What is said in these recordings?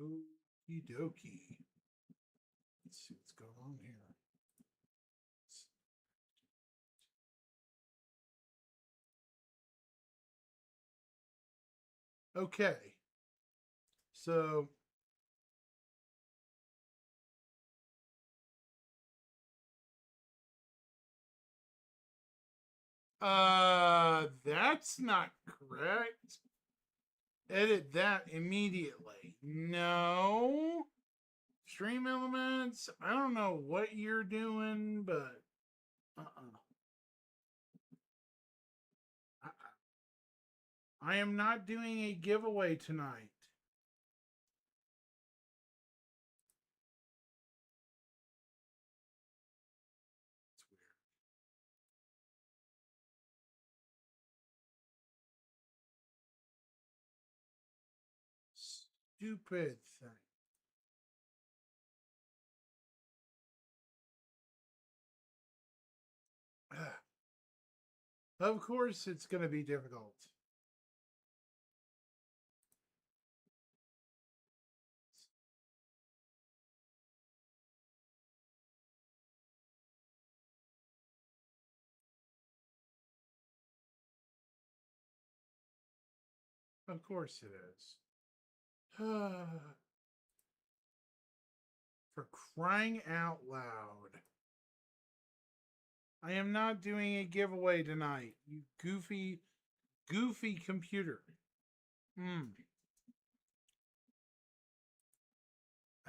Okie dokie. Let's see what's going on here. Okay. So that's not correct. Edit that immediately. No. Stream elements. I don't know what you're doing, but I am not doing a giveaway tonight. It's weird. Stupid thing. Of course, it's going to be difficult. Of course it is. For crying out loud. I am not doing a giveaway tonight, you goofy computer. I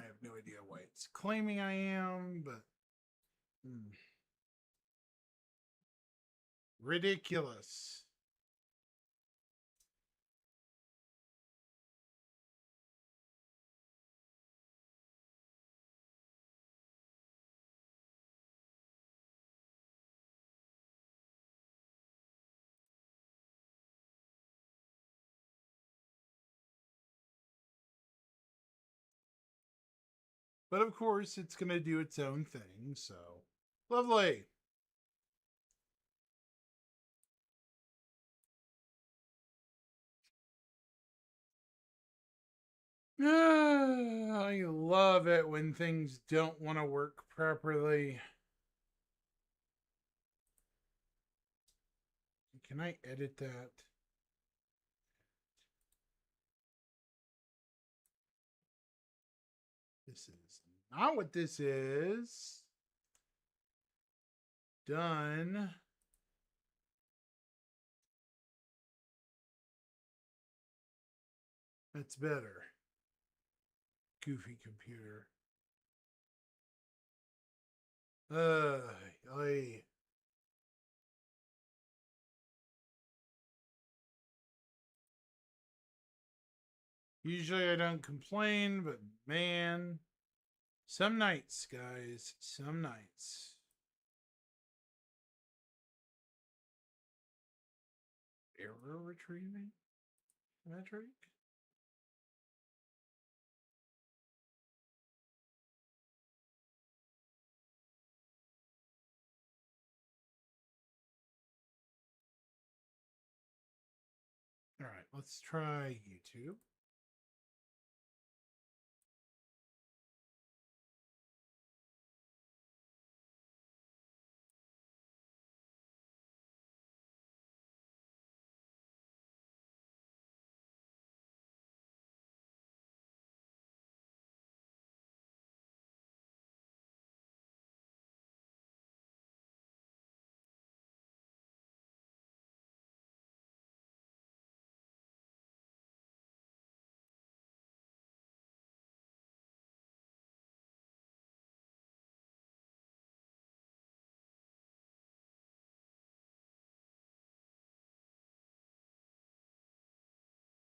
have no idea why it's claiming I am, but ridiculous. But of course, it's going to do its own thing, so lovely. I love it when things don't want to work properly. Can I edit that? This is not what this is. Done. That's better. Goofy computer. I usually I don't complain, but man, some nights, guys, some nights. Error retrieving metric. All right, let's try YouTube.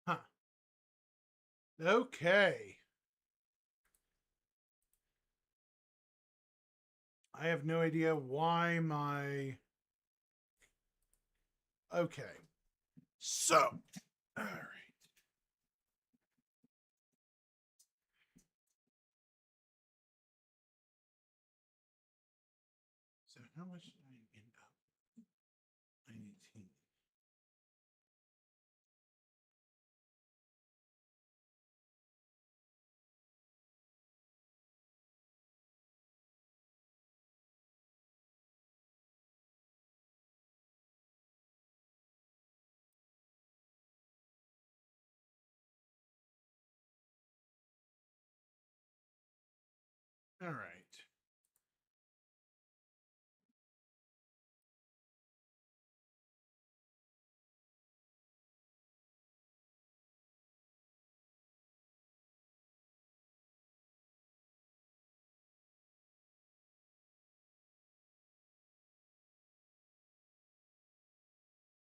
Huh. Okay. I have no idea why my... Okay. So, all right. So how much did I end up? 19.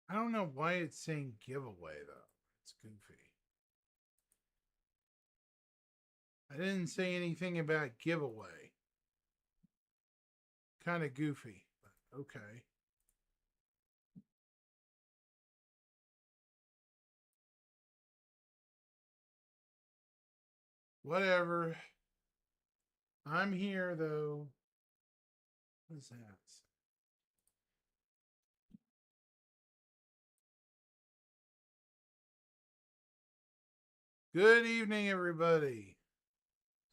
I don't know why it's saying giveaway though. It's goofy. I didn't say anything about giveaway. Kind of goofy, but okay. Whatever. I'm here though. What is that? Good evening, everybody.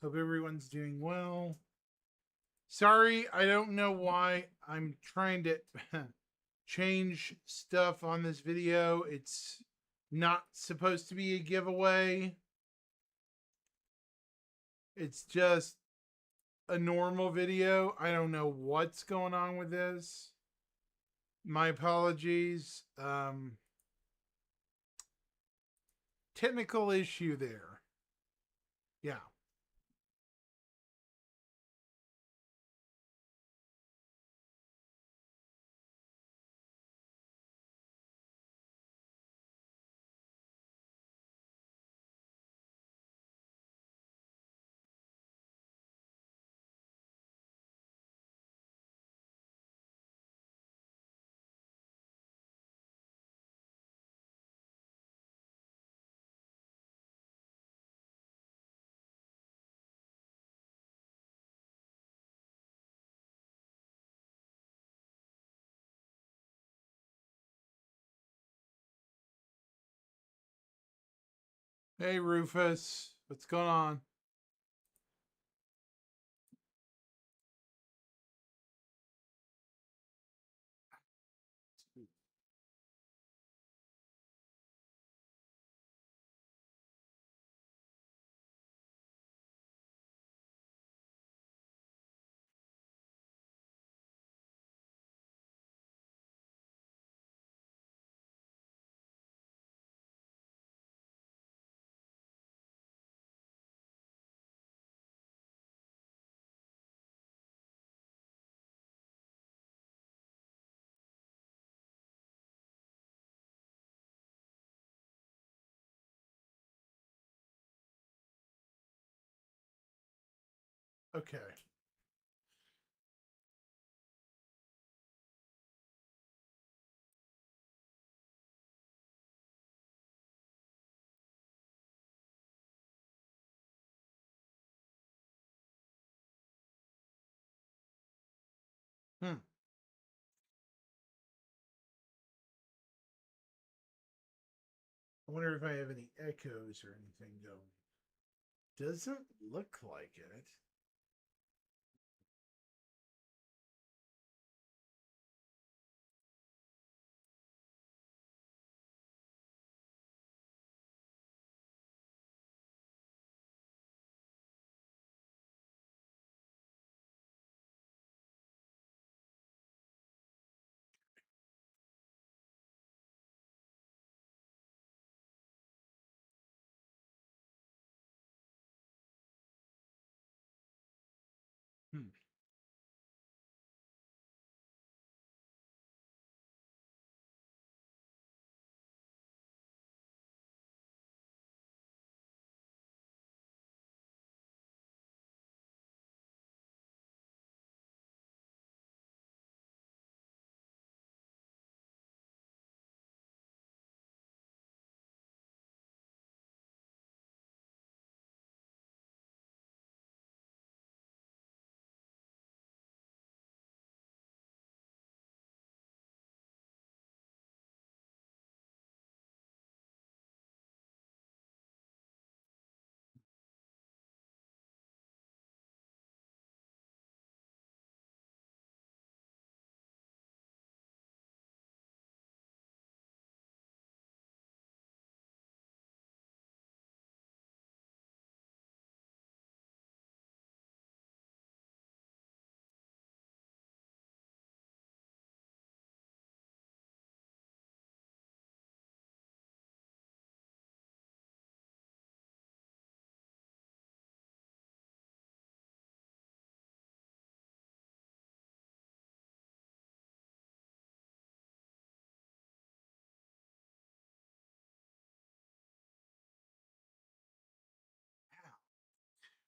Hope everyone's doing well. Sorry, I don't know why I'm trying to change stuff on this video. It's not supposed to be a giveaway. It's just a normal video. I don't know what's going on with this. My apologies. Technical issue there. Yeah. Hey, Rufus. What's going on? Okay. Hmm. I wonder if I have any echoes or anything going. Doesn't look like it.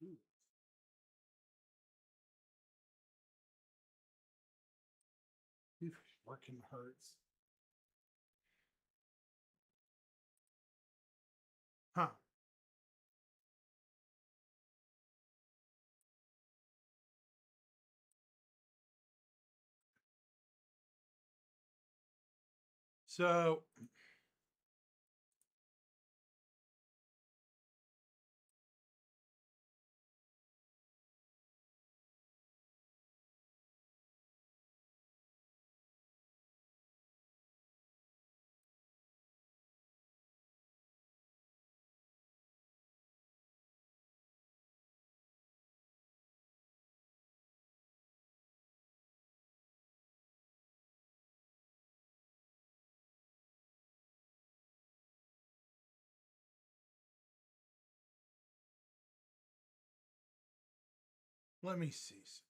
Ooh. Working hurts. Huh. So let me see something.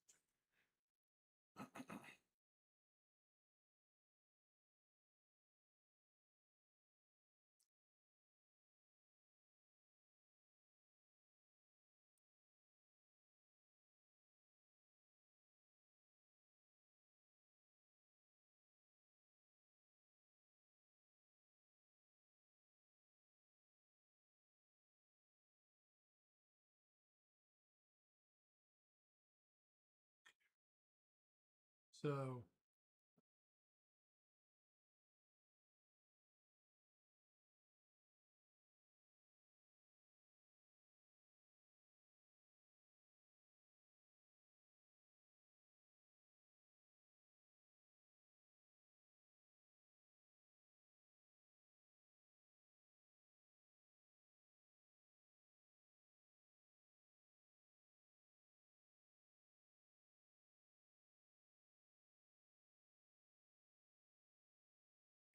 So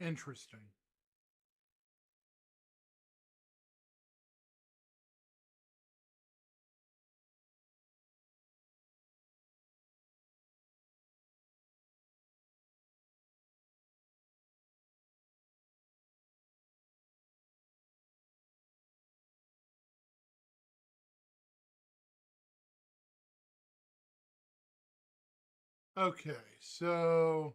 interesting. Okay, so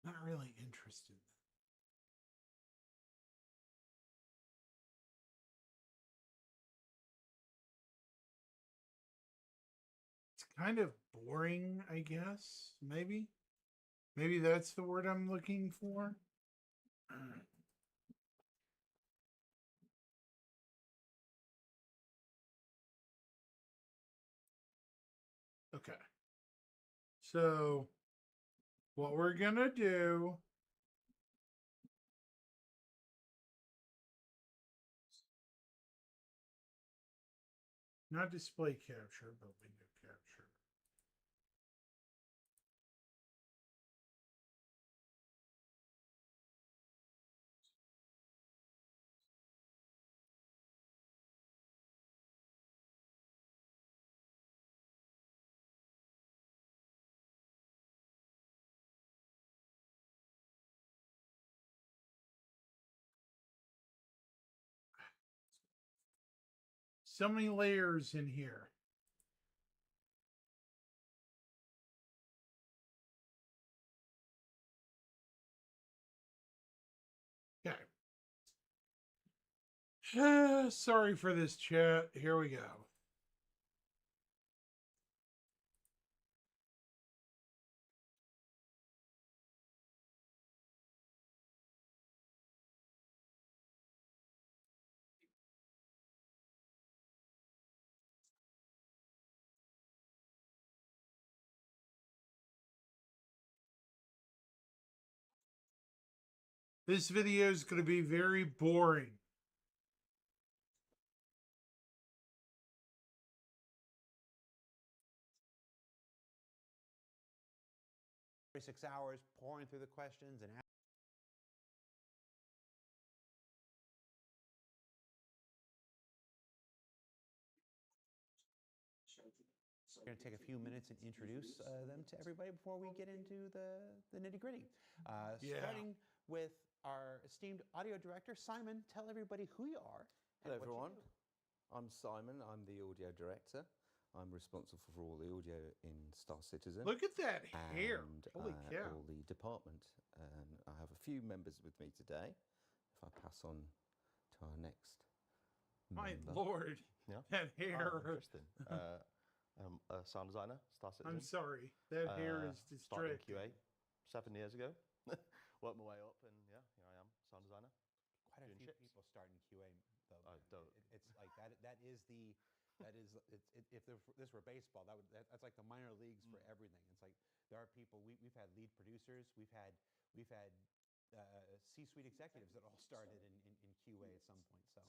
not really interested. It's kind of boring, I guess. Maybe. Maybe that's the word I'm looking for. Okay. So what we're gonna do, not display capture, but window capture. So many layers in here. Okay. Sorry for this chat. Here we go. This video is going to be very boring. 6 hours pouring through the questions and we're going to take a few minutes and introduce them to everybody before we get into the nitty-gritty. Starting with our esteemed audio director, Simon, tell everybody who you are. Hello everyone, I'm Simon, I'm the audio director. I'm responsible for all the audio in Star Citizen. Look at that hair. And Holy cow. all the department. And I have a few members with me today. If I pass on to our next My member. lord, Yeah. that hair. Interesting. I'm a sound designer, Star Citizen. I'm sorry, that hair is Started distracting. QA 7 years ago. Worked my way up, and yeah, here I am, sound designer. Quite a Doing few ships. people start in QA, though. I don't. It's like if this were baseball, that's like the minor leagues for everything. It's like there are people, we've had lead producers, we've had C-suite executives that all started in QA at some point. So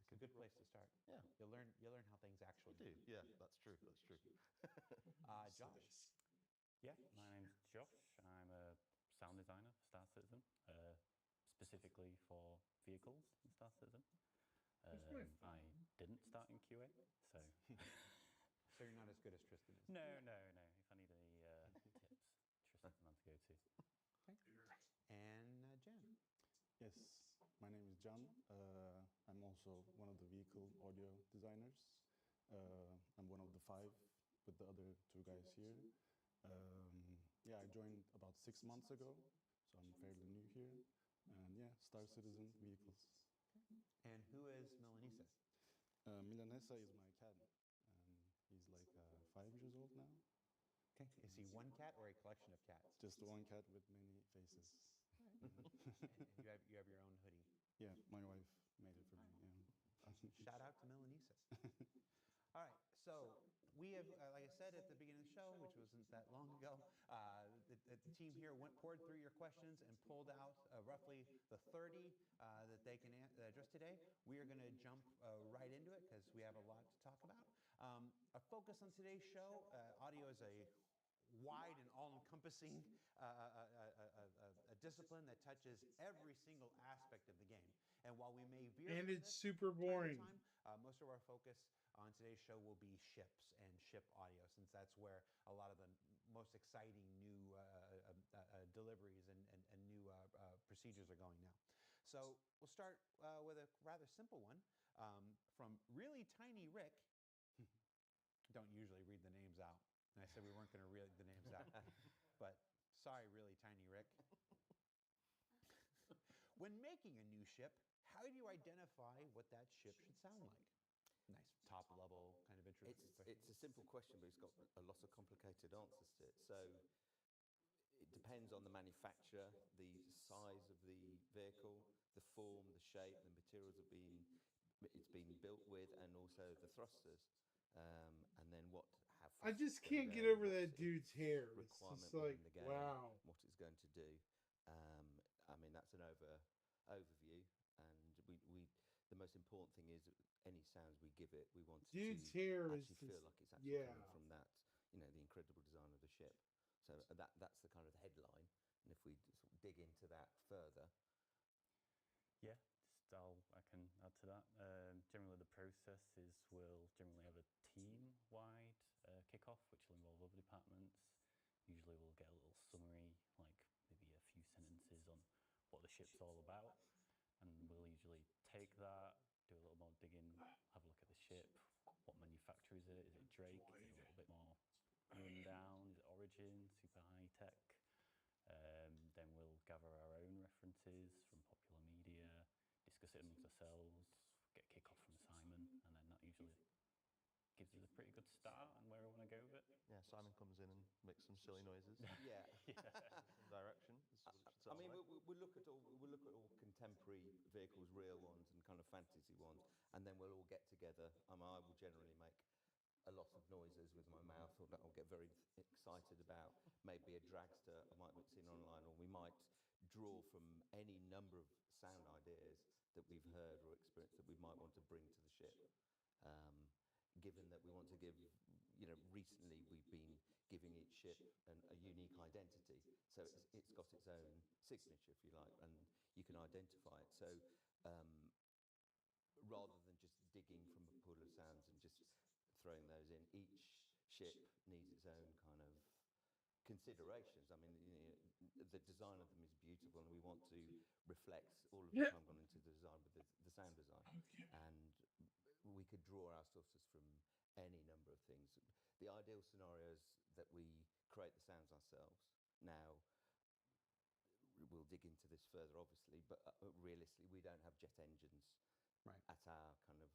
it's a good place to start. Yeah. You'll learn how things actually You do, yeah, that's true, that's true. Josh. Yeah, my name's Josh. I'm a sound designer for Star Citizen, specifically for vehicles in Star Citizen. I didn't start in QA, so... So you're not as good as Tristan is. No. If I need any tips, Tristan's the man to go to. And Jan. Yes, my name is John. I'm also one of the vehicle audio designers. I'm one of the 5 with the other 2 guys here. Yeah, I joined about 6 months ago, so I'm fairly new here. And yeah, Star Citizen vehicles. And who is Milanesa? Milanesa is my cat. He's like 5 years old now. Okay. Is he one cat or a collection of cats? Just one cat with many faces. And you have your own hoodie. Yeah, my wife made it for me. Yeah. Shout out to Milanesa. All right, so we have, like I said at the beginning of the show, which wasn't that long ago, the team here poured through your questions and pulled out roughly the 30 that they can address today. We are going to jump right into it because we have a lot to talk about. Our focus on today's show, audio is a wide and all-encompassing discipline that touches every single aspect of the game. And while we may veer And from it's this super time to boring. time, most of our focus on today's show will be ships and ship audio, since that's where a lot of the most exciting new deliveries and new procedures are going now. So we'll start with a rather simple one from Really Tiny Rick. Don't usually read the names out. And I said we weren't going to read the names out. But sorry, Really Tiny Rick. When making a new ship, how do you identify what that ship should sound like? Nice top level kind of interesting question. It's a simple question, but it's got a lot of complicated answers to it. So it depends on the manufacturer, the size of the vehicle, the form, the shape, the materials it's been built with, and also the thrusters. And then how I fast just it's gonna can't get go, over what's that its dude's hair. It's requirement just like, within the game, wow. what it's going to do. I mean, that's an overview, and the most important thing is any sounds we give it, we want it Dude's to hair is actually feel just, like it's actually yeah. coming from that, the incredible design of the ship. So that's the kind of headline. And if we sort of dig into that further, Yeah, I can add to that. Generally, the process is we'll generally have a team-wide kickoff, which will involve other departments. Usually, we'll get a little summary, like maybe a few sentences on what the ship's all about, and we'll usually take that, do a little more digging, have a look at the ship. What manufacturer is it? Is it Drake? Is it a little bit more rundown? Is it Origin? Super high tech? Then we'll gather our own references from popular media, discuss it amongst ourselves, get kickoff from Simon, and then that usually gives us a pretty good start on where we want to go with it. Yeah, Simon comes in and makes some silly noises. yeah. Direction. I mean, we'll look at all contemporary vehicles, real ones, and kind of fantasy ones, and then we'll all get together. I will generally make a lot of noises with my mouth, or I'll get very excited about maybe a dragster I might have seen online, or we might draw from any number of sound ideas that we've heard or experienced that we might want to bring to the ship. Given that we want to give recently we've been giving each ship a unique identity. So it's got its own signature, if you like, and you can identify it. So rather than just digging from a pool of sounds and just throwing those in, each ship needs its own kind of considerations. I mean, the design of them is beautiful, and we want to reflect all of the Yeah. time gone into the design with the sound design. And we could draw our sources from any number of things. The ideal scenario is that we create the sounds ourselves. Now, we'll dig into this further, obviously, but realistically, we don't have jet engines at our kind of,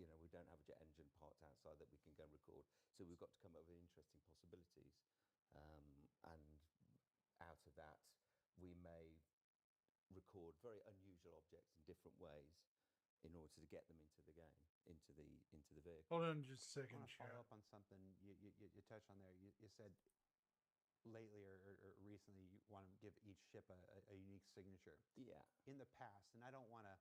we don't have a jet engine parked outside that we can go and record. So we've got to come up with interesting possibilities. And out of that, we may record very unusual objects in different ways in order to get them into the game, into the vehicle. Hold on just a I second, want to follow chat. up on something you touched on there. You said lately or recently you want to give each ship a unique signature. Yeah. In the past, and I don't want to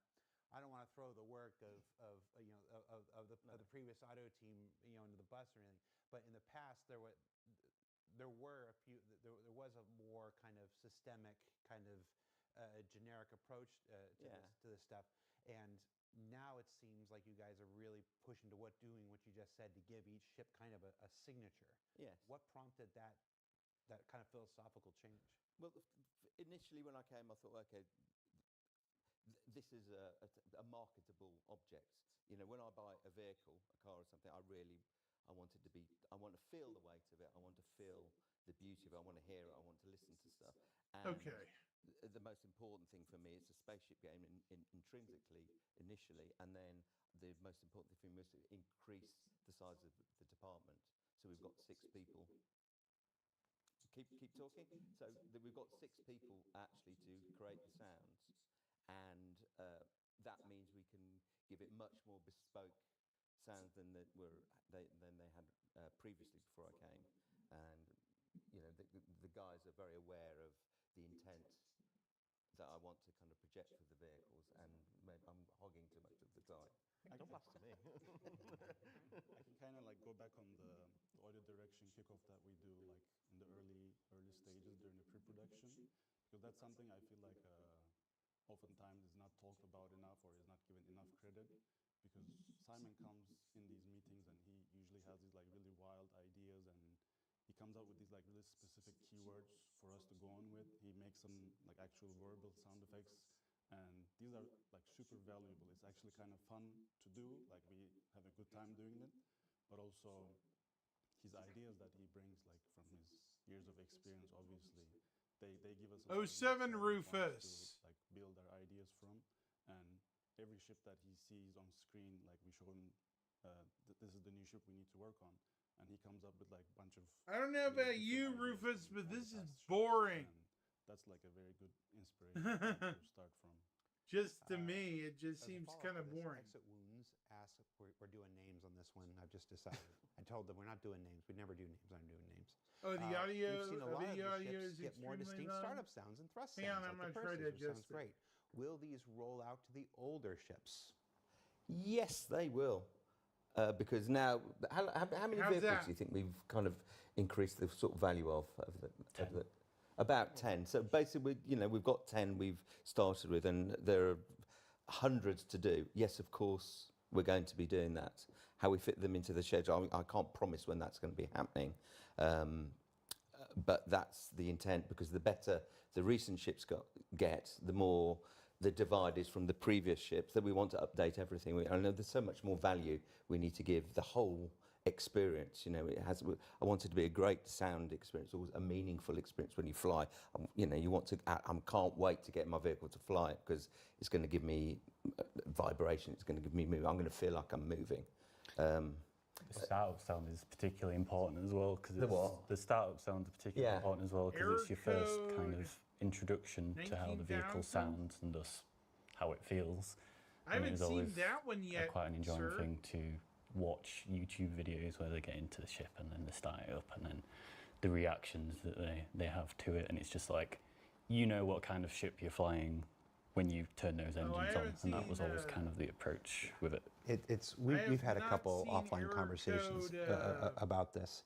throw the work of the previous audio team into the bus or anything, but in the past there was a more kind of systemic kind of generic approach to this stuff, and now it seems like you guys are really pushing to doing what you just said, to give each ship kind of a signature. Yes. What prompted that kind of philosophical change? Well, initially when I came, I thought, okay, this is a marketable object. When I buy a vehicle, a car or something, I want to feel the weight of it. I want to feel the beauty of it. I want to hear it. I want to listen to stuff. And Okay. the most important thing for me is a spaceship game intrinsically, initially, and then the most important thing was to increase the size of the department. So we've got 6 people. Keep talking. So we've got 6 people actually to create the sounds, and that means we can give it much more bespoke sounds than they had previously before I came. And the guys are very aware of the intent that I want to kind of project for the vehicles, and maybe I'm hogging too much of the time. Don't laugh to me. I can kind of like go back on the audio direction kickoff that we do like in the early stages during the pre-production, because that's something I feel like oftentimes is not talked about enough or is not given enough credit, because Simon comes in these meetings and he usually has these like really wild ideas, and he comes up with these like really specific keywords for us to go on with. He makes some like actual verbal sound effects, and these are like super valuable. It's actually kind of fun to do, like we have a good time doing it, but also his ideas that he brings like from his years of experience, obviously they give us a lot of 07 insight and points Rufus. to like build our ideas from. And every ship that he sees on screen, like we show him this is the new ship we need to work on, and he comes up with like a bunch of I don't know really about different you, ideas Rufus, from but all the this is past ships, boring. and that's like a very good inspiration to start from. Just to me, it just As a seems follow-up kind of to this, boring. Exit Wounds asked if we're doing names on this one. I've just decided. I told them we're not doing names. We never do names. I'm doing names. Oh, the audio, We've seen a lot of video the audio ships is get more extremely distinct low. startup sounds and thrust Hang on, sounds. I'm like gonna the try to Perseus, which adjust sounds great. Will these roll out to the older ships? Yes, they will. Because now, how many How's vehicles that? do you think we've kind of increased the sort of value of the about 10? So basically, we've got 10 we've started with, and there are hundreds to do. Yes, of course, we're going to be doing that. How we fit them into the schedule, I can't promise when that's going to be happening. But that's the intent, because the better the recent ships get, the more the divide is from the previous ships, that we want to update everything. I know there's so much more value we need to give the whole experience. I want it to be a great sound experience, always a meaningful experience when you fly. You want to. I can't wait to get my vehicle to fly, because it's going to give me vibration. It's going to give me movement. I'm going to feel like I'm moving. The startup sound is particularly important as well, because the startup sound is particularly Yeah. important as well, because it's your first kind Error of introduction to how the vehicle 19,000? sounds and thus how it feels. I And it haven't was seen always that one yet. quite an enjoying sir. thing to watch YouTube videos where they get into the ship and then they start it up, and then the reactions that they have to it, and it's just like, what kind of ship you're flying when you turn those engines on, haven't and that was seen, always kind of the approach with it. We've had a not couple seen offline error conversations code, about this.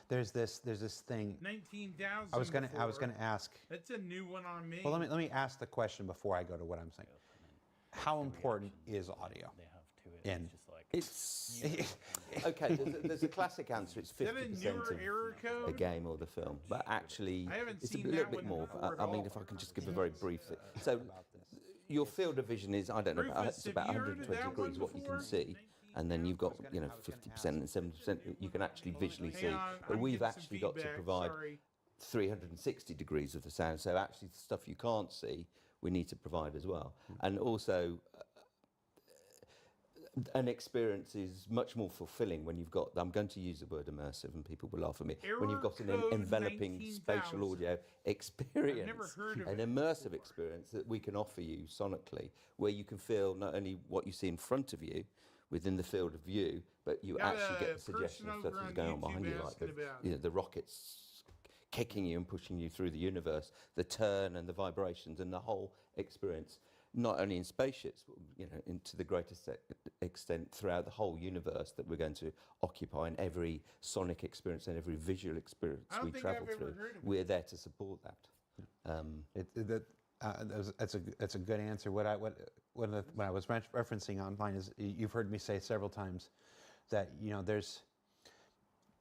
There's this thing. 19,000. I was gonna ask. That's a new one on me. Well, let me ask the question before I go to what I'm saying. How important is audio? They have to it. And It's just like It's okay. There's a classic answer. It's Is that a 50% newer of error a code? game or the film, but actually I haven't it's a seen little that bit one more. before at I mean, all. if I can just give a very brief thing. So about this. your field of vision is, I don't know, Rufus, it's about have you heard of 120 that one degrees what you can before? see, and then you've got 50% and 70% you can actually visually see. Hang on, But I'm we've getting some actually got to feedback, provide sorry. 360 degrees of the sound. So actually, the stuff you can't see, we need to provide as well. And also, an experience is much more fulfilling when you've got, I'm going to use the word immersive and people will laugh at me, when you've got an Error code enveloping spatial 19,000. audio experience, heard of an it immersive experience that we can offer you sonically, where you can feel not only what you see in front of you within the field of view, but you Got actually a get the suggestion of person stuff over that's on going on behind you, YouTube like the, asking about you know, the rockets kicking you and pushing you through the universe, the turn and the vibrations and the whole experience, not only in spaceships, but, you know, to the greatest extent throughout the whole universe that we're going to occupy, in every sonic experience and every visual experience I don't we think travel I've ever through. heard of it. We're there to support that. That's a good answer. When I was referencing online is, you've heard me say several times that, you know,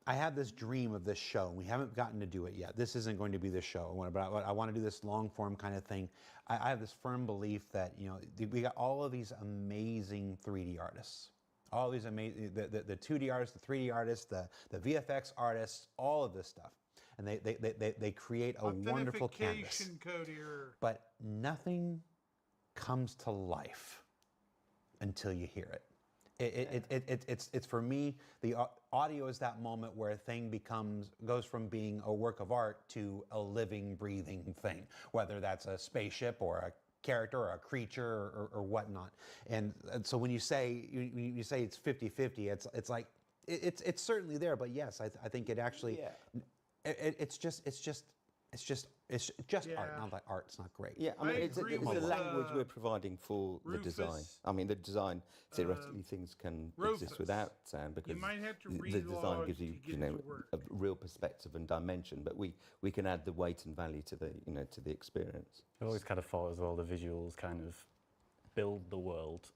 I have this dream of this show. We haven't gotten to do it yet. This isn't going to be the show, but I want to do this long form kind of thing. I have this firm belief that, you know, we got all of these amazing 3D artists, all these amazing, the 2D artists, the 3D artists, the VFX artists, all of this stuff. And they create a wonderful canvas. Authentication code error. But nothing comes to life until you hear it. It's for me, the audio is that moment where a thing goes from being a work of art to a living, breathing thing, whether that's a spaceship or a character or a creature or whatnot. And so when you say you say it's 50-50, it's like it's certainly there. But yes, I think it actually it's just Yeah. art. Not that art's not great. Yeah, I mean, I it's agree the with, language we're providing for the design. Rufus, I mean, the design, theoretically, things can Rufus, exist without sound because might have to the read design log gives to you, get you it know, to work. a real perspective and dimension. But we can add the weight and value to the, you know, to the experience. I always kind of thought as well the visuals kind of build the world,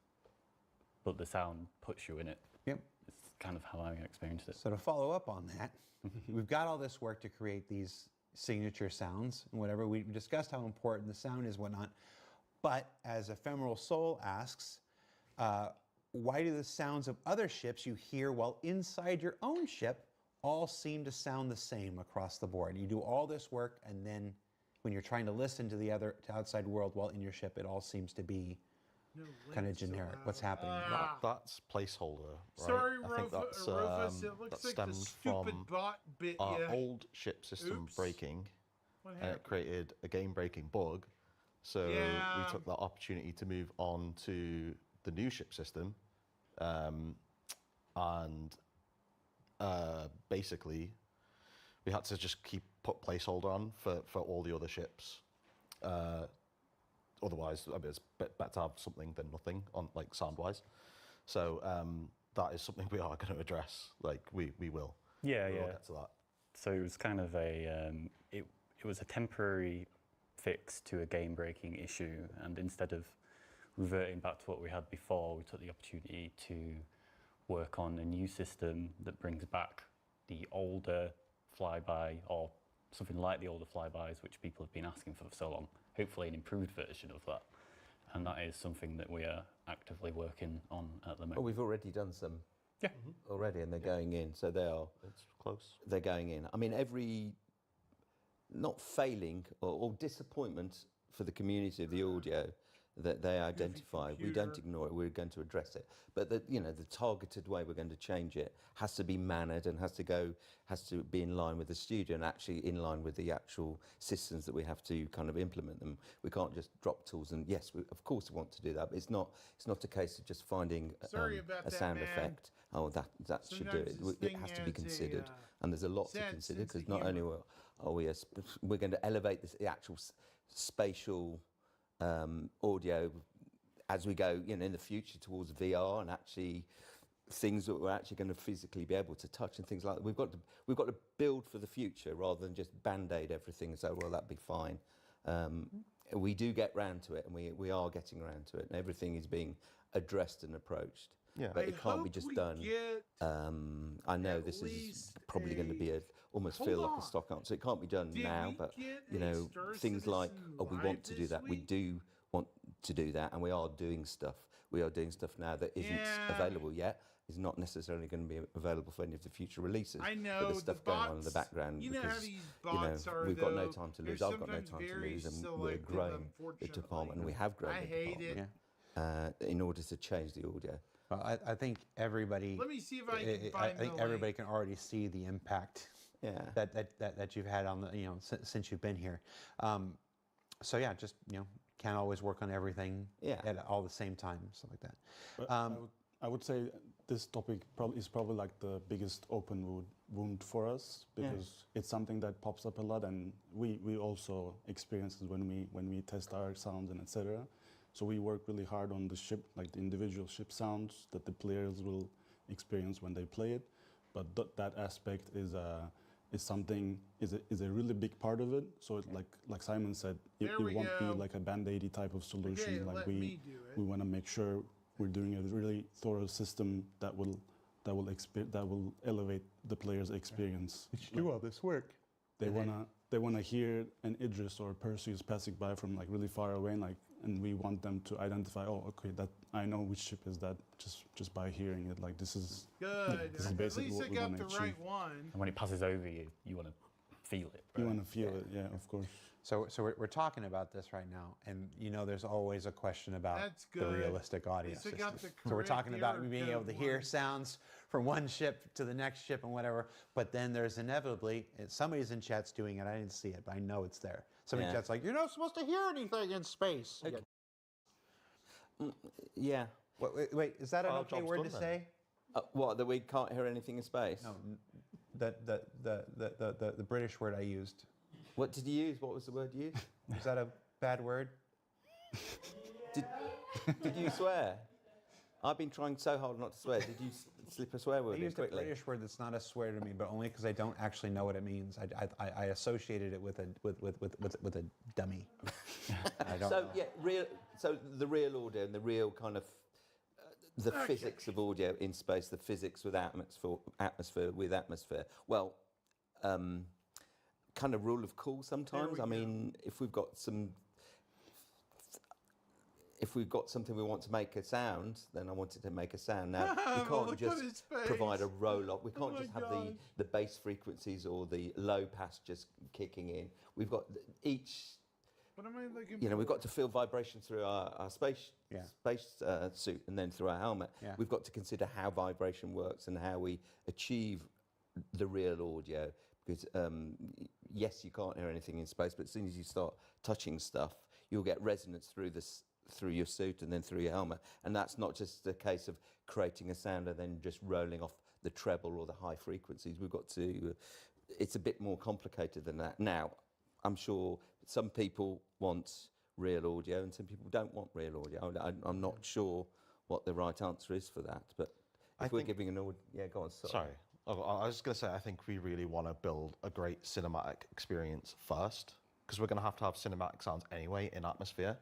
but the sound puts you in it. Yep. It's kind of how I experienced it. So to follow up on that, we've got all this work to create these signature sounds and whatever. We discussed how important the sound is, whatnot. But as Ephemeral Soul asks, why do the sounds of other ships you hear while inside your own ship all seem to sound the same across the board? You do all this work, and then when you're trying to listen to the outside world while in your ship, it all seems to be No kind of links generic. allowed. What's happening? Ah. That's placeholder, right? Sorry, I think Rufus, that's, it looks that like the stems stupid from bot bit. our Yeah. old ship system Oops. breaking, What and happened? it created a game-breaking bug. So Yeah. we took that opportunity to move on to the new ship system, and basically we had to just put placeholder on for all the other ships. Otherwise, I mean, it's better to have something than nothing on, like, sound-wise. So that is something we are going to address. Like, we will. Yeah, We'll yeah. get to that. So it was kind of it was a temporary fix to a game-breaking issue, and instead of reverting back to what we had before, we took the opportunity to work on a new system that brings back the older flyby, or something like the older flybys, which people have been asking for so long. Hopefully an improved version of that. And that is something that we are actively working on at the Oh, moment. we've already done some. Yeah. Already, and they're going in. So It's close. they're going in. I mean, every not failing or disappointment for the community of the audio that they identify, we don't computer. ignore it. We're going to address it. But the targeted way we're going to change it has to be mannered and has to be in line with the studio and actually in line with the actual systems that we have to kind of implement them. We can't just drop tools. And yes, of course we want to do that, but it's not a case of just finding Sorry about a that, sound man. effect. Oh, that should do Sometimes it. this It thing has to be has a, considered, and there's a lot to sad consider sense of because not only humor. are we we're going to elevate the actual spatial audio as we go, in the future towards VR and actually things that we're actually going to physically be able to touch and things like that. We've got to build for the future rather than just band-aid everything and say, well, that'd be fine. We do get round to it, and we are getting around to it, and everything is being addressed and approached. Yeah. But I it can't be hope just we done. get I know at this is least probably going to be almost Hold feel like on. a stock answer. It can't be done Did now, we but get you a know, Star things like, Citizen oh, we Live want to do this that. We week? do want to do that, and we are doing stuff. We are doing stuff now that isn't Yeah. available yet. Is not necessarily going to be available for any of the future releases. I know but there's stuff going on in the bots- background You know how because these bots are. we've got no though? time to They're lose. I've got no sometimes time to very lose, and we're selective, growing the department, and we have grown I the hate department it. Yeah. in order to change the audio. Well, I think everybody. Let me see if I can I find think the everybody link. can already see the impact Yeah. that you've had on the since you've been here. So yeah, just can't always work on everything Yeah. at all the same time, stuff like that. But I would say this topic is probably like the biggest open wound for us because it's something that pops up a lot, and we also experience it when we test our sounds and etc. So we work really hard on the ship, like the individual ship sounds that the players will experience when they play it. But that aspect is a really big part of it. So it, like Simon said, it There we won't be go. like a band-aidy type of solution. Okay, like let me do it. we want to make sure we're doing a really thorough system that will elevate the player's experience. do all this work. They wanna hear an Idris or Perseus passing by from like really far away, and we want them to identify. Oh, okay, that I know which ship is that just by hearing it. Like this is Good. this is At basically least what I we got wanna the achieve. right one. And when it passes over you, you want to feel it. you right? want to feel it, yeah, of course. So we're talking about this right now, and there's always a question about That's the good. realistic audio least I system. got the So we're correct talking about error being able to code hear one. sounds from one ship to the next ship and whatever. But then there's inevitably somebody's in chat's doing it. I didn't see it, but I know it's there. Somebody in Yeah. chat's like, "You're not supposed to hear anything in space." Okay. Yeah. Wait, is that an Our okay job's word done to then. say? What, that we can't hear anything in space? No, the British word I used. What did you use? What was the word you used? Is that a bad word? Did you swear? I've been trying so hard not to swear. Did you slip a swear I word in used a quickly? British word that's not a swear to me, but only because I don't actually know what it means. I associated it with a dummy. I don't So know. yeah, so the real audio and the real kind of the physics of audio in space, the physics with atmosphere with atmosphere. Well, kind of rule of cool sometimes. I mean, if we've got something we want to make a sound, then I want it to make a sound. Now we Look can't at just his face. provide a roll-up. We can't my just have gosh. the bass frequencies or the low pass just kicking in. We've got each. What am I looking You know, for? we've got to feel vibration through our space suit and then through our helmet. Yeah. We've got to consider how vibration works and how we achieve the real audio. Because yes, you can't hear anything in space, but as soon as you start touching stuff, you'll get resonance through your suit and then through your helmet. And that's not just a case of creating a sound and then just rolling off the treble or the high frequencies. We've got to. It's a bit more complicated than that. Now, I'm sure some people want real audio and some people don't want real audio. I'm not sure what the right answer is for that, but if we're giving an audio, yeah, go on. Sorry. I was just going to say, I think we really want to build a great cinematic experience first, because we're going to have cinematic sounds anyway in Atmosphere.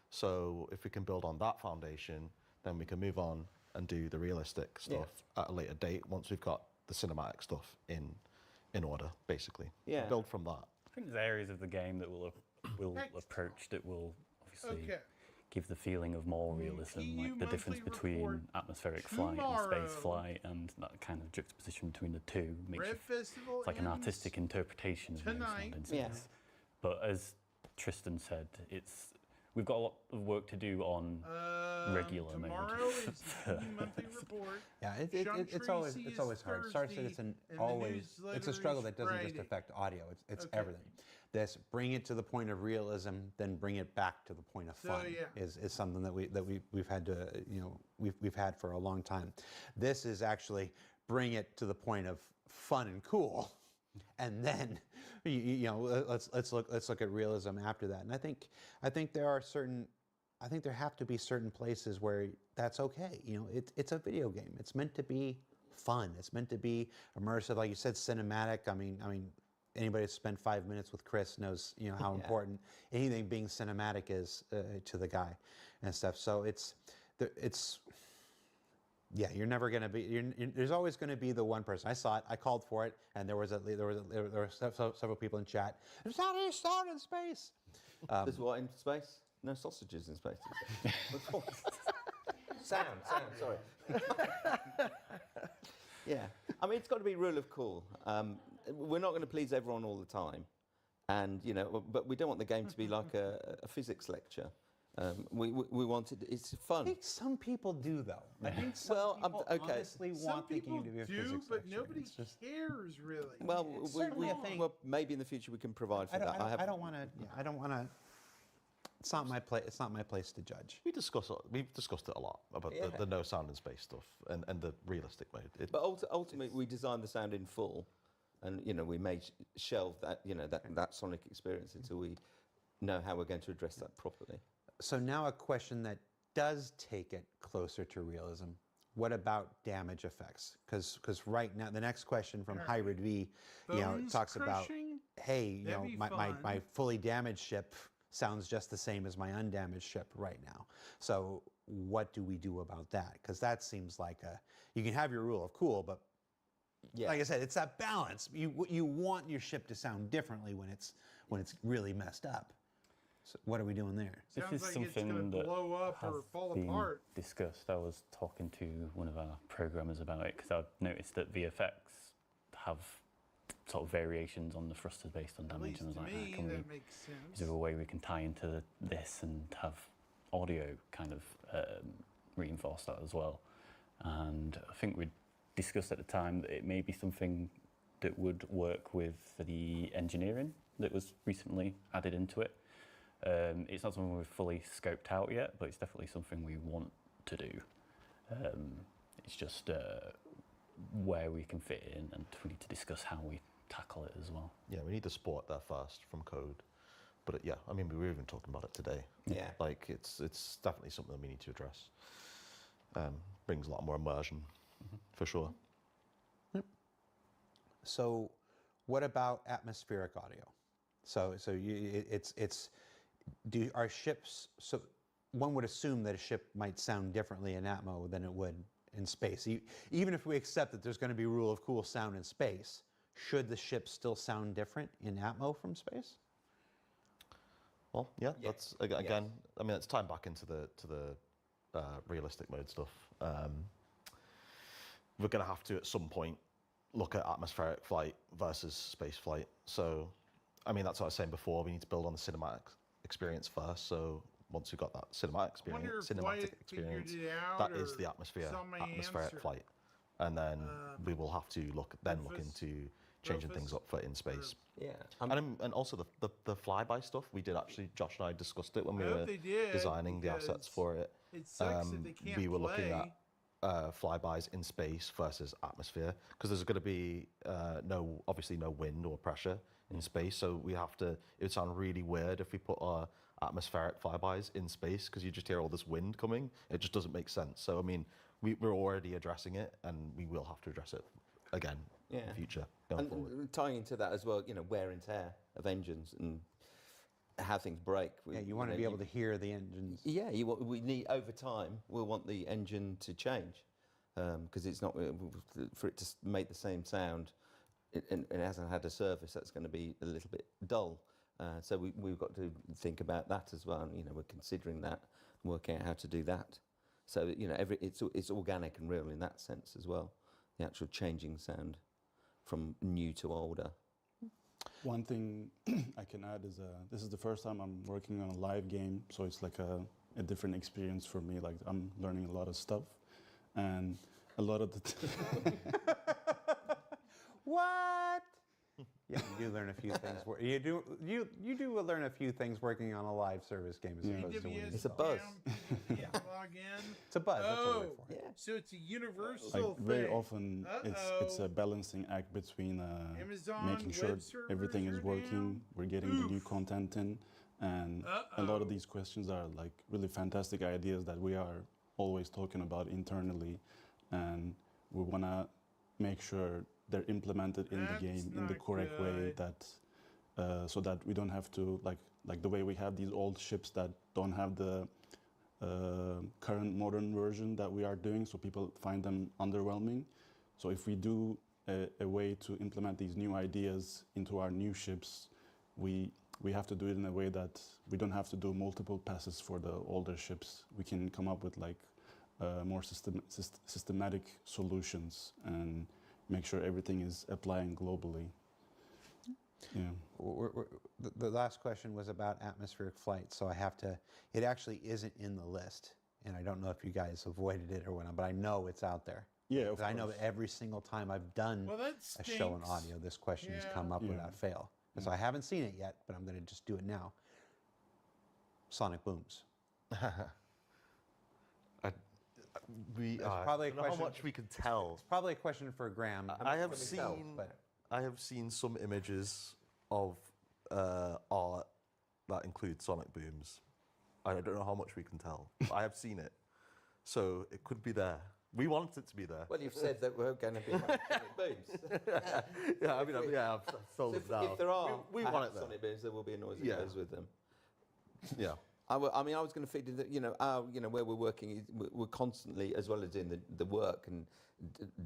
So if we can build on that foundation, then we can move on and do the realistic stuff at a later date once we've got the cinematic stuff in order, basically. Yeah. Build from that. I think there's areas of the game that will approach that will obviously Okay. give the feeling of more realism, EU like the difference monthly between report atmospheric flight and tomorrow. space flight, and that kind of juxtaposition between the two makes Red you Festival it's like an ends artistic interpretation of tonight. sound in Yeah. space. But as Tristan said, we've got a lot of work to do on regular mode. Tomorrow is the monthly report. Yeah, Sean it's Tracy always is hard. Star Thursday, Citizen and the always it's newsletter a struggle is that doesn't just Friday. affect audio. It's Okay. everything. This bring it to the point of realism, then bring it back to the point of So, fun yeah. is something that we've had to we've had for a long time. This is actually bring it to the point of fun and cool. and then you know let's look at realism after that. And I think there are certain I think there have to be certain places where that's okay. You know, it's a video game. It's meant to be fun. It's meant to be immersive, like you said, cinematic. I mean, anybody that's spent 5 minutes with Chris knows, you know, how important anything being cinematic is to the guy and stuff. So yeah, you're never going to be. There's always going to be the one person. I saw it. I called for it, and there were several people in chat. There's not any sound in space. There's what in space? No sausages in space. Is there? sound. Sorry. Yeah, I mean, it's got to be rule of cool. We're not going to please everyone all the time, and you know, but we don't want the game to be like a physics lecture. We want it. It's fun. I think some people do, though. I think some people honestly Some want the people game to be a do, physics but lecture. nobody It's just- cares really. Well, It's certainly a thing. well, maybe in the future we can provide for that. I don't want to. I don't want to. It's not my place. It's not my place to judge. We've discussed it a lot about the no sound in space stuff and the realistic mode. But ultimately, we designed the sound in full, and you know we may shelve that that sonic experience until we know how we're going to address that properly. So now a question that does take it closer to realism. What about damage effects? Because right now the next question from Hybrid V, Bones talks about, crushing? hey, That'd be my fun. fully damaged ship sounds just the same as my undamaged ship right now. So what do we do about that? Because that seems like you can have your rule of cool, but like I said, it's that balance. You want your ship to sound differently when it's really messed up. So what are we doing there? This Sounds is like it's something gonna that blow up or has fall been apart. discussed. I was talking to one of our programmers about it because I've noticed that VFX have sort of variations on the thrusters based on At damage, least and I was to like, me, can we, that makes is sense. there a way we can tie into this and have audio kind of reinforce that as well? And I think we discussed at the time that it may be something that would work with the engineering that was recently added into it. It's not something we've fully scoped out yet, but it's definitely something we want to do. It's just where we can fit in, and we need to discuss how we tackle it as well. Yeah, we need the support there first from code. But yeah, I mean, we were even talking about it today. Yeah. Like, it's definitely something that we need to address. Brings a lot more immersion, for sure. So, what about atmospheric audio? Do our ships? So, one would assume that a ship might sound differently in Atmo than it would in space. Even if we accept that there's going to be rule of cool sound in space, should the ship still sound different in Atmo from space? Well, yeah, that's again. I mean, it's tying back into the realistic mode stuff. We're going to have to at some point look at atmospheric flight versus space flight. So, I mean, that's what I was saying before. We need to build on the cinematic experience first. So once we've got that cinematic Wonder experience, if Wyatt cinematic experience, figured it out that is or the atmospheric answer. flight, and then we will have to look Rufus? into changing Rufus? things up for in space. Yeah. And also the flyby stuff, we did actually, Josh and I discussed it when we I hope were they did, designing the assets because for it. It sucks that they can't we were play. looking at flybys in space versus atmosphere, because there's going to be obviously no wind or pressure in space, so we have to, it would sound really weird if we put our atmospheric flybys in space, because you just hear all this wind coming. It just doesn't make sense. So I mean, we're already addressing it, and we will have to address it again in the future going forward. And tying into that as well, you know, wear and tear of engines and how things break. Yeah, you want to be able to hear the engines. Yeah, we need over time. We'll want the engine to change because it's not for it to make the same sound. And it hasn't had a service. That's going to be a little bit dull. So we've got to think about that as well. And, you know, we're considering that, and working out how to do that. So you know, it's organic and real in that sense as well. The actual changing sound from new to older. One thing I can add is this is the first time I'm working on a live game, so it's like a different experience for me. Like, I'm learning a lot of stuff, and a lot of the What? Yeah, you do learn a few things. You do learn a few things working on a live service game as opposed to winning. It's a buzz. Log in. It's a buzz. That's a word for it. Yeah. So it's a universal Like thing. very often, it's Uh-oh. a balancing act between Amazon making sure web servers everything is are working, down. we're getting the new Oof. content in, and a lot of these questions are like really fantastic ideas that we are always talking about internally, and we want to make sure they're implemented in the That's game in the not correct way, good. that so that we don't have to like the way we have these old ships that don't have the current modern version that we are doing, so people find them underwhelming. So if we do a way to implement these new ideas into our new ships, we have to do it in a way that we don't have to do multiple passes for the older ships. We can come up with like more systematic solutions and make sure everything is applying globally. Yeah. The last question was about atmospheric flight, so I have to. It actually isn't in the list, and I don't know if you guys avoided it or whatnot, but I know it's out there. Yeah, of Because I know course. that every single time I've done Well, that a show in stinks. audio, this question has Yeah. come up Yeah. without fail. And so I haven't seen it yet, but I'm going to just do it now. Sonic booms. We It's probably a I don't know how question- much we can tell. It's probably a question for Graham. I have for myself, seen but I have seen some images of art that include sonic booms. I don't know how much we can tell. But I have seen it, so it could be there. We want it to be there. Well, you've said that we're going to be having sonic booms. Yeah, I mean, I've told So us now. if there are we want it there. sonic booms, there will be a noise that Yeah. goes with them. Yeah. I mean, I was going to feed in that, where we're working, we're constantly, as well as doing the work and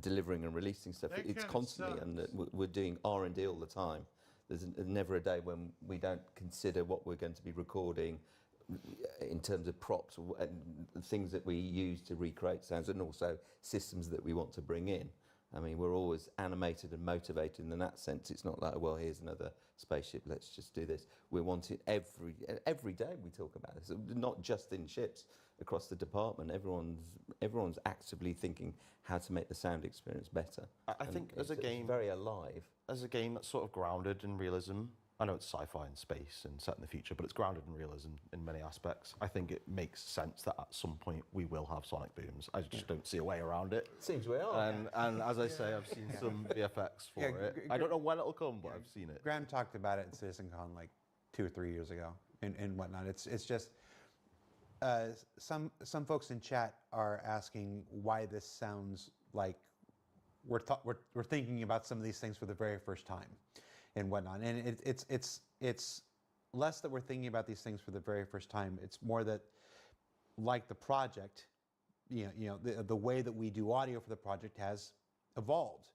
delivering and releasing stuff, That it's kinda constantly, and we're doing R&D all the time. There's never a day when we don't consider what we're going to be recording in terms of props and things that we use to recreate sounds, and also systems that we want to bring in. I mean, we're always animated and motivated in that sense. It's not like, well, here's another spaceship, let's just do this. We want it every day we talk about this, not just in ships, across the department. Everyone's actively thinking how to make the sound experience better. I And think as a it's game, very alive. as a game that's sort of grounded in realism. I know it's sci-fi and space and set in the future, but it's grounded in realism in many aspects. I think it makes sense that at some point we will have sonic booms. I just don't see a way around it. Seems we are. And as I say, I've seen some VFX for Yeah, it. I don't know when it'll come, but I've seen it. Graham talked about it at CitizenCon like 2 or 3 years ago and whatnot. It's just some folks in chat are asking why this sounds like we're thinking about some of these things for the very first time and whatnot. And it's less that we're thinking about these things for the very first time. It's more that, like the project, the way that we do audio for the project has evolved.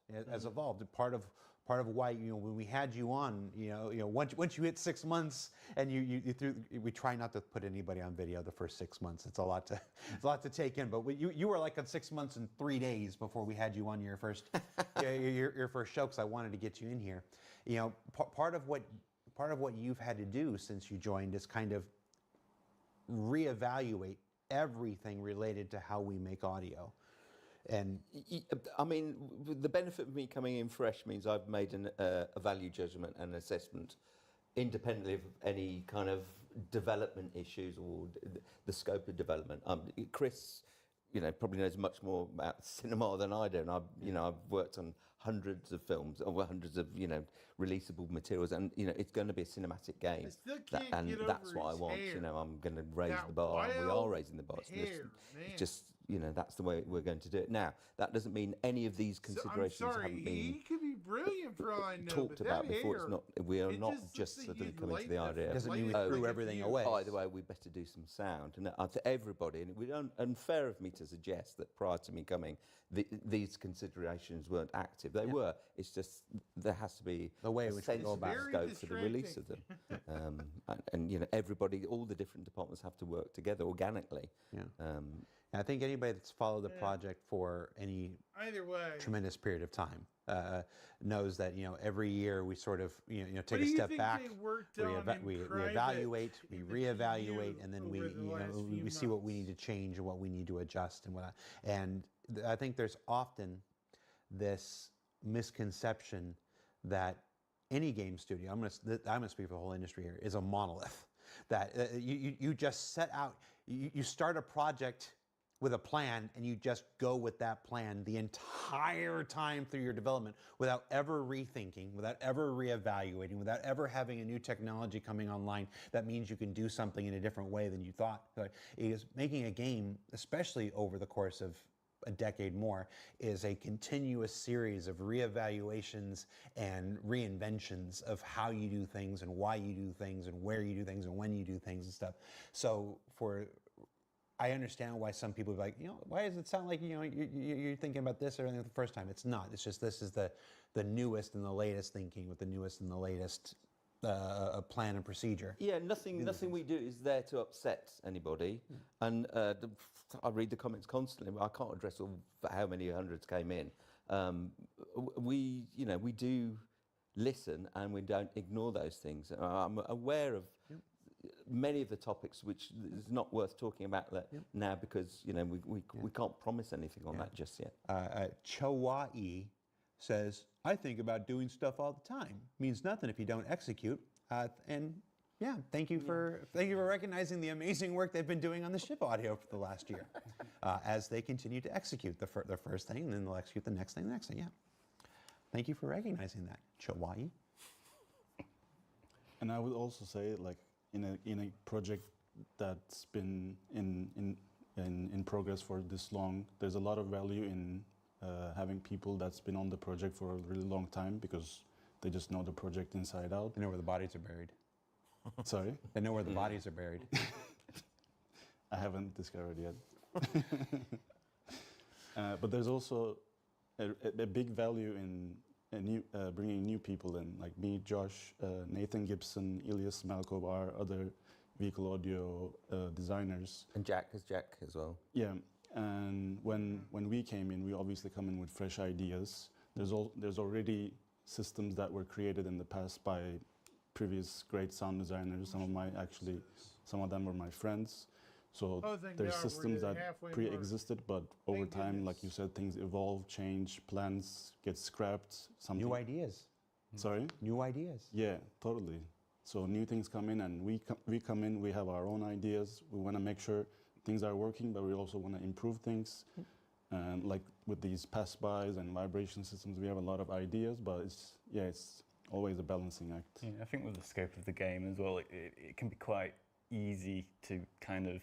Part of why, when we had you on, once you hit 6 months and we try not to put anybody on video the first 6 months. It's a lot to take in. But you were like on 6 months and 3 days before we had you on your first your first show, because I wanted to get you in here. Part of what you've had to do since you joined is kind of reevaluate everything related to how we make audio. And I mean, the benefit of me coming in fresh means I've made a value judgment and assessment independently of any kind of development issues or the scope of development. Chris, probably knows much more about cinema than I do, and I've worked on hundreds of films, over hundreds of releasable materials, and it's going to be a cinematic game. I still can't And get that's over what I his want. hair. I'm going to raise That the bar, and we are wild raising the bar. It's hair, man. just that's the way we're going to do it. Now, that doesn't mean any of these considerations I'm sorry, haven't been he could be brilliant for all I know. talked but about that before. hair, It's not. We are it not just just looks like suddenly you'd coming to light the idea. the- doesn't light mean we it threw like a everything fuse. away. By the way, we better do some sound, and to everybody, and we don't unfair of me to suggest that prior to me coming, these considerations weren't active. They were. It's just there has to be The way in a which we sense go of about it. scope Very for the release of them, and everybody, all the different departments have to work together organically. Yeah. Um, I think anybody that's followed the project for any Either way. tremendous period of time knows that every year we sort of take What a do you step think back, they worked we, on in we private evaluate, we in the reevaluate, TU and then over the last few we see what we months? need to change and what we need to adjust and whatnot. And I think there's often this misconception that any game studio, I'm going to speak for the whole industry here, is a monolith. That you just set out, you start a project with a plan and you just go with that plan the entire time through your development without ever rethinking, without ever reevaluating, without ever having a new technology coming online that means you can do something in a different way than you thought. Is making a game, especially over the course of a decade more, is a continuous series of reevaluations and reinventions of how you do things and why you do things and where you do things and when you do things and stuff. So I understand why some people are like, why does it sound like, you're thinking about this or anything the first time? It's not. It's just this is the newest and the latest thinking with the newest and the latest plan and procedure. Yeah, nothing we do is there to upset anybody. And I read the comments constantly. I can't address all how many hundreds came in. We do listen and we don't ignore those things. I'm aware of many of the topics which is not worth talking about now because we can't promise anything on that just yet. Chawai says, I think about doing stuff all the time. Means nothing if you don't execute. And yeah, thank you for recognizing the amazing work they've been doing on the ship audio for the last year. As they continue to execute the first thing, and then they'll execute the next thing, Yeah. Thank you for recognizing that, Chawai. And I would also say, like, in a project that's been in progress for this long, there's a lot of value in having people that's been on the project for a really long time because they just know the project inside out. They know where the bodies are buried. Sorry? They know where the bodies are buried. I haven't discovered yet. But there's also a big value in bringing new people in, like me, Josh, Nathan Gibson, Ilias Malkov, our other vehicle audio designers. And Jack as well. Yeah, and when we came in, we obviously come in with fresh ideas. There's already systems that were created in the past by previous great sound designers. Some of them were my friends. So there's systems that pre-existed, but over time, like you said, things evolve, change, plans get scrapped. New ideas. Sorry? New ideas. Yeah, totally. So new things come in, and we come in, we have our own ideas. We want to make sure things are working, but we also want to improve things. Like with these pass-bys and vibration systems, we have a lot of ideas, but it's always a balancing act. Yeah, I think with the scope of the game as well, it can be quite easy to kind of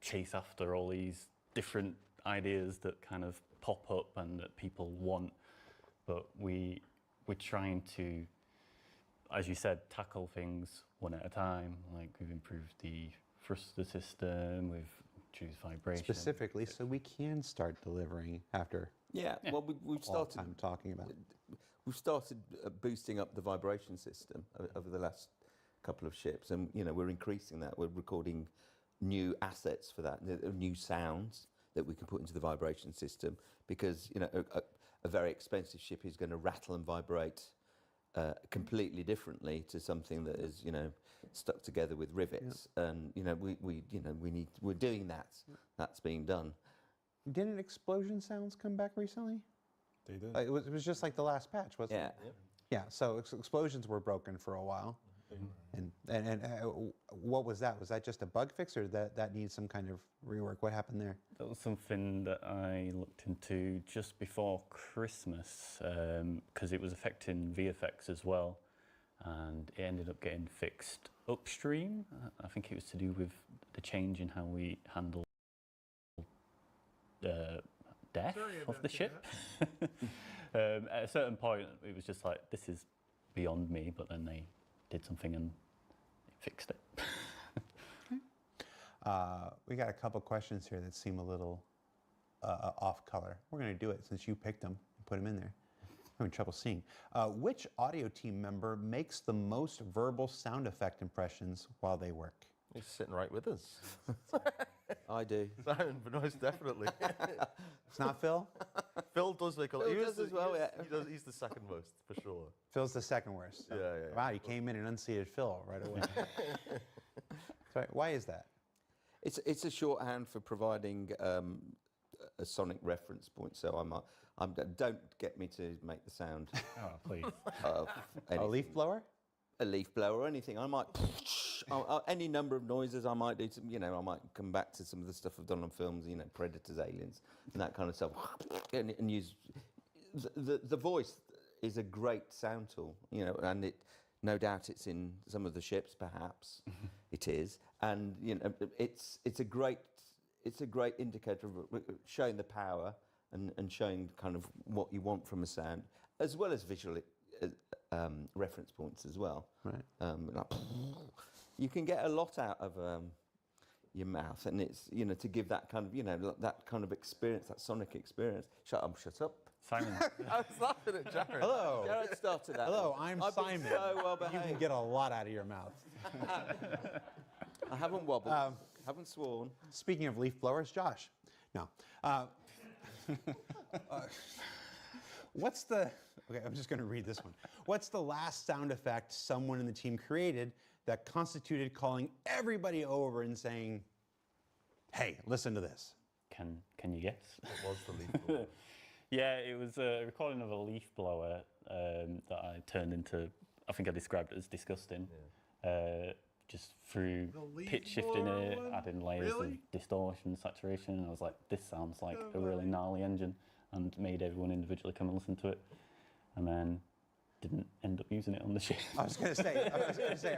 chase after all these different ideas that kind of pop up and that people want, but we're trying to, as you said, tackle things one at a time. Like we've improved the thruster system, we've introduced vibration. Specifically, so we can start delivering after. Yeah. Well, we've started time talking about. We've started boosting up the vibration system over the last couple of ships, and we're increasing that. We're recording new assets for that, new sounds that we can put into the vibration system, because a very expensive ship is going to rattle and vibrate completely differently to something that is stuck together with rivets. And we're doing that. That's being done. Didn't explosion sounds come back recently? They did. It was just like the last patch, wasn't it? Yeah. So explosions were broken for a while. And what was that? Was that just a bug fix, or that needs some kind of rework? What happened there? That was something that I looked into just before Christmas, because it was affecting VFX as well, and it ended up getting fixed upstream. I think it was to do with the change in how we handle death of the ship. At a certain point, it was just like, this is beyond me, but then they did something and fixed it. We got a couple questions here that seem a little off color. We're going to do it since you picked them and put them in there. I'm having trouble seeing. Which audio team member makes the most verbal sound effect impressions while they work? He's sitting right with us. I do. Simon, but most definitely. It's not Phil? Phil does make a lot. Phil does as well, yeah. He's the second most, for sure. Phil's the second worst. Yeah. Wow, you came in and unseated Phil right away. Sorry, why is that? It's a shorthand for providing a sonic reference point. So don't get me to make the sound Oh, please. of A leaf anything. blower? A leaf blower or anything. I might any number of noises I might do. I might come back to some of the stuff I've done on films. Predators, aliens, and that kind of stuff. And use the voice is a great sound tool. And it no doubt it's in some of the ships. Perhaps it is, and it's a great indicator of showing the power and showing kind of what you want from a sound, as well as visual reference points as well. Right. You can get a lot out of your mouth, and it's to give that kind of that kind of experience, that sonic experience. Shut up. Simon, I was laughing at Jared. Hello. Jared started that. Hello, one. I'm I've been Simon. so well You can behaved. get a lot out of your mouth. I haven't wobbled. Haven't sworn. Speaking of leaf blowers, Josh. No. What's the? Okay, I'm just going to read this one. What's the last sound effect someone in the team created that constituted calling everybody over and saying, "Hey, listen to this"? can you guess? What was the leaf blower? Yeah, it was a recording of a leaf blower that I turned into, I think I described it as disgusting. Just through The leaf pitch shifting it, blower one? adding layers Really? of distortion, saturation, and I was like, this sounds like No a really way. gnarly engine, and made everyone individually come and listen to it. And then didn't end up using it on the ship. I was going to say,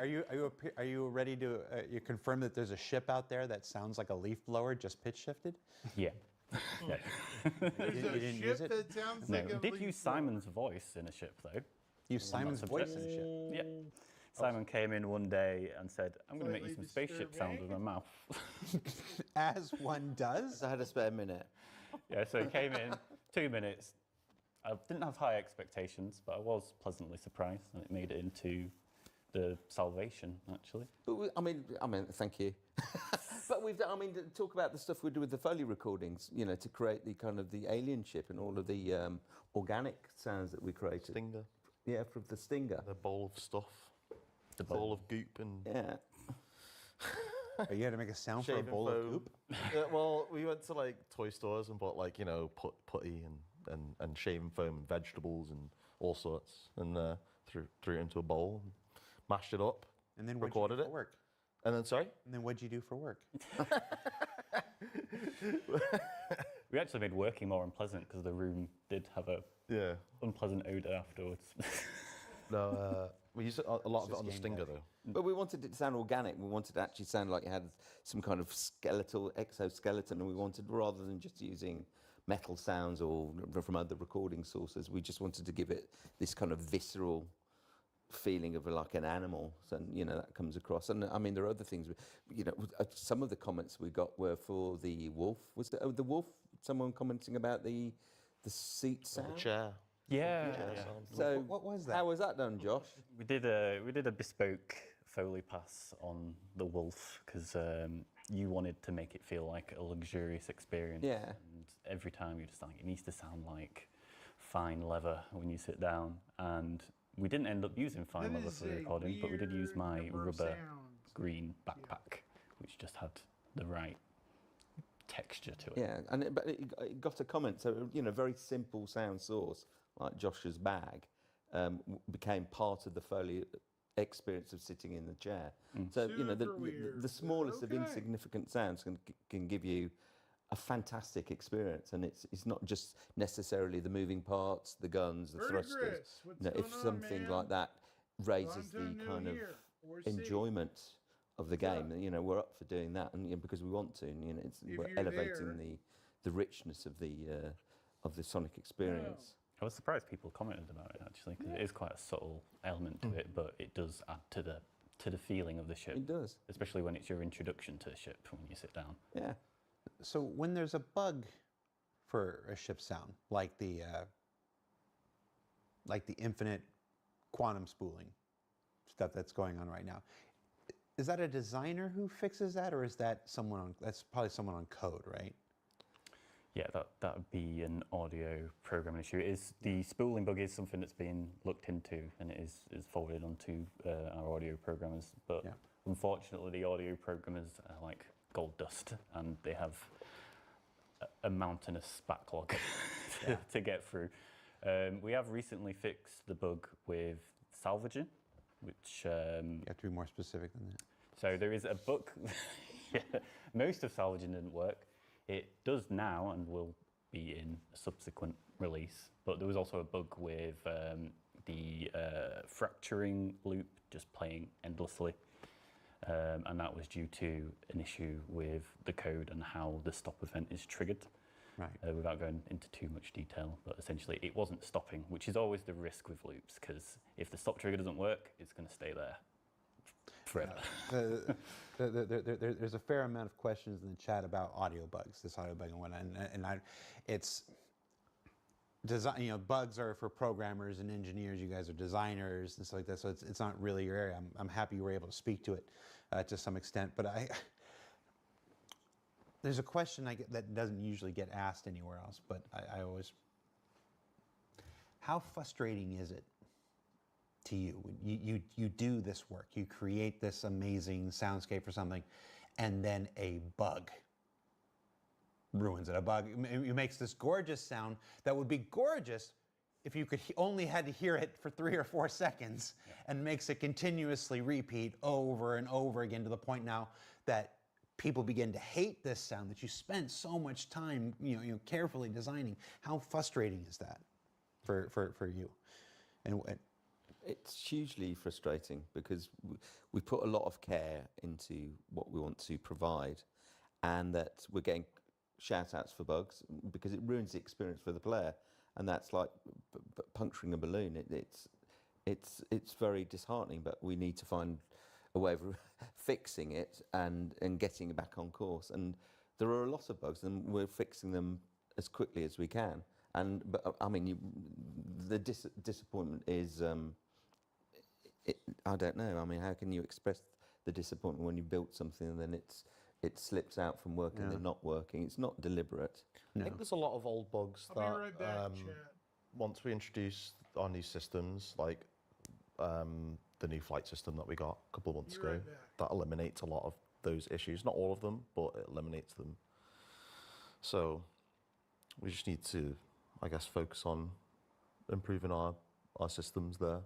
are you ready to you confirm that there's a ship out there that sounds like a leaf blower just pitch shifted? Yeah. Yeah. There's You a didn't ship use it? that sounds No, like a did leaf use blower. Simon's voice in a ship though. Use Simon's That's voice in a objective. ship. Yeah. Simon came in one day and said, I'm going to make you Slightly some spaceship sounds with my mouth. As one does. I had a spare minute. Yeah, so he came in, 2 minutes. I didn't have high expectations, but I was pleasantly surprised, and it made it into the Salvation, actually. But I mean, thank you. But we've done. I mean, talk about the stuff we do with the Foley recordings. To create the kind of the alien ship and all of the organic sounds that we created. Stinger, Yeah, from the Stinger. the bowl of stuff, The bowl of goop and Yeah. Are you going to make a sound for a shaving bowl of foam. goop? Yeah, well, we went to like toy stores and bought like putty and shaving foam and vegetables and all sorts, and threw it into a bowl, and mashed it up, And then what'd you recorded do it, for work? and then sorry. And then what'd you do for work? We actually made working more unpleasant because the room did have a Yeah. unpleasant odor afterwards. No, we used a lot of it just on the game Stinger day. though. But we wanted it to sound organic. We wanted it to actually sound like it had some kind of skeletal exoskeleton, and we wanted, rather than just using metal sounds or from other recording sources, we just wanted to give it this kind of visceral feeling of like an animal. So, that comes across. And I mean, there are other things. Some of the comments we got were for the wolf. Was it the wolf? Someone commenting about the seat sound. The chair. yeah. sound. So What was that? How was that done, Josh? We did a bespoke Foley pass on the Wolf because you wanted to make it feel like a luxurious experience. Yeah. And every time you just like, it needs to sound like fine leather when you sit down. And we didn't end up using fine That leather is for the a recording, but we did use weird my number of rubber sounds. green backpack, which just had the right texture to it. Yeah, but it got a comment. So very simple sound source like Josh's bag became part of the Foley experience of sitting in the chair. So Super the weird. smallest of Okay. insignificant sounds can give you a fantastic experience, and it's not just necessarily the moving parts, the guns, the thrusters. Verdigris, what's If going on, something man? like that raises Long time the no kind of hear or see. enjoyment of the What's up? game, we're up for doing that, and because we want to, and If we're you're elevating there. the richness of the sonic experience. I was surprised people commented about it actually because it is quite a subtle element to it, but it does add to the feeling of the ship. It does, Especially when it's your introduction to the ship when you sit down. yeah. So when there's a bug for a ship sound, like the infinite quantum spooling stuff that's going on right now, is that a designer who fixes that, or is that that's probably someone on code, right? Yeah, that would be an audio programming issue. The spooling bug is something that's being looked into, and it is forwarded onto our audio programmers. But Yeah. unfortunately, the audio programmers are like gold dust, and they have a mountainous backlog to get through. We have recently fixed the bug with salvaging, which You have to be more specific than that. so there is a bug. Yeah, most of salvaging didn't work. It does now and will be in a subsequent release. But there was also a bug with the fracturing loop just playing endlessly. And that was due to an issue with the code and how the stop event is triggered. Right. Without going into too much detail, but essentially it wasn't stopping, which is always the risk with loops, because if the stop trigger doesn't work, it's going to stay there forever. There's a fair amount of questions in the chat about audio bugs, this audio bug and whatnot, it's design. You know, bugs are for programmers and engineers. You guys are designers and stuff like that, so it's not really your area. I'm happy you were able to speak to it to some extent, but there's a question I get that doesn't usually get asked anywhere else, but I always, how frustrating is it to you when you do this work, you create this amazing soundscape for something, and then a bug ruins it? A bug it makes this gorgeous sound that would be gorgeous if you could only had to hear it for 3 or 4 seconds, and makes it continuously repeat over and over again to the point now that people begin to hate this sound that you spent so much time, carefully designing. How frustrating is that for you? And It's hugely frustrating because we put a lot of care into what we want to provide, and that we're getting shout outs for bugs because it ruins the experience for the player, and that's like puncturing a balloon. It's very disheartening, but we need to find a way of fixing it and getting it back on course. And there are a lot of bugs, and we're fixing them as quickly as we can. But I mean, the disappointment is, I don't know. I mean, how can you express the disappointment when you built something and then it slips out from working and not working? It's not deliberate. I think there's a lot of old bugs I'll that be right back, chat. once we introduce our new systems, like the new flight system that we got a couple of months Be ago, right back. that eliminates a lot of those issues. Not all of them, but it eliminates them. So we just need to, I guess, focus on improving our systems there.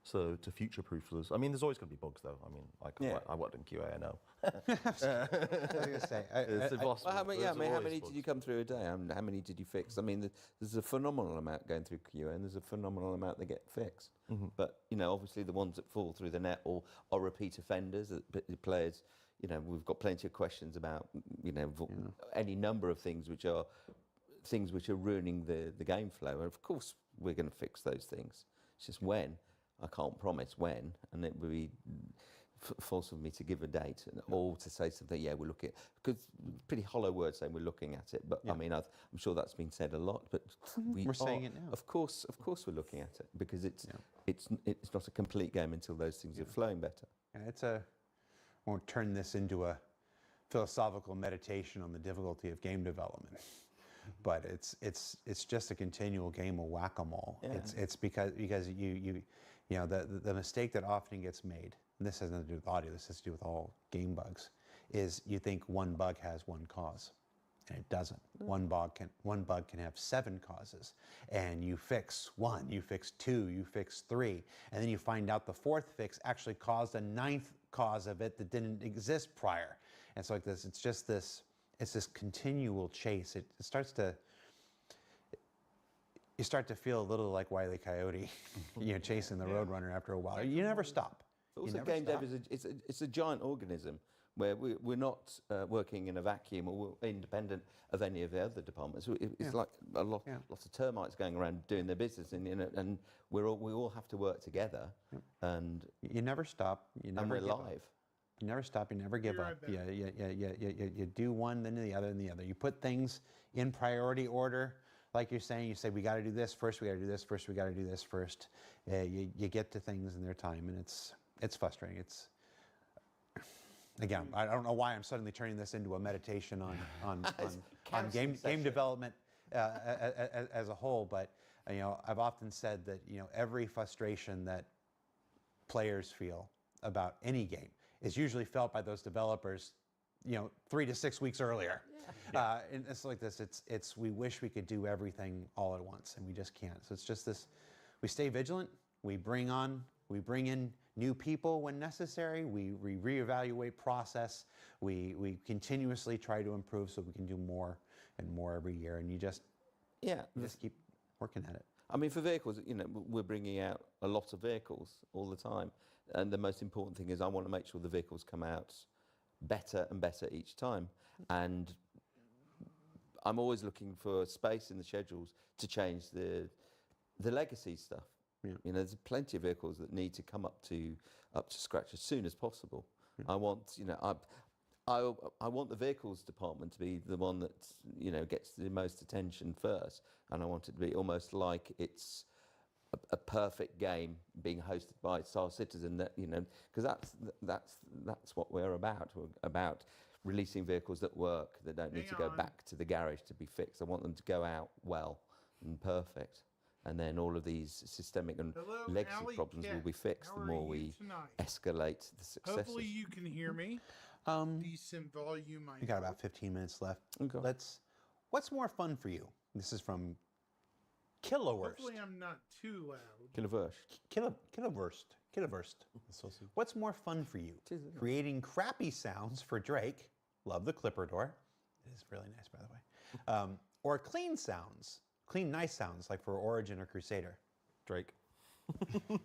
So to future-proof us. I mean, there's always going to be bugs, though. I mean, I worked in QA, I know. I was going to say, It's impossible. Well, how many, There's how always many bugs. did you come through a day? How many did you fix? I mean, there's a phenomenal amount going through QA, and there's a phenomenal amount that get fixed. But, obviously the ones that fall through the net or are repeat offenders, that players, we've got plenty of questions about, any number of things which are ruining the game flow. And of course, we're going to fix those things. It's just when. I can't promise when, and it would be false of me to give a date or to say something. Yeah, we're looking, because pretty hollow words saying we're looking at it. But I mean, I'm sure that's been said a lot. But we're saying it now. Of course, we're looking at it because it's not a complete game until those things are flowing better. And I won't turn this into a philosophical meditation on the difficulty of game development, but it's just a continual game of whack-a-mole. Yeah. It's because the mistake that often gets made, and this has nothing to do with audio, this has to do with all game bugs, is you think one bug has one cause, and it doesn't. One bug can have 7 causes, and you fix 1, you fix 2, you fix 3, and then you find out the 4th fix actually caused a 9th cause of it that didn't exist prior. And so like this, it's this continual chase. It starts to, you start to feel a little like Wile E. Coyote, chasing the Roadrunner after a while. You never stop. Also, game dev is a giant organism where we're not working in a vacuum or we're independent of any of the other departments. It's like lots of termites going around doing their business, and we all have to work together. And you never stop. You never we're give up. live. You never stop. You never give Be up. right You do one, then the other, and the other. You put things in priority order, like you're saying. You say we got to do this first. We got to do this first. We got to do this first. You get to things in their time, and it's frustrating. It's again, I don't know why I'm suddenly turning this into a meditation on game development as a whole, but I've often said that every frustration that players feel about any game is usually felt by those developers 3 to 6 weeks earlier. And it's like this. It's we wish we could do everything all at once, and we just can't. So it's just this. We stay vigilant. We bring in new people when necessary. We reevaluate process. We continuously try to improve so we can do more and more every year. And you just keep working at it. I mean, for vehicles, we're bringing out a lot of vehicles all the time. And the most important thing is I want to make sure the vehicles come out better and better each time. And I'm always looking for space in the schedules to change the legacy stuff. Yeah. There's plenty of vehicles that need to come up to scratch as soon as possible. I want, I want the vehicles department to be the one that gets the most attention first, and I want it to be almost like it's a perfect game being hosted by Star Citizen. That because that's what we're about. We're about releasing vehicles that work, that don't need to go back to the garage to be fixed. I want them to go out well and perfect. And then all of these systemic and legacy Alley problems will Cat. be fixed How the are more you we tonight? escalate the successes. Hopefully you can hear me. Decent volume. We got about 15 minutes left. Okay. What's more fun for you? This is from Kilowurst. Hopefully I'm not too loud. Kiloverse. Kilowurst. What's more fun for you? It is, isn't it? Creating crappy sounds for Drake. Love the Clipper door. It is really nice, by the way. Or clean sounds. Clean, nice sounds like for Origin or Crusader. Drake. I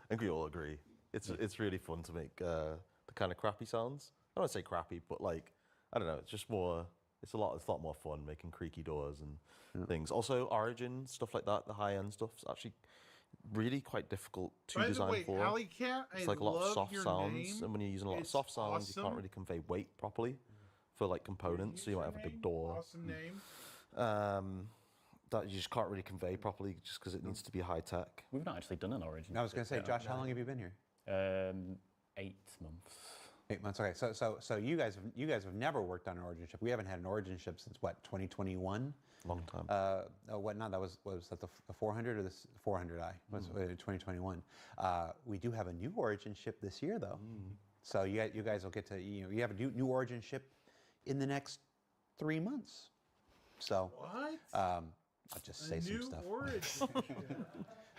think we all agree. It's really fun to make the kind of crappy sounds. I don't want to say crappy, but like, I don't know. It's just more. It's a lot more fun making creaky doors and things. Also, Origin stuff like that, the high end stuff's actually really quite difficult to By the design way, for. Alley Cat, It's I like a lot of love soft your sounds, name. and when you're using a lot of It's soft sounds, you can't awesome. really convey weight properly for like components. So you might have a big Username, door. Awesome name. That you just can't really convey properly just because it needs to be high tech. We've not actually done an Origin. I was going to say, yet, Josh, how long have you been here? 8 months. 8 months. Okay, so you guys have never worked on an Origin ship. We haven't had an Origin ship since what, 2021? Long time. What was that the 400 or the 400i? Was 2021. We do have a new Origin ship this year though. So you guys will get to you have a new Origin ship in the next 3 months. So What? I'll just say some stuff. Origin.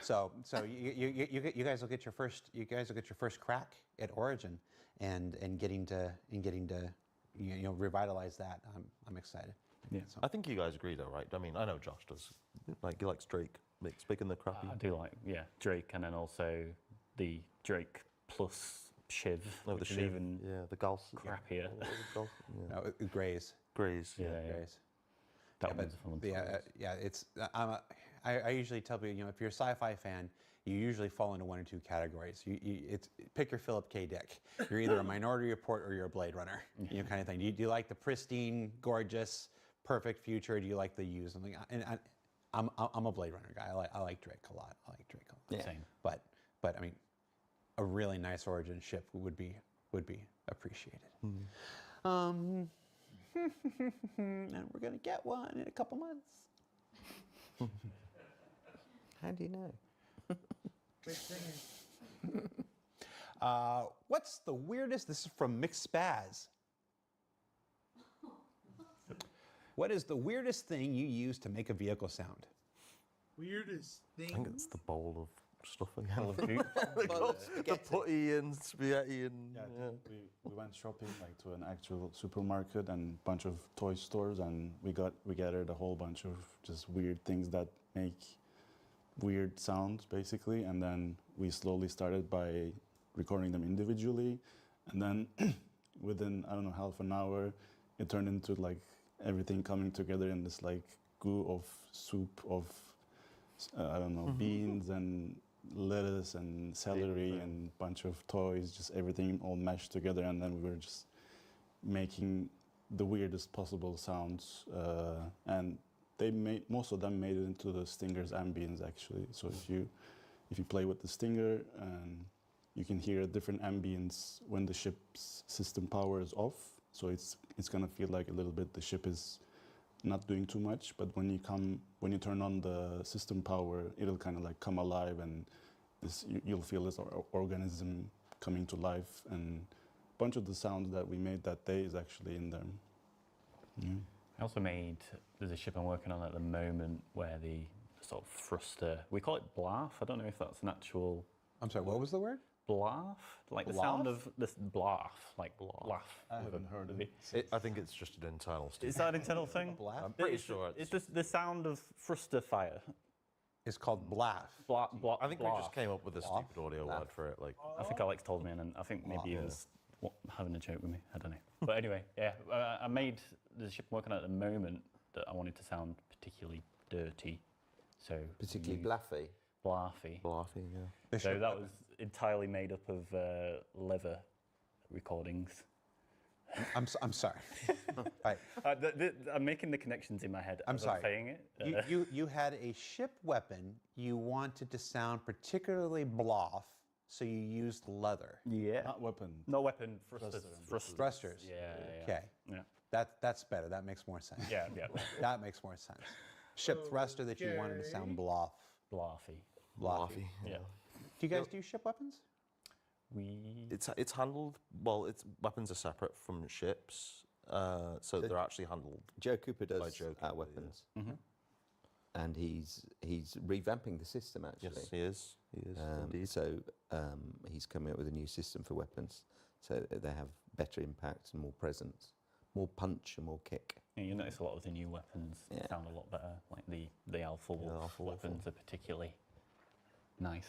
So you guys will get your first crack at Origin and getting to revitalize that. I'm excited. Yeah. So, I think you guys agree though, right? I mean, I know Josh does. Like he likes Drake, making the crappy. I do like, Drake, and then also the Drake plus Shiv, Oh, the which is Shiv, even the Gals. crappier. Grays. Grays. Yeah, Grays. that one's a fun one. to play. It's I usually tell people, if you're a sci-fi fan, you usually fall into one or two categories. It's pick your Philip K. Dick. You're either a Minority Report or you're a Blade Runner, kind of thing. Do you like the pristine, gorgeous, perfect future? Or do you like the used? I'm a Blade Runner guy. I like Drake a lot. Yeah. Same. But I mean, a really nice Origin ship would be appreciated. And we're gonna get one in a couple months. How do you know? Quit singing. What's the weirdest? This is from Mixed Spaz. What is the weirdest thing you use to make a vehicle sound? Weirdest I thing. think it's the bowl of stuff again. Full of goop. the putty and spaghetti and Yeah, we went shopping like to an actual supermarket and bunch of toy stores, and we gathered a whole bunch of just weird things that make weird sounds basically, and then we slowly started by recording them individually, and then within I don't know half an hour it turned into like everything coming together in this like goo of soup of I don't know beans and lettuce and celery and bunch of toys, just everything all mashed together, and then we were just making the weirdest possible sounds, and most of them made it into the Stinger's ambience actually. So if you play with the Stinger, you can hear a different ambience when the ship's system power is off. So it's gonna feel like a little bit the ship is not doing too much, but when you turn on the system power, it'll kind of like come alive, and you'll feel this organism coming to life, and bunch of the sounds that we made that day is actually in there. Yeah. I also made, there's a ship I'm working on at the moment where the sort of thruster, we call it blarf. I don't know if that's an actual I'm sorry, what was the word? blarf, like the sound Blarf? of this blarf, like laugh. I with haven't a- heard of with it. I think it's just an internal Is statement. that an internal thing? Blaf? I'm pretty It's- sure it's the sound of thruster fire. It's called blaf. I think we just blarf. came up with a stupid audio word for it. Like, I think Alex told me, and I think maybe he Yeah. was having a joke with me. I don't know. But anyway, yeah, I made the ship I'm working on at the moment that I wanted to sound particularly dirty, so Particularly used Blaffy. blarfy. laughing, yeah. The So ship that weapon. was entirely made up of leather recordings. I'm sorry. Right. I'm making the connections in my head. I'm as sorry. saying it. You had a ship weapon you wanted to sound particularly bluff, so you used leather. yeah. Not weapon. No weapon thrusters. Thrusters. Yeah. Yeah. Okay. Yeah. That's better. That makes more sense. Yeah. Yeah. That makes more sense. Ship thruster that you wanted to sound bluff. Blarfy. Bluffy. Yeah. Do you guys do ship weapons? It's handled, well, its weapons are separate from ships. So they're actually handled. Joe Cooper does Joe our Cooper, weapons. Mm-hmm. And he's revamping the system, actually. Yes, he is. He is indeed. So he's coming up with a new system for weapons, so that they have better impact and more presence, more punch and more kick. Yeah, you notice a lot of the new weapons Yeah. sound a lot better. Like the Alpha Wolf Alpha Wolf weapons are particularly nice.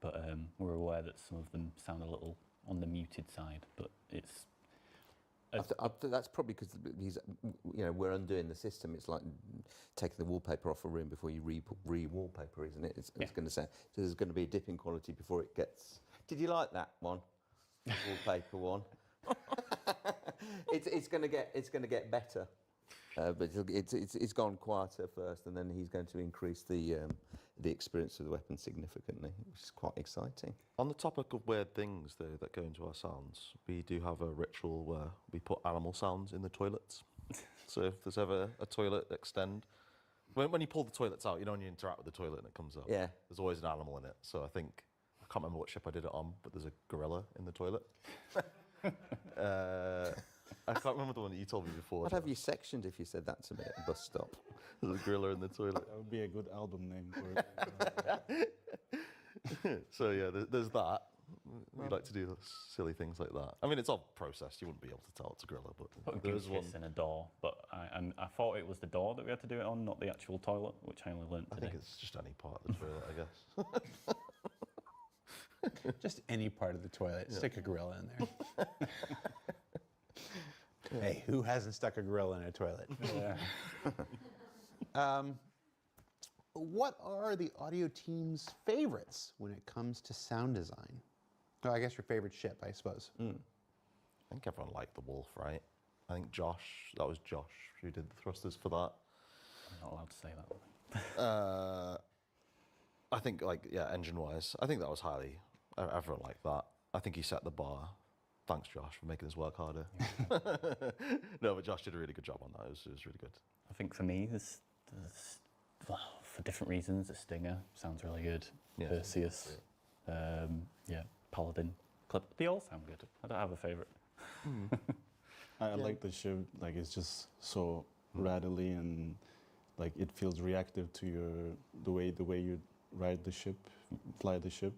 But we're aware that some of them sound a little on the muted side. But it's That's probably because we're undoing the system. It's like taking the wallpaper off a room before you re-wallpaper, isn't it? It's Yeah. going to say so. There's going to be a dip in quality before it gets. Did you like that one? The wallpaper one. It's going to get better, but it's gone quieter first, and then he's going to increase the experience of the weapon significantly, which is quite exciting. On the topic of weird things, though, that go into our sounds, we do have a ritual where we put animal sounds in the toilets. So if there's ever a toilet extend, when you pull the toilets out, when you interact with the toilet and it comes up, Yeah. there's always an animal in it. So I can't remember what ship I did it on, but there's a gorilla in the toilet. I can't remember the one that you told me before. I'd have you sectioned if you said that to me at a bus stop. There's a gorilla in the toilet. That would be a good album name for it. So yeah, there's that. We like to do silly things like that. I mean, it's all processed. You wouldn't be able to tell it's a gorilla, but put a there's goose one. kiss in a door. But I thought it was the door that we had to do it on, not the actual toilet, which I only learnt I today. think it's just any part of the toilet, I guess. Just any part of the toilet. Stick a gorilla in there. Hey, who hasn't stuck a gorilla in a toilet? Yeah. What are the audio team's favorites when it comes to sound design? Oh, I guess your favorite ship, I suppose. I think everyone liked the Wolf, right? I think that was Josh who did the thrusters for that. I'm not allowed to say that. I think, engine-wise, I think that was everyone liked that. I think he set the bar. Thanks, Josh, for making us work harder. No, but Josh did a really good job on that. It was really good. I think for me, well, for different reasons, the Stinger sounds really good. Yeah. Perseus, Paladin, Clip. They all sound good. I don't have a favourite. I like the ship. Like it's just so rattly and like it feels reactive to the way you ride the ship, fly the ship.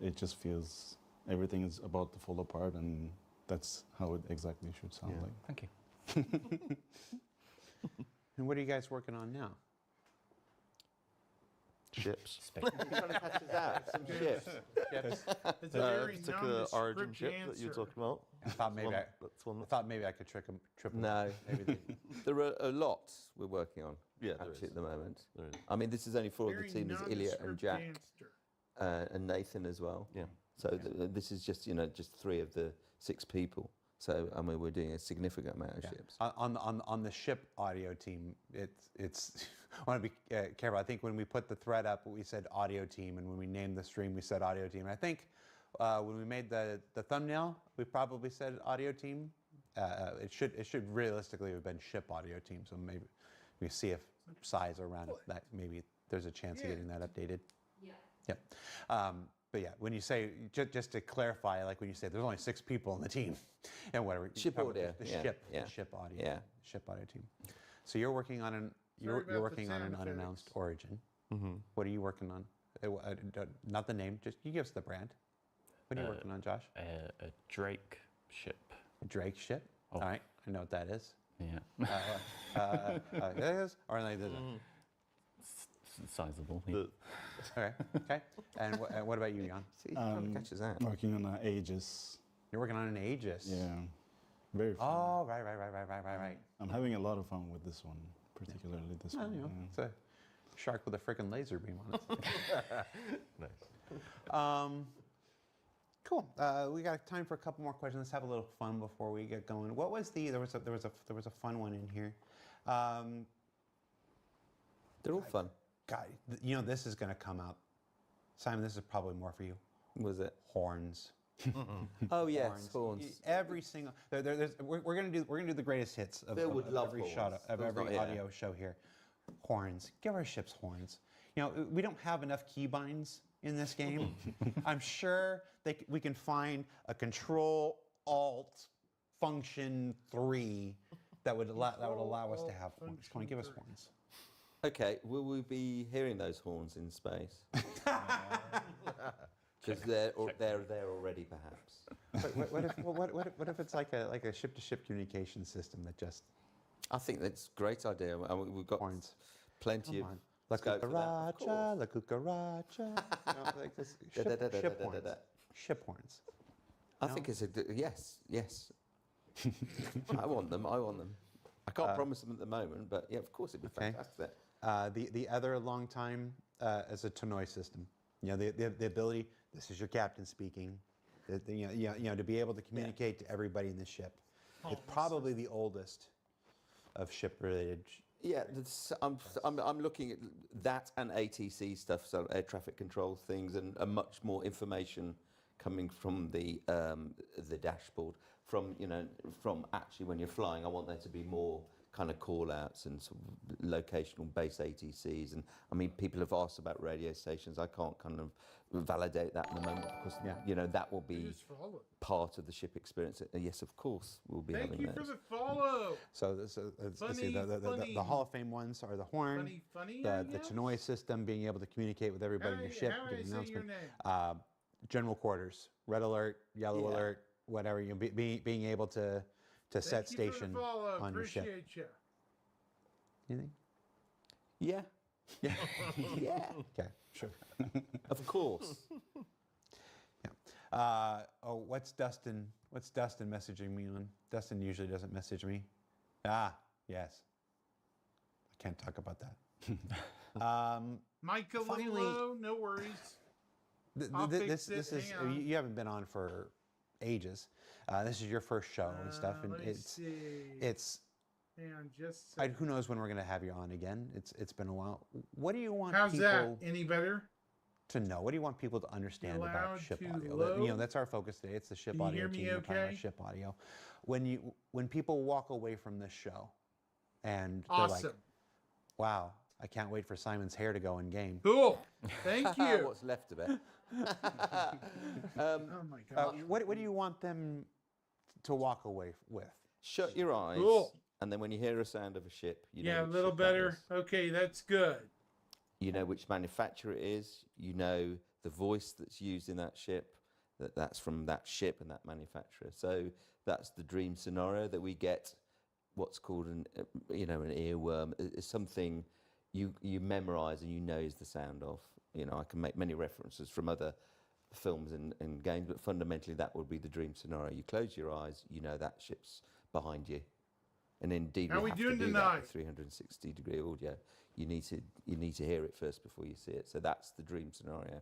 It just feels everything is about to fall apart, and that's how it exactly should sound Yeah. like. Thank you. And what are you guys working on now? Ships. Spec- You're trying to catch us out. Some ships. It's a very particular origin nondescript ship that you were answer. talking about. I thought maybe That's one. I thought maybe I could trip 'em. No. Maybe they, There are a lot we're working on Yeah, there actually is. at the moment. There is. I mean, this is only four of the Very team. There's Ilya and nondescript Jack answer. and Nathan as well. Yeah. So this is just just 3 of the 6 people. So I mean, we're doing a significant amount of yeah. ships. On the ship audio team, it's I want to be careful. I think when we put the thread up, we said audio team, and when we named the stream, we said audio team. And I think when we made the thumbnail, we probably said audio team. It should realistically have been ship audio team. So maybe we see if size around it, that maybe there's a chance of getting that updated. Yeah. Yep. But yeah, when you say, just to clarify, like when you say there's only 6 people on the team and whatever. you're Ship talking about audio, The yeah, ship, yeah, the ship audio. yeah. Ship audio team. So you're working on an, Sorry you're about the working on an sound unannounced effects. origin. Mm-hmm. What are you working on? Not the name, just you give us the brand. What are you working on, Josh? A Drake ship. A Drake ship? Oh. All right, I know what that is. Yeah. It is? Or like this? Sizable. Yeah. Okay. And what about you, Jan? See, he kind of catches that. Working on Aegis. You're working on an Aegis. Yeah, very fun. Oh, right. I'm having a lot of fun with this one, particularly this Well, one. you know, yeah. it's a shark with a freaking laser beam on it. Nice. Cool. We got time for a couple more questions. Let's have a little fun before we get going. What was there was a fun one in here. They're all fun. God, you know this is going to come out. Simon, this is probably more for you. Was it? Horns. Oh yes, horns. Every single we're gonna do the greatest hits of, Phil would love every horns. shot of Phil's every not here. audio show here. Horns. Give our ships horns. You know, we don't have enough keybinds in this game. I'm sure we can find a Control Alt Function 3 that would allow us to have horns. Come on, give us horns. Okay, will we be hearing those horns in space? Because they're there already, perhaps. What if it's like a ship-to-ship communication system that just I think that's a great idea. I mean, we've got horns? plenty Come of on. La scope for that, of cucaracha, course. la cucaracha. You know, like this ship horns. Ship horns. I No? think it's a yes. I want them. I can't promise them at the moment, but yeah, of course it'd be Okay. fantastic. The other long time is a Tannoy system. You know, the ability. This is your captain speaking. You know, to be able to communicate to everybody in the ship. It's probably the oldest of ship-related. Yeah, I'm looking at that and ATC stuff, so air traffic control things, and much more information coming from the dashboard. From actually when you're flying, I want there to be more kind of call outs and sort of locational base ATCs. And I mean, people have asked about radio stations. I can't kind of validate that in the moment because that will be Just follow. part of the ship experience. Yes, of course, we'll be Thank having you those. for the follow. So let's see, Funny. the Hall of Fame ones are the horn, Funny. the Tannoy system, being able to communicate with everybody in your ship, How give I an say your announcement. name? General quarters, red alert, yellow Yeah. alert, whatever. You know, being able to set Thank you for the station follow. on your ship. Appreciate you. Anything? Yeah, Yeah. yeah, Okay. Sure. of course. What's Dustin messaging me on? Dustin usually doesn't message me. Yes. I can't talk about that. Micah Finally- Lilo, no worries. I'll fix This it, is hang on. you haven't been on for ages. This is your first show and stuff, and Let me see. it's Hang on just a second. who knows when we're going to have you on again. It's been a while. What do you want How's people that? Any better? to know? What do you want people to understand Allowed about ship to audio? load? That's our focus today. It's the ship Can you audio hear me team. We're talking about okay? ship audio. When people walk away from this show, and they're Awesome. like, "Wow, I can't wait for Simon's hair to go in game." Cool. Thank you. What's left of it? Oh my gosh. What do you want them to walk away with? Shut your eyes, Cool. and then when you hear a sound of a ship, you know Yeah, a which little ship that better. is. Okay, that's good. You know which manufacturer it is. You know the voice that's used in that ship. That's from that ship and that manufacturer. So that's the dream scenario that we get. What's called an earworm. It's something you memorize and you know is the sound of. You know, I can make many references from other films and games, but fundamentally that would be the dream scenario. You close your eyes, you know that ship's behind you. And indeed, How we have doing to do tonight? that with 360-degree audio. You need to hear it first before you see it. So that's the dream scenario.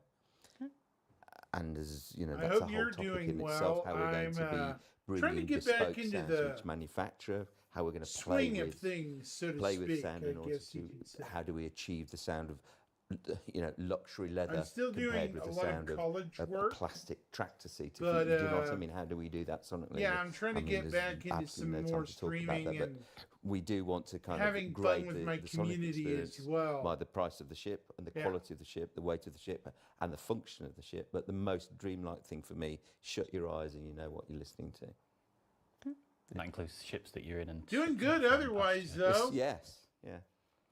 And as you know, I that's hope a whole you're topic doing in itself. well. How we're going I'm, to be trying to bringing get back bespoke into sounds, the which manufacturer, how we're going to Swing play of with things, so to play speak. with sound in I order guess you to could say. how do we achieve the sound of luxury leather I'm still compared doing with a the lot of sound college a work. plastic tractor seat. but, Do you know what I uh, mean? How do we do that sonically? Yeah, I'm trying to get there's back into absolutely some no time more to talk about streaming that, but and we do want to kind having of grade fun with the, my the sonic community as experience well. by the price of the ship and the Yeah. quality of the ship, the weight of the ship, and the function of the ship. But the most dreamlike thing for me, shut your eyes and you know what you're listening to. And that includes ships that you're in and Doing ships good that are otherwise, flying past though. Yes, yeah.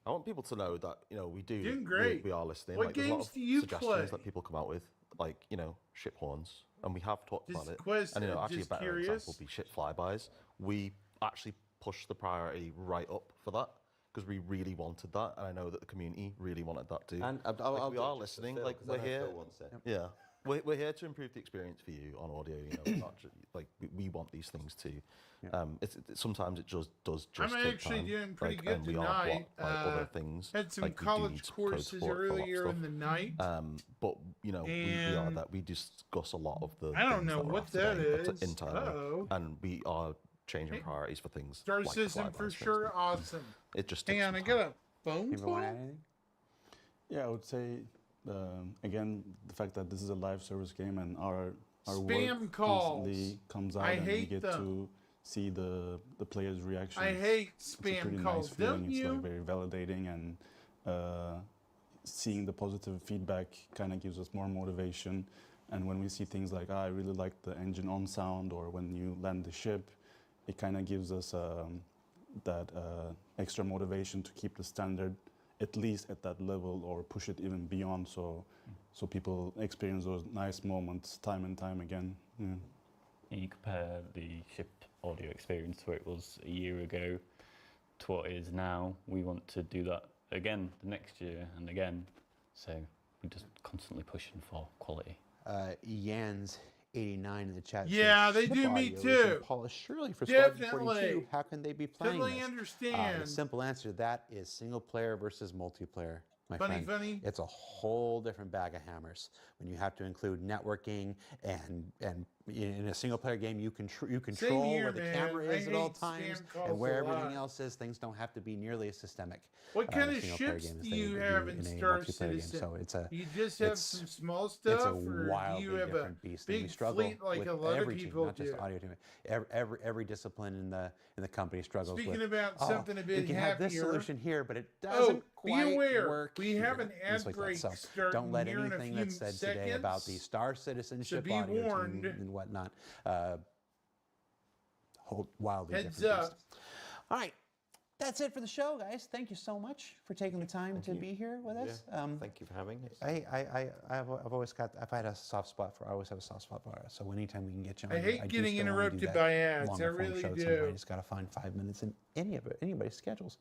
I want people to know that we do. Doing great. We are listening. What like, there's a lot games of do you suggestions play? that people come out with, like ship horns, and we have talked Just about it. quest- And actually, a just better curious. example would be ship flybys. We actually pushed the priority right up for that because we really wanted that, and I know that the community really wanted that too. And we are judge for listening. Phil, Like 'cause I we're know here. Phil wants it. Yeah, we're here to improve the experience for you on audio. We're not like we want these things too. Sometimes it just does just I'm take actually time, doing pretty like, good and we are tonight. blocked by other things. Had some like, we do college need code courses support for a lot of earlier stuff. in the night. But we are And that we discuss a lot of the. I don't things know that are what off today, that that's is. internally, Uh-oh. and we are changing Hey, priorities for things. Star like the System for flybys, sure, instance. awesome. It just Hang takes on, some I time. got a phone Anybody call. want to add anything? Yeah, I would say again the fact that this is a live service game and our Spam work calls. constantly comes out I and we hate get them. to see the players' reactions. I hate It's a pretty spam calls, nice feeling. don't It's you? like very validating, and seeing the positive feedback kind of gives us more motivation. And when we see things like, I really like the engine on sound, or when you land the ship, it kind of gives us that extra motivation to keep the standard at least at that level, or push it even beyond, so people experience those nice moments time and time again. Yeah. You compare the ship audio experience to where it was a year ago to what it is now. We want to do that again the next year and again. So we're just constantly pushing for quality. Yans 89 in the chat. Yeah, says, they "Ship do me audio is too. Paula Shirley for Squadron Definitely. 42. How can they be playing Totally this?" understand. The simple answer to that is single player versus multiplayer, my Funny, friend. funny. It's a whole different bag of hammers when you have to include networking and in a single player game you control here, where the man. camera I is at all hate spam times calls and where a everything lot. else is. Things don't have to be nearly as systemic. What in kind a of single player ships game as do they you do have in a Star multiplayer game. Citizen? So it's a You just have it's- some small it's stuff, a or do wildly you have a different beast, and we big struggle fleet like with a lot of every team, people not just do? audio team. Every discipline in the company struggles Speaking with. about something a we bit can have this happier. solution here, but it doesn't Be quite aware, work. we have here," an things ad like that. break So starting don't let here in a anything few that's said today about the seconds. Star Citizenship be audio warned. team and whatnot hold wildly Heads different up. beast. All right. That's it for the show, guys. Thank you so much for taking the time to be here with us. Thank you for having us. I've always had a soft spot for. I always have a soft spot for it. So anytime we can get you on, I hate do getting still wanna do interrupted that by ads. I longer form really show at some do. point. I just got to find 5 minutes in anybody's schedules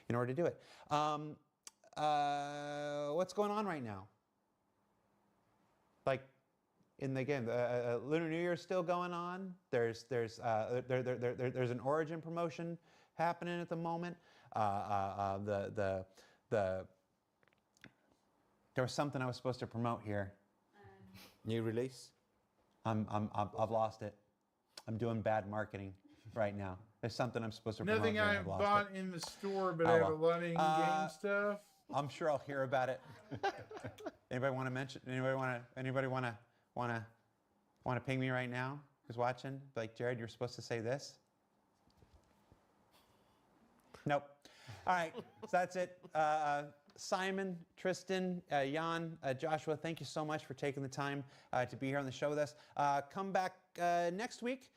in order to do it. What's going on right now? Like in the game, Lunar New Year is still going on. There's an Origin promotion happening at the moment. There was something I was supposed to promote here. New release? I've lost it. I'm doing bad marketing right now. There's something I'm supposed to promote Nothing here and I've I've lost bought it. in the store, but Oh, I have well. a lot of in-game stuff. I'm sure I'll hear about it. Anybody want to mention? Anybody want to ping me right now? Who's watching? Like, Jared, you're supposed to say this. Nope. All right, so that's it. Simon, Tristan, Jan, Joshua, thank you so much for taking the time to be here on the show with us. Come back next week.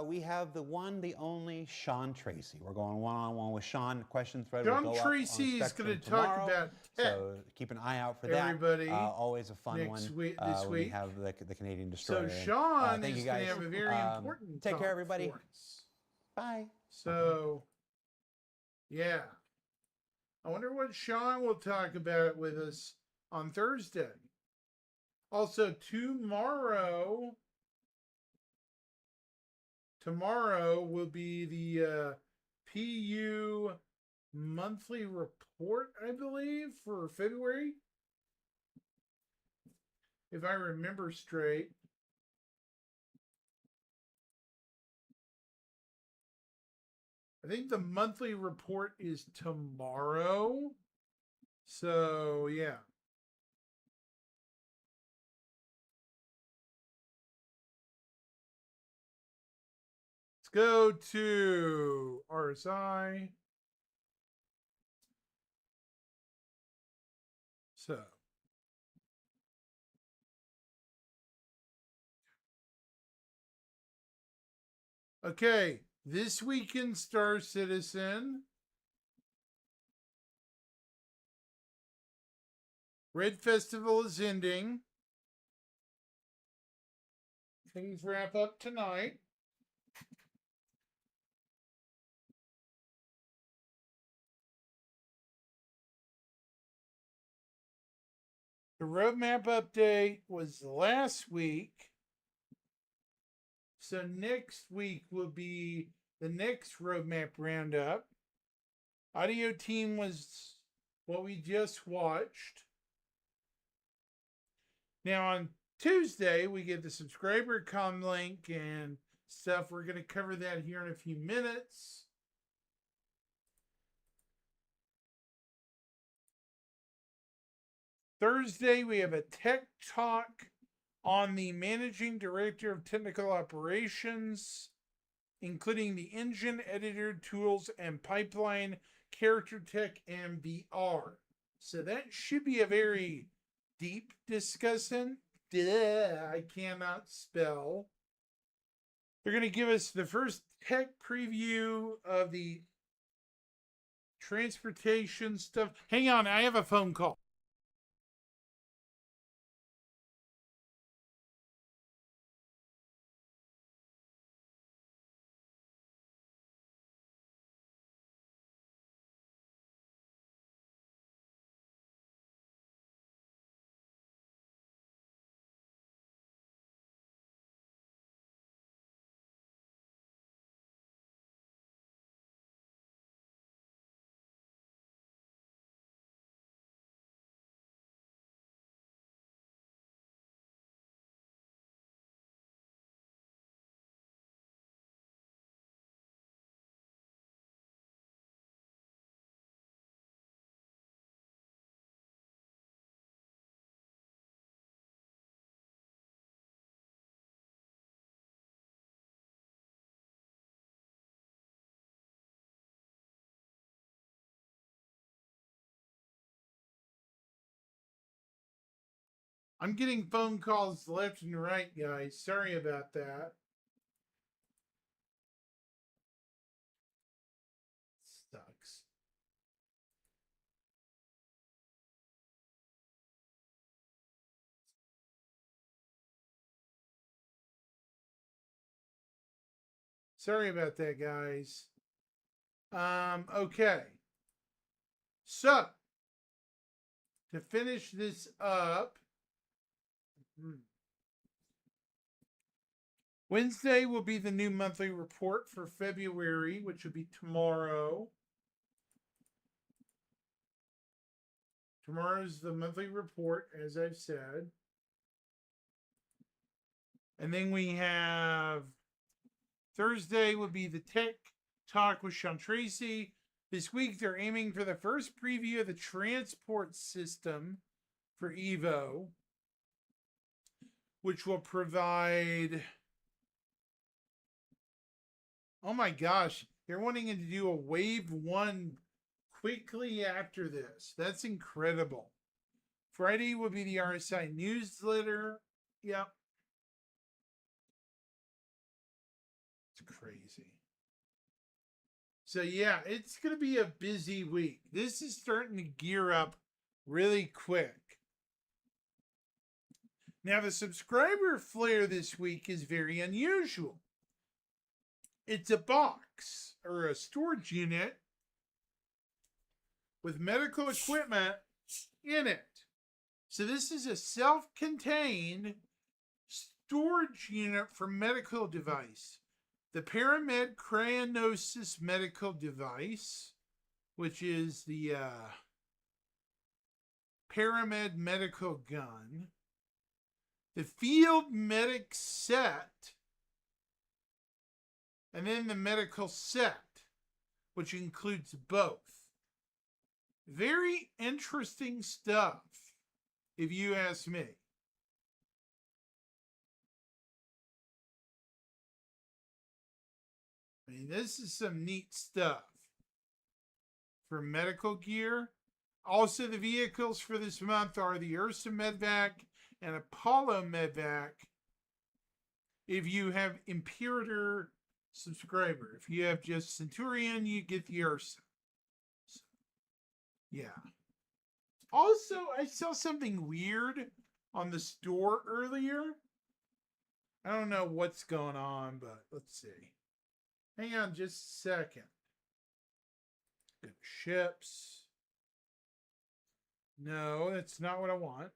We have the one, the only Sean Tracy. We're going one-on-one with Sean. Question thread will go John up on Tracy is Spectrum going to talk tomorrow. about tech. So keep an eye out for that. Everybody, Always a fun next one. week- this when we week. have the Canadian Destroyer. So in. Sean thank is you going to guys. have a very important Take care, talk everybody. for us. Bye. So, yeah. I wonder what Sean will talk about with us on Thursday. Also, tomorrow will be the PU monthly report, I believe, for February. If I remember straight. I think the monthly report is tomorrow. So, yeah. Let's go to RSI. So. Okay, this week in Star Citizen. Red Festival is ending. Things wrap up tonight. The roadmap update was last week. So next week will be the next roadmap roundup. Audio team was what we just watched. Now on Tuesday, we get the subscriber com link and stuff. We're going to cover that here in a few minutes. Thursday, we have a tech talk on the Managing Director of Technical Operations, including the engine, editor, tools, and pipeline, character tech, and VR. So that should be a very deep discussion. I cannot spell. They're going to give us the first tech preview of the transportation stuff. Hang on, I have a phone call. I'm getting phone calls left and right, guys. Sorry about that. Sucks. Sorry about that, guys. Okay. So, to finish this up, Wednesday will be the new monthly report for February, which will be tomorrow. Tomorrow's the monthly report, as I've said. And then we have Thursday will be the tech talk with Sean Tracy. This week they're aiming for the first preview of the transport system for Evo, which will provide... Oh my gosh, they're wanting to do a wave 1 quickly after this. That's incredible. Friday will be the RSI newsletter. Yep. It's crazy. So yeah, it's going to be a busy week. This is starting to gear up really quick. Now the subscriber flare this week is very unusual. It's a box or a storage unit with medical equipment in it. So this is a self-contained storage unit for medical device. The Paramed Cryognosis medical device, which is the Paramed medical gun. The Field Medic set. And then the medical set, which includes both. Very interesting stuff, if you ask me. I mean, this is some neat stuff. For medical gear, Also, the vehicles for this month are the Ursa Medvac and Apollo Medvac. If you have Imperator subscriber, if you have just Centurion, you get the Ursa. So, yeah. Also, I saw something weird on the store earlier. I don't know what's going on, but let's see. Hang on just a second. Go to ships. No, that's not what I want.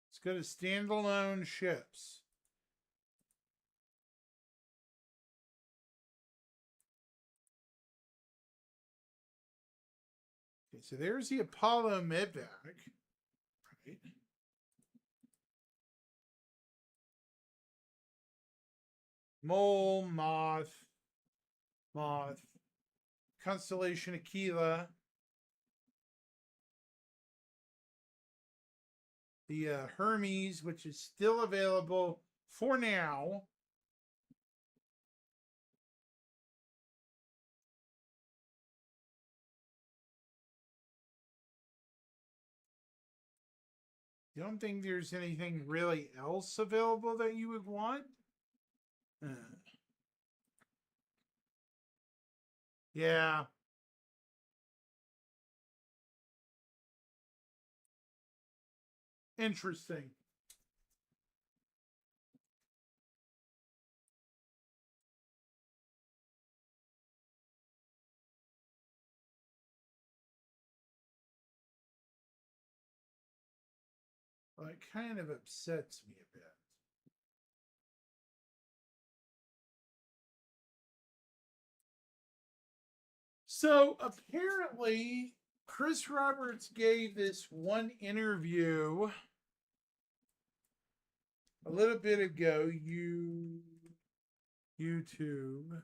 Let's go to standalone ships. Okay, so there's the Apollo Medvac. Right. Mole, Moth, Constellation Aquila. The Hermes, which is still available for now. You don't think there's anything really else available that you would want? Yeah. Interesting. Well, it kind of upsets me a bit. So apparently, Chris Roberts gave this one interview a little bit ago. YouTube.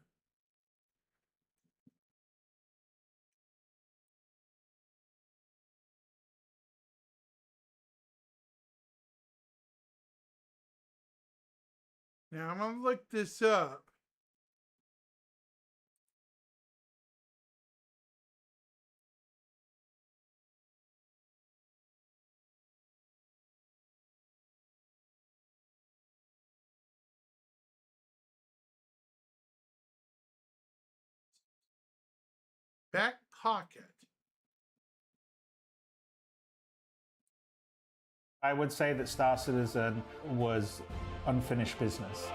Now I'm going to look this up. Back pocket. I would say that Star Citizen was unfinished business.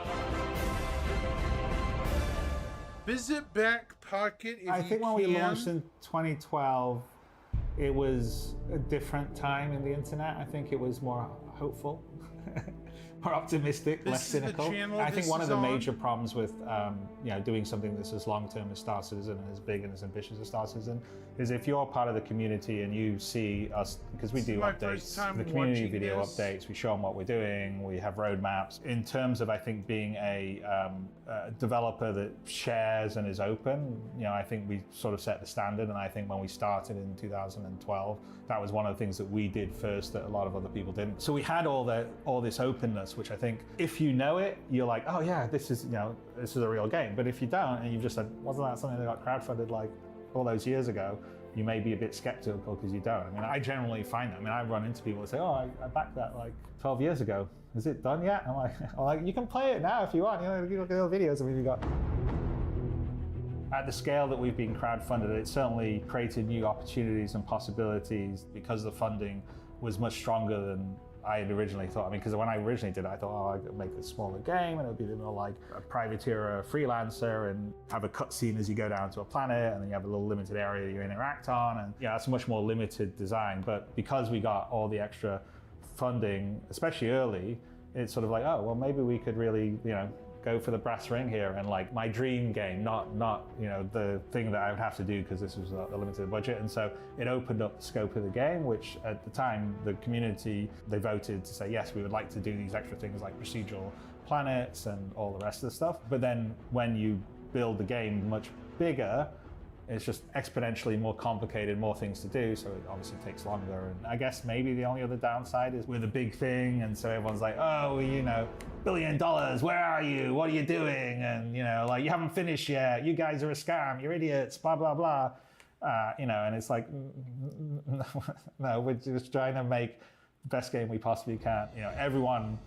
Visit Back Pocket if I you think when we can. launched in 2012, it was a different time in the internet. I think it was more hopeful, more optimistic, This less is the cynical. channel I think this one of is the on? major problems with doing something that's as long-term as Star Citizen and as big and as ambitious as Star Citizen is if you're part of the community and you see us, because we This is do my first updates, time the community watching video this. updates, we show them what we're doing, we have roadmaps. In terms of, I think, being a developer that shares and is open, I think we sort of set the standard, and I think when we started in 2012, that was one of the things that we did first that a lot of other people didn't. So we had all this openness, which I think if you know it, you're like, oh yeah, this is a real game. But if you don't, and you've just said, wasn't that something that got crowdfunded like all those years ago, you may be a bit skeptical because you don't. I mean, I generally find that. I mean, I run into people that say, oh, I backed that like 12 years ago. Is it done yet? I'm like, you can play it now if you want. You look at the videos. I mean, you got. At the scale that we've been crowdfunded, it certainly created new opportunities and possibilities because the funding was much stronger than I had originally thought. I mean, because when I originally did it, I thought, oh, I could make a smaller game and it would be more like a privateer or a freelancer and have a cutscene as you go down to a planet, and then you have a little limited area you interact on. And yeah, that's a much more limited design. But because we got all the extra funding, especially early, it's sort of like, oh, well, maybe we could really, go for the brass ring here and like my dream game, not the thing that I would have to do because this was a limited budget. And so it opened up the scope of the game, which at the time the community, they voted to say yes, we would like to do these extra things like procedural planets and all the rest of the stuff. But then when you build the game much bigger, It's just exponentially more complicated, more things to do, so it obviously takes longer. And I guess maybe the only other downside is we're the big thing, and so everyone's like, oh, you know, $1 billion, where are you? What are you doing? And, you know, like, you haven't finished yet. You guys are a scam. You're idiots, blah, blah, blah. You know, and it's like, no, we're just trying to make the best game we possibly can. You know, everyone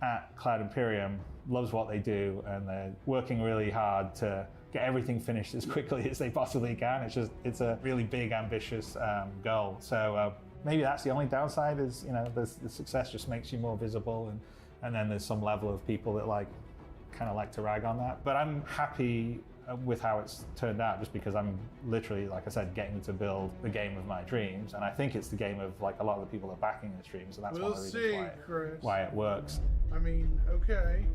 at Cloud Imperium loves what they do, and they're working really hard to get everything finished as quickly as they possibly can. It's a really big, ambitious goal. So maybe that's the only downside is, you know, the success just makes you more visible, and then there's some level of people that kind of like to rag on that. But I'm happy with how it's turned out, just because I'm literally, like I said, getting to build the game of my dreams, and I think it's the game of like a lot of the people that are backing the streams, and that's one of the reasons why it works. I mean, okay.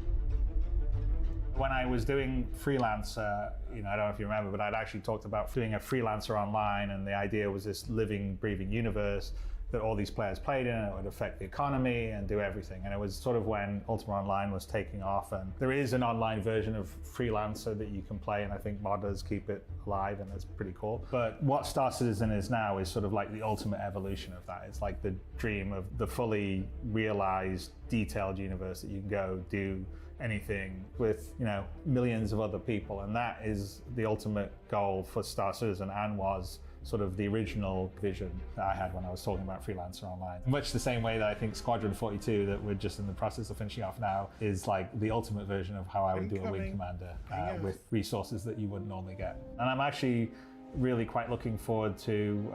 When I was doing Freelancer, you know, I don't know if you remember, but I'd actually talked about doing a Freelancer online, and the idea was this living, breathing universe that all these players played in, and it would affect the economy and do everything. And it was sort of when Ultima Online was taking off, and there is an online version of Freelancer that you can play, and I think modders keep it alive, and it's pretty cool. But what Star Citizen is now is sort of like the ultimate evolution of that. It's like the dream of the fully realized, detailed universe that you can go do anything with, you know, millions of other people, and that is the ultimate goal for Star Citizen, and was sort of the original vision that I had when I was talking about Freelancer Online. Much the same way that I think Squadron 42, that we're just in the process of finishing off now, is like the ultimate version of how I would do a Wing Commander with resources that you wouldn't normally get. And I'm actually really quite looking forward to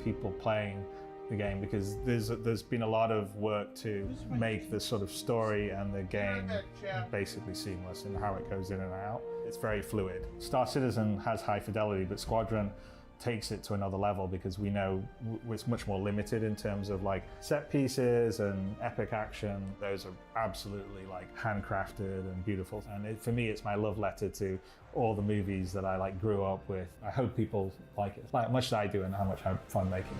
people playing the game, because there's been a lot of work to make the sort of story and the game basically seamless in how it goes in and out. It's very fluid. Star Citizen has high fidelity, but Squadron takes it to another level, because we know it's much more limited in terms of like set pieces and epic action. Those are absolutely like handcrafted and beautiful. And for me, it's my love letter to all the movies that I like grew up with. I hope people like it like much as I do, and how much I have fun making.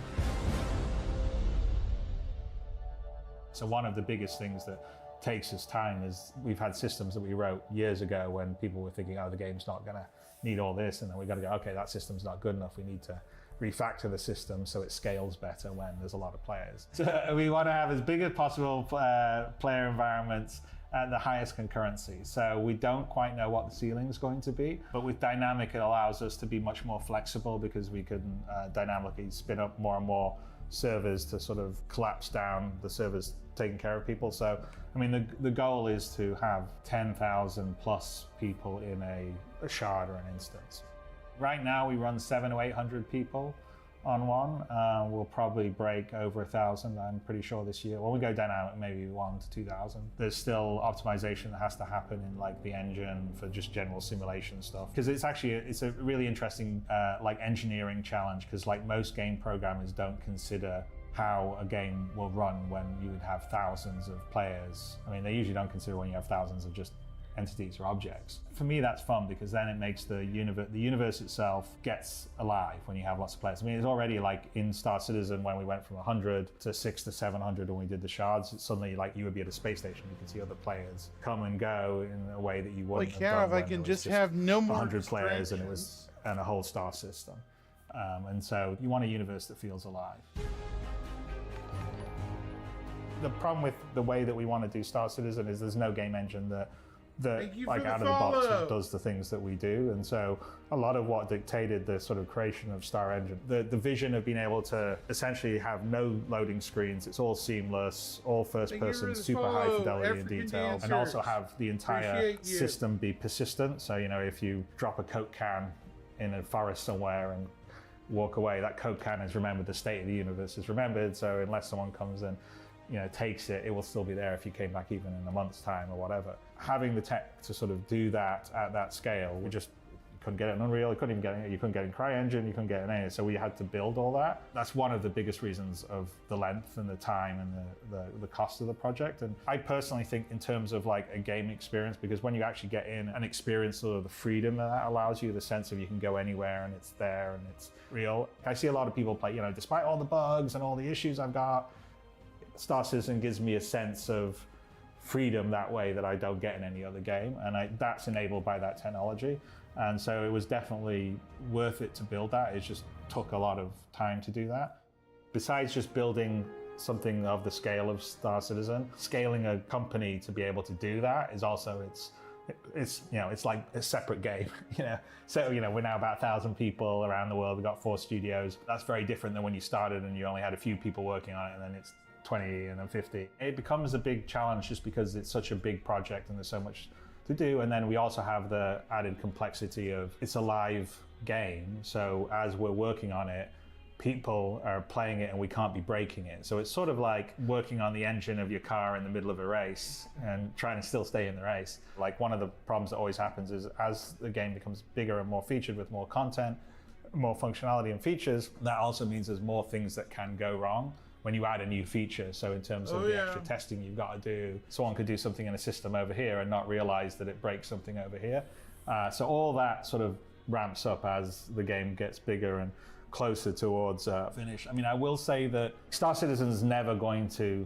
So one of the biggest things that takes us time is we've had systems that we wrote years ago when people were thinking, oh, the game's not going to need all this, and then we got to go, okay, that system's not good enough. We need to refactor the system so it scales better when there's a lot of players. So we want to have as big as possible player environments at the highest concurrency. So we don't quite know what the ceiling is going to be, but with dynamic, it allows us to be much more flexible, because we can dynamically spin up more and more servers to sort of collapse down the servers taking care of people. So, I mean, the goal is to have 10,000 plus people in a shard or an instance. Right now, we run 700 to 800 people on one. We'll probably break over 1,000, I'm pretty sure, this year. When we go dynamic, maybe 1,000 to 2,000. There's still optimization that has to happen in like the engine for just general simulation stuff. Because it's a really interesting like engineering challenge, because like most game programmers don't consider how a game will run when you would have thousands of players. I mean, they usually don't consider when you have thousands of just entities or objects. For me, that's fun, because then it makes the universe itself gets alive when you have lots of players. I mean, it's already like in Star Citizen when we went from 100 to 600 to 700 when we did the shards. It's suddenly like you would be at a space station. You can see other players come and go in a way that you wouldn't have done if I when can there was just have no more 100 players and a whole star system. And so you want a universe that feels alive. The problem with the way that we want to do Star Citizen is there's no game engine that like out of the box does the things that we do. And so a lot of what dictated the sort of creation of Star Engine, the vision of being able to essentially have no loading screens, it's all seamless, all first person, super high fidelity and detail, and also have the entire system be persistent. So, you know, if you drop a Coke can in a forest somewhere and walk away, that Coke can is remembered, the state of the universe is remembered. So unless someone comes and, you know, takes it, it will still be there if you came back even in a month's time or whatever. Having the tech to sort of do that at that scale, we just couldn't get it in Unreal, you couldn't get it in CryEngine, you couldn't get it in any, so we had to build all that. That's one of the biggest reasons of the length and the time and the cost of the project. And I personally think in terms of like a game experience, because when you actually get in and experience sort of the freedom that allows you, the sense of you can go anywhere and it's there and it's real. I see a lot of people play, you know, despite all the bugs and all the issues I've got, Star Citizen gives me a sense of freedom that way that I don't get in any other game, and that's enabled by that technology. And so it was definitely worth it to build that. It just took a lot of time to do that. Besides just building something of the scale of Star Citizen, scaling a company to be able to do that is also it's like a separate game. So we're now about 1,000 people around the world. We've got 4 studios. That's very different than when you started and you only had a few people working on it, and then it's 20 and then 50. It becomes a big challenge just because it's such a big project and there's so much to do. And then we also have the added complexity of it's a live game. So as we're working on it, people are playing it and we can't be breaking it. So it's sort of like working on the engine of your car in the middle of a race and trying to still stay in the race. Like, one of the problems that always happens is as the game becomes bigger and more featured with more content, more functionality and features, that also means there's more things that can go wrong when you add a new feature. So in terms of the extra testing you've got to do, someone could do something in a system over here and not realize that it breaks something over here. So all that sort of ramps up as the game gets bigger and closer towards finish. I mean, I will say that Star Citizen is never going to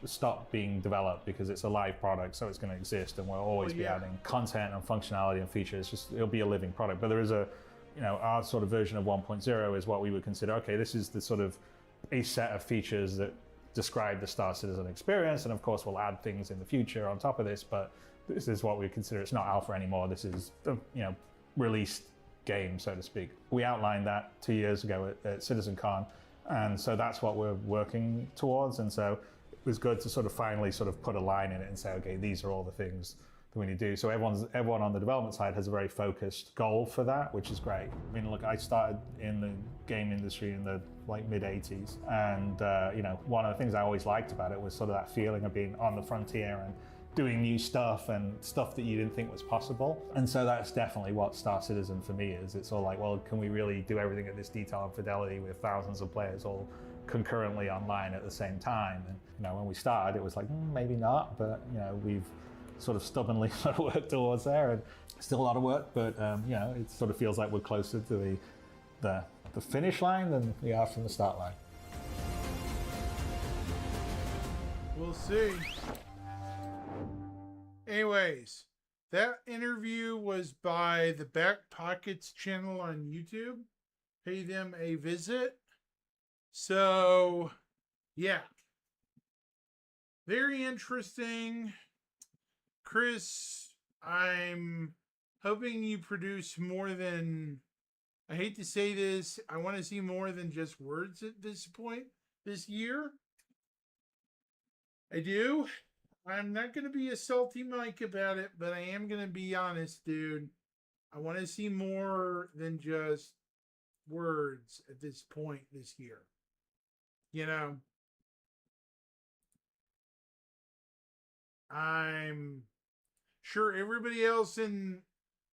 stop being developed, because it's a live product, so it's going to exist, and we'll always be adding content and functionality and features. It'll be a living product. But there is our sort of version of 1.0 is what we would consider, okay, this is the sort of a set of features that describe the Star Citizen experience, and of course we'll add things in the future on top of this, but this is what we consider. It's not alpha anymore. This is released game, so to speak. We outlined that 2 years ago at CitizenCon, and so that's what we're working towards. And so it was good to sort of finally sort of put a line in it and say, okay, these are all the things that we need to do. So everyone on the development side has a very focused goal for that, which is great. I mean, look, I started in the game industry in the mid 80s, and one of the things I always liked about it was sort of that feeling of being on the frontier and doing new stuff and stuff that you didn't think was possible. And so that's definitely what Star Citizen for me is. It's all like, well, can we really do everything at this detail and fidelity with thousands of players all concurrently online at the same time? And when we started, it was like, maybe not, but we've sort of stubbornly worked towards there, and still a lot of work, but it sort of feels like we're closer to the finish line than we are from the start line. We'll see. Anyways, that interview was by the Back Pockets channel on YouTube. Pay them a visit. So, yeah. Very interesting. Chris, I'm hoping you produce more than, I hate to say this, I want to see more than just words at this point this year. I do. I'm not going to be a salty Mike about it, but I am going to be honest, dude. I want to see more than just words at this point this year. I'm sure everybody else in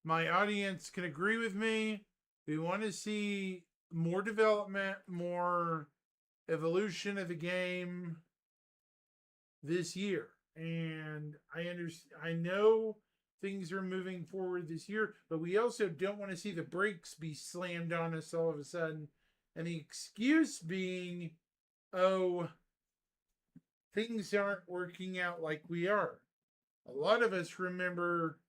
my audience can agree with me. We want to see more development, more evolution of the game this year. And I know things are moving forward this year, but we also don't want to see the brakes be slammed on us all of a sudden. And the excuse being, oh, things aren't working out like we are. A lot of us remember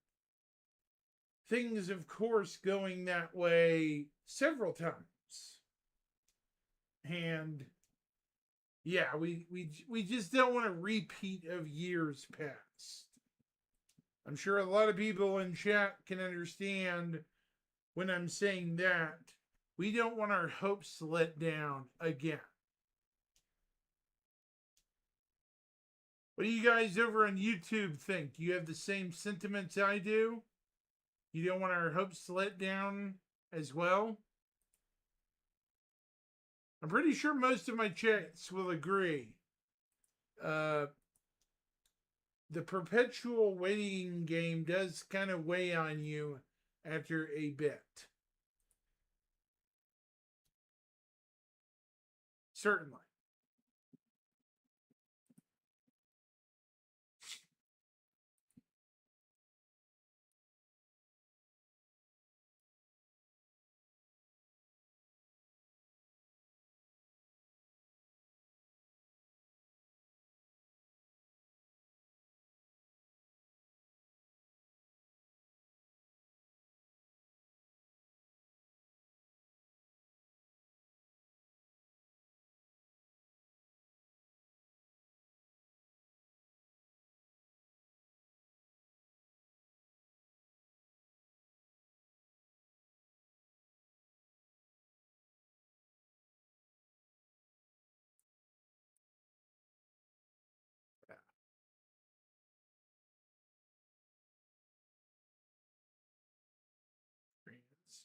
things, of course, going that way several times. And yeah, we just don't want a repeat of years past. I'm sure a lot of people in chat can understand when I'm saying that. We don't want our hopes let down again. What do you guys over on YouTube think? Do you have the same sentiments I do? You don't want our hopes let down as well? I'm pretty sure most of my chats will agree. The perpetual waiting game does kind of weigh on you after a bit. Certainly.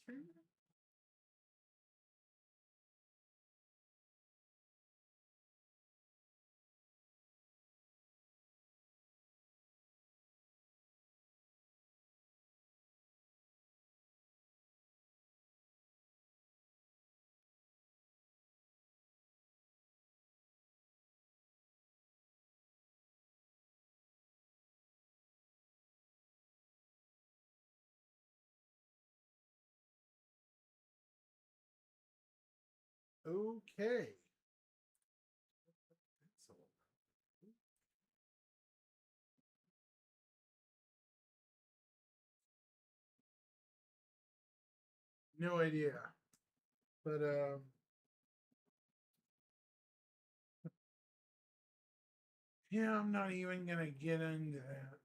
stream? Okay. No idea. But yeah, I'm not even gonna get into that.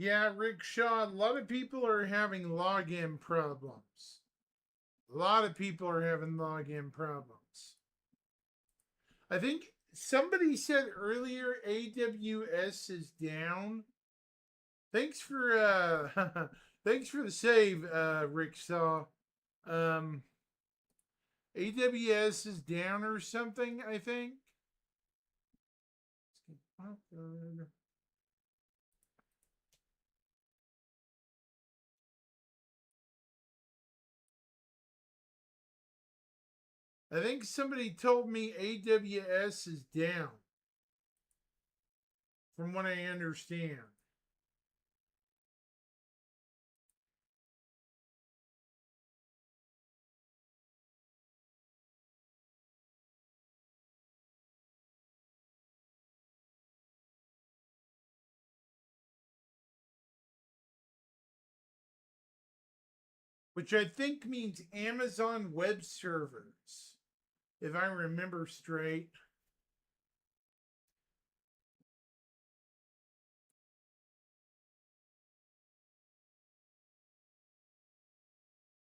Yeah, Rickshaw, a lot of people are having login problems. A lot of people are having login problems. I think somebody said earlier AWS is down. Thanks for thanks for the save, Rickshaw. AWS is down or something, I think. I think somebody told me AWS is down, from what I understand. Which I think means Amazon Web Servers, if I remember straight.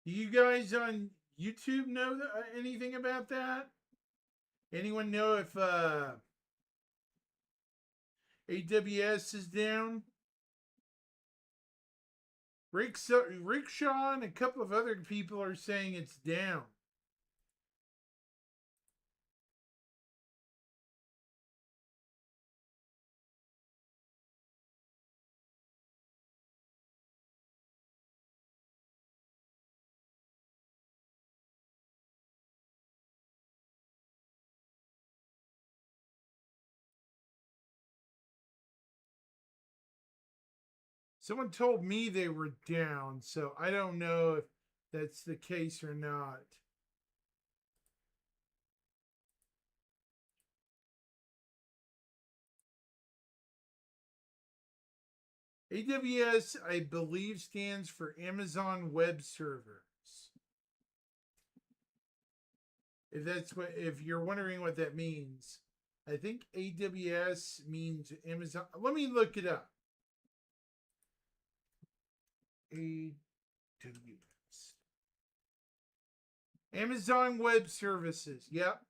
Do you guys on YouTube know anything about that? Anyone know if AWS is down? Rickshaw and a couple of other people are saying it's down. Someone told me they were down, so I don't know if that's the case or not. AWS, I believe, stands for Amazon Web Servers. If you're wondering what that means, I think AWS means Amazon. Let me look it up. AWS. Amazon Web Services. Yep.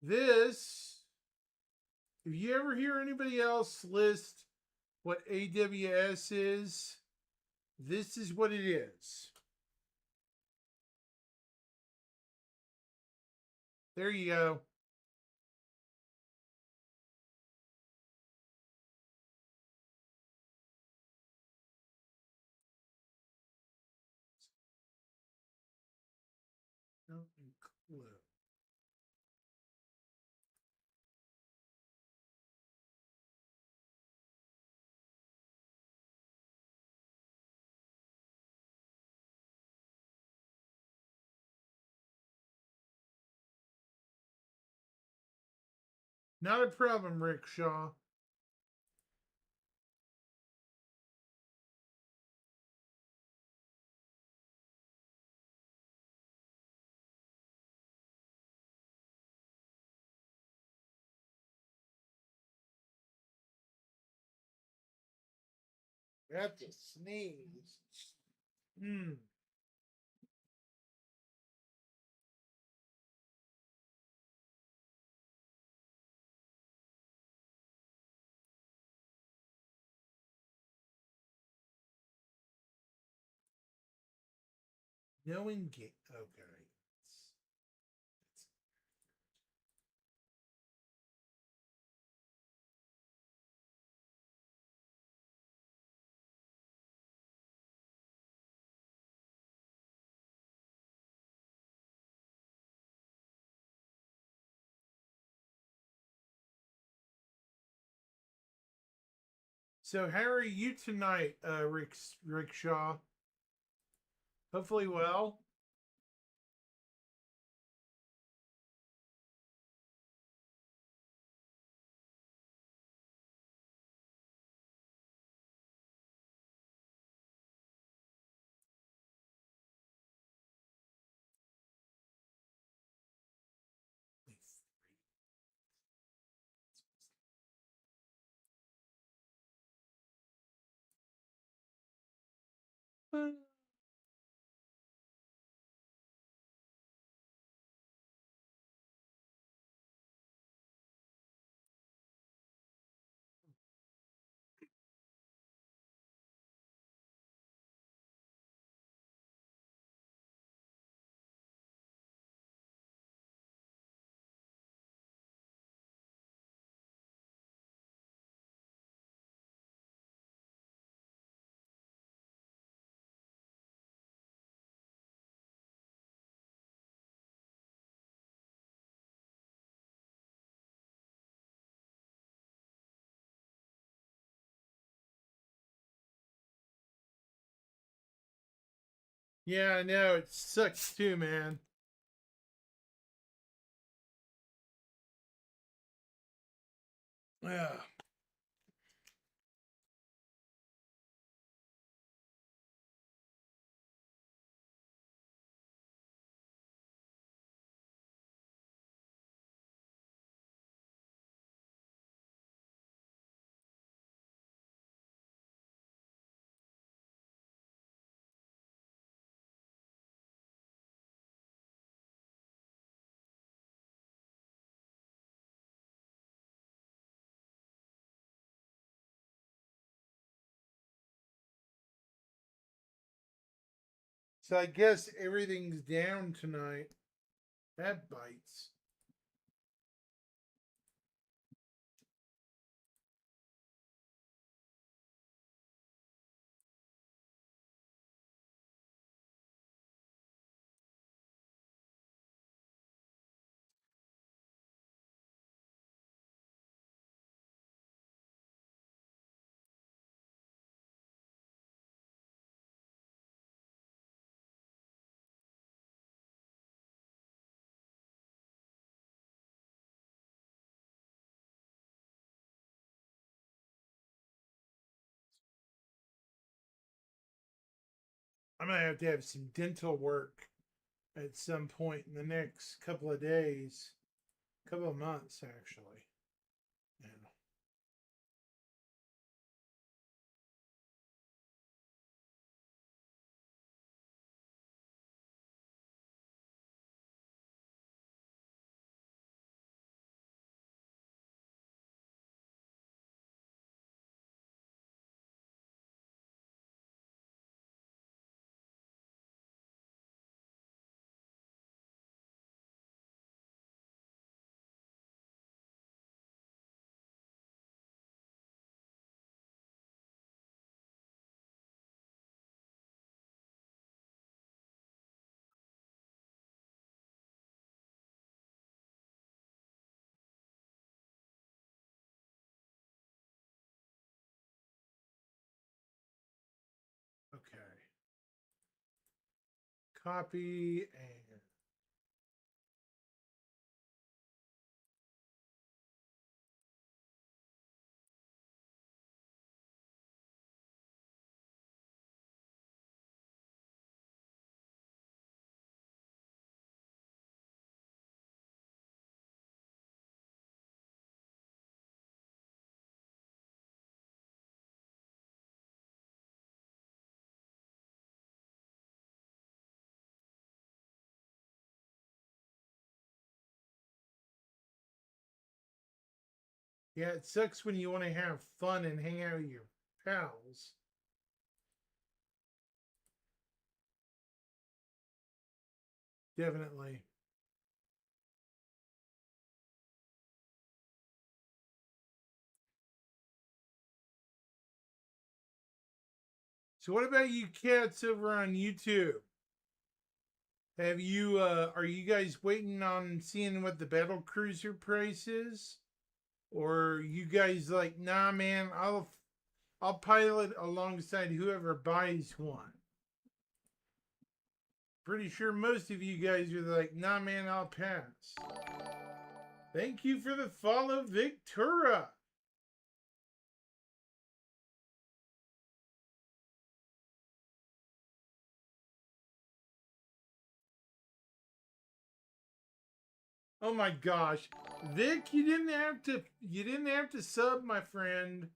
This, if you ever hear anybody else list what AWS is, this is what it is. There you go. Don't include. Not a problem, Rickshaw. That's a sneeze. Hmm. No engage. Okay. So how are you tonight, Rickshaw? Hopefully well. Yeah, I know. It sucks too, man. Yeah. So I guess everything's down tonight. That bites. I'm gonna have to have some dental work at some point in the next couple of days, couple of months actually. Yeah. Copy and yeah, it sucks when you want to have fun and hang out with your pals. Definitely. So what about you cats over on YouTube? Have you are you guys waiting on seeing what the battle cruiser price is? Or are you guys like, nah man, I'll pilot alongside whoever buys one. Pretty sure most of you guys are like, nah man, I'll pass. Thank you for the follow, Victura. Oh my gosh. Vic, you didn't have to sub, my friend.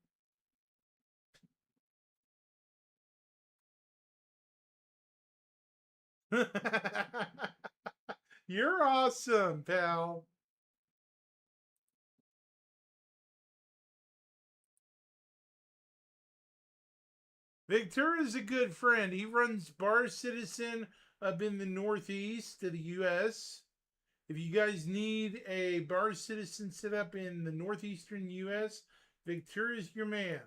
You're awesome, pal. Victor is a good friend. He runs Bar Citizen up in the Northeast of the U.S. If you guys need a Bar Citizen set up in the Northeastern U.S., Victor is your man.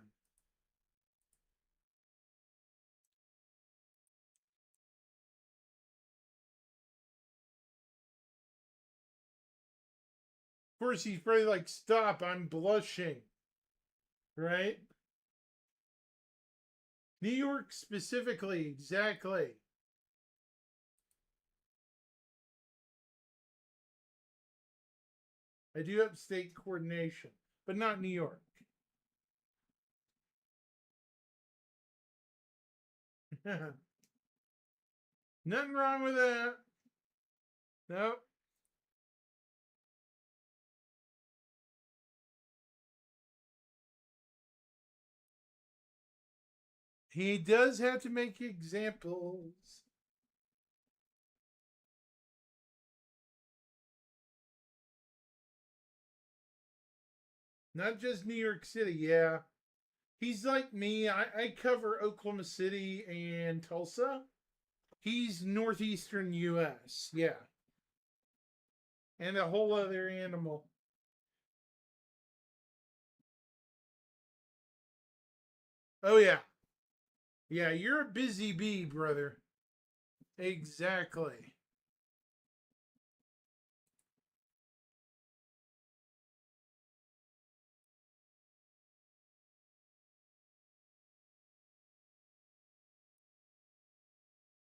Of course, he's probably like, stop, I'm blushing. Right? New York specifically, exactly. I do upstate coordination, but not New York. Nothing wrong with that. Nope. He does have to make examples. Not just New York City, yeah. He's like me. I cover Oklahoma City and Tulsa. He's northeastern US, yeah. And a whole other animal. Oh yeah. Yeah, you're a busy bee, brother. Exactly.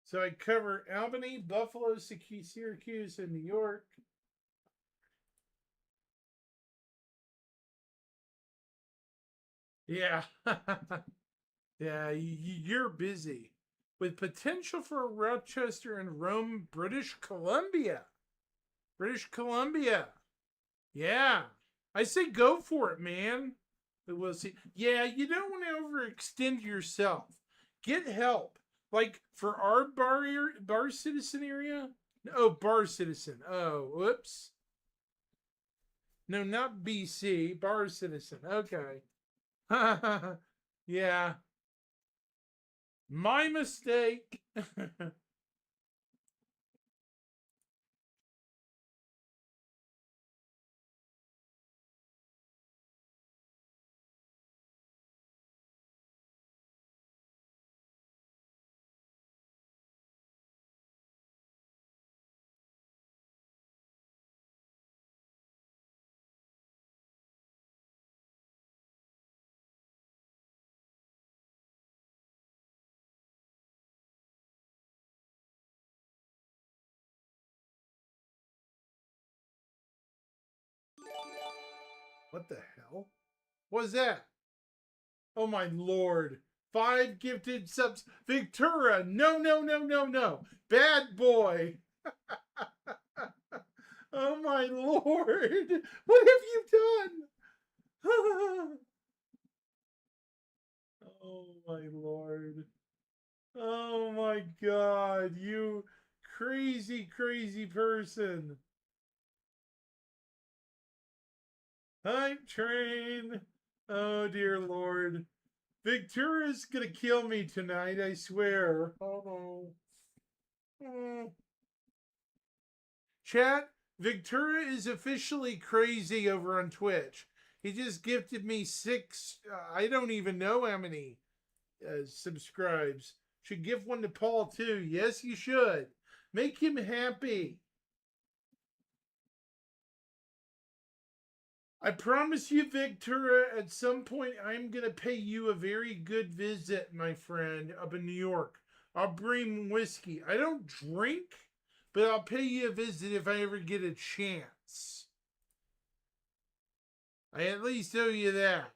So I cover Albany, Buffalo, Syracuse, and New York. Yeah. Yeah, you're busy. With potential for Rochester and Rome, British Columbia. British Columbia. Yeah. I say go for it, man. But we'll see. Yeah, you don't want to overextend yourself. Get help. Like for our bar citizen area. Oh, bar citizen. Oh, whoops. No, not BC. Bar citizen. Okay. Yeah. My mistake. What the hell? What was that? Oh my lord. 5 gifted subs. Victura, no, no, no, no, no. Bad boy. Oh my lord. What have you done? Oh my lord. Oh my god. You crazy, crazy person. Hype train. Oh dear lord. Victura's gonna kill me tonight, I swear. Oh no. Chat, Victura is officially crazy over on Twitch. He just gifted me 6, I don't even know how many subscribes. Should give one to Paul too. Yes, you should. Make him happy. I promise you, Victura, at some point I'm going to pay you a very good visit, my friend, up in New York. I'll bring whiskey. I don't drink, but I'll pay you a visit if I ever get a chance. I at least owe you that.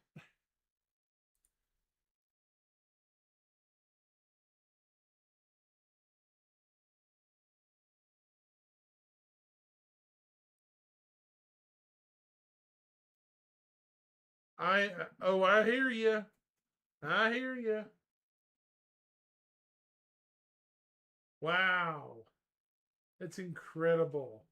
I hear you. I hear you. Wow. That's incredible.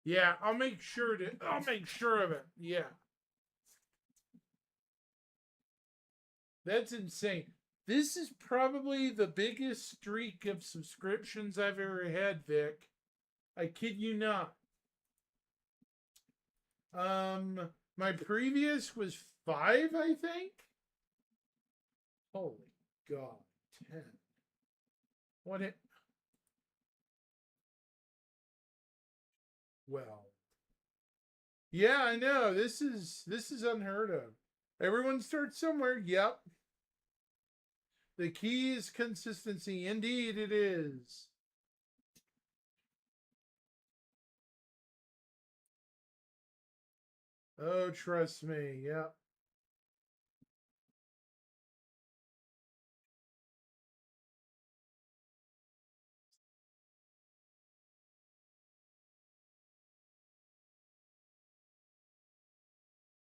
Yeah, I'll make sure of it. Yeah. That's insane. This is probably the biggest streak of subscriptions I've ever had, Vic. I kid you not. My previous was 5, I think. Holy God, 10. What it? Well, yeah, I know. This is unheard of. Everyone starts somewhere. Yep. The key is consistency. Indeed, it is. Oh, trust me. Yep.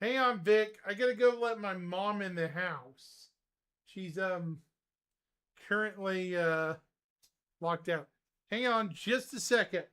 Hang on, Vic. I gotta go let my mom in the house. She's currently locked out. Hang on just a second.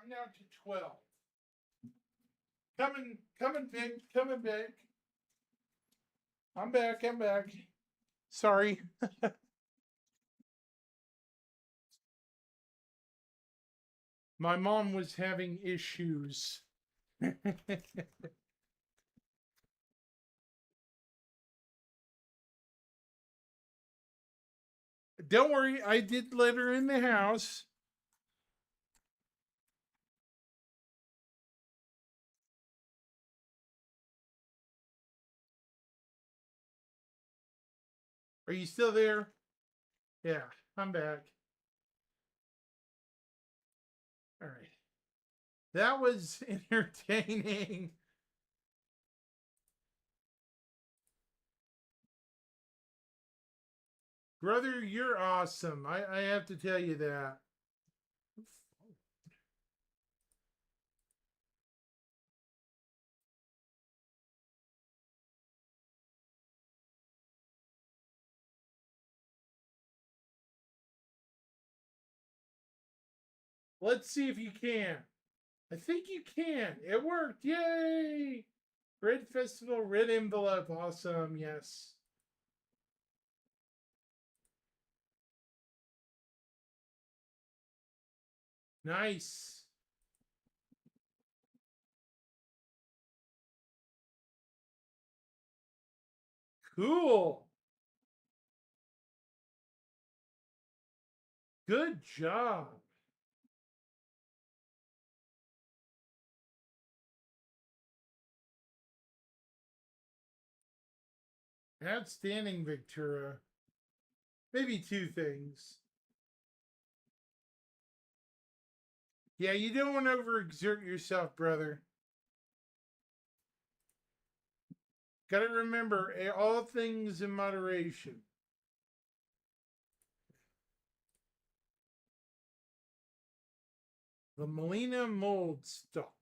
I'm down to 12. Coming, Vic. Coming, Vic. I'm back. I'm back. Sorry. My mom was having issues. Don't worry, I did let her in the house. Are you still there? Yeah, I'm back. All right. That was entertaining. Brother, you're awesome. I have to tell you that. Let's see if you can. I think you can. It worked. Yay! Red Festival, red envelope. Awesome. Yes. Nice. Cool. Good job. Outstanding, Victura. Maybe two things. Yeah, you don't want to overexert yourself, brother. Got to remember, all things in moderation. The Molina mold stock.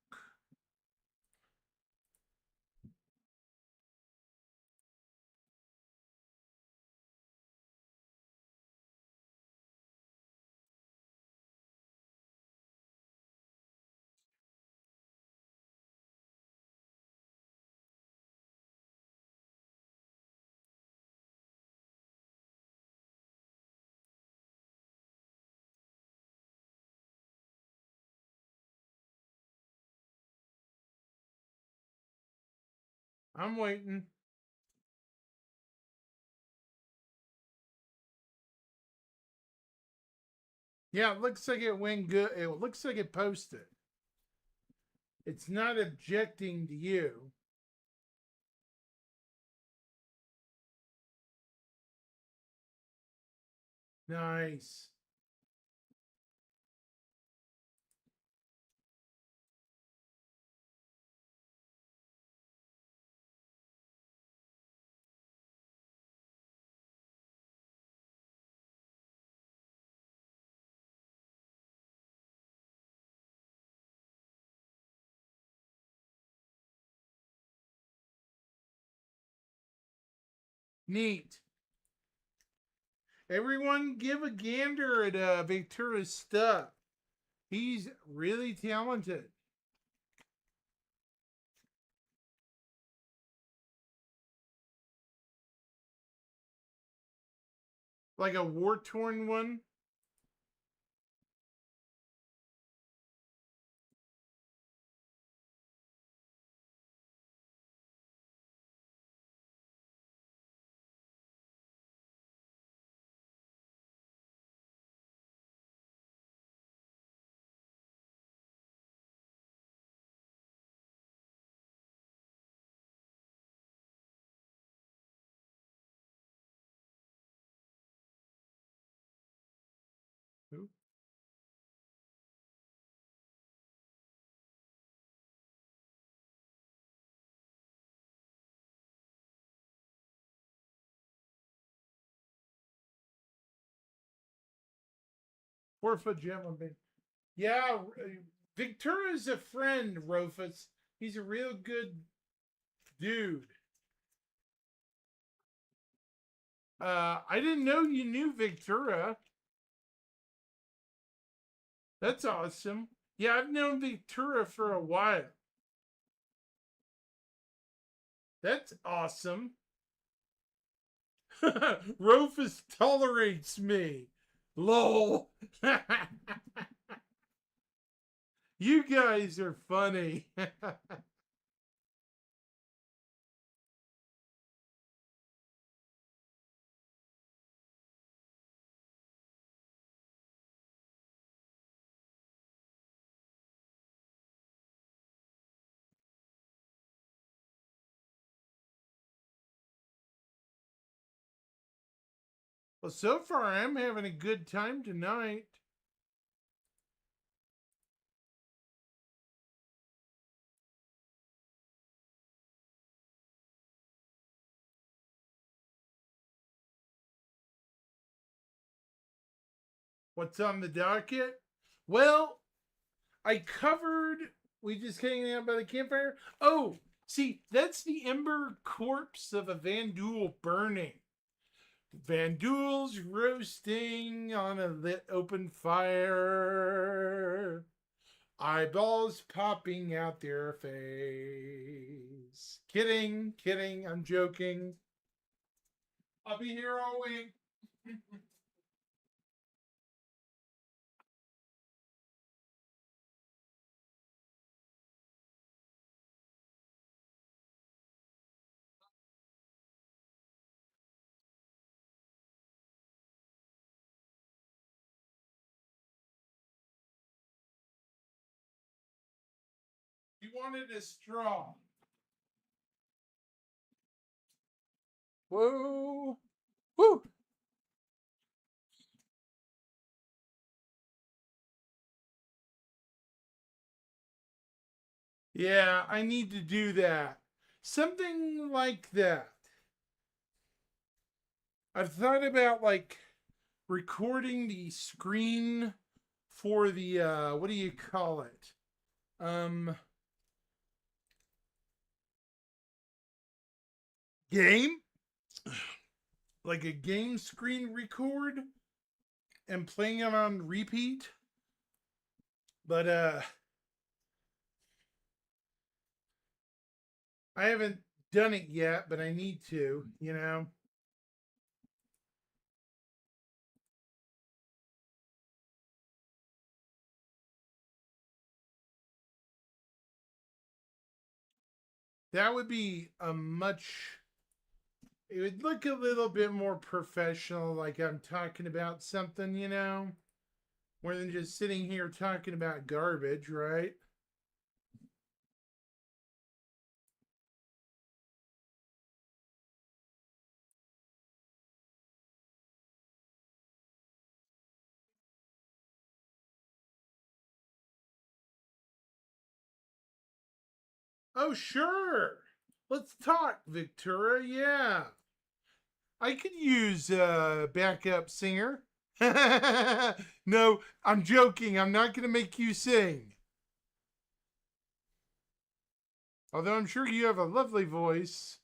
I'm waiting. Yeah, it looks like it went good. It looks like it posted. It's not objecting to you. Nice. Neat. Everyone give a gander at Victura's stuff. He's really talented. Like a war-torn one. Who? Four-foot javelin. Yeah, Victura's a friend, Rofus. He's a real good dude. I didn't know you knew Victura. That's awesome. Yeah, I've known Victura for a while. That's awesome. Rofus tolerates me. Lol. You guys are funny. Well, so far I'm having a good time tonight. What's on the docket? Well, I covered. We just hanging out by the campfire. Oh, see, that's the ember corpse of a Vandul burning. Vandools roasting on a lit open fire. Eyeballs popping out their face. Kidding, kidding, I'm joking. I'll be here all week. You wanted a straw. Whoa. Woo. Yeah, I need to do that. Something like that. I've thought about like recording the screen for the what do you call it? Game? Like a game screen record and playing it on repeat. But I haven't done it yet, but I need to, you know. That would be a much, it would look a little bit more professional, like I'm talking about something, you know, more than just sitting here talking about garbage, right? Oh, sure. Let's talk, Victoria. Yeah. I could use a backup singer. No, I'm joking. I'm not going to make you sing. Although I'm sure you have a lovely voice.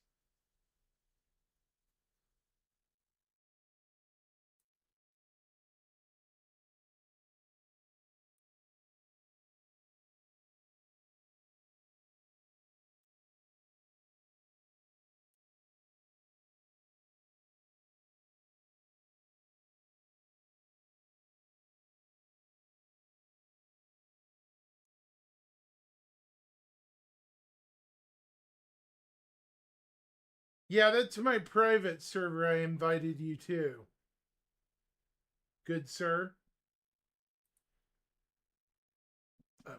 Yeah, that's my private server I invited you to. Good sir. Oh.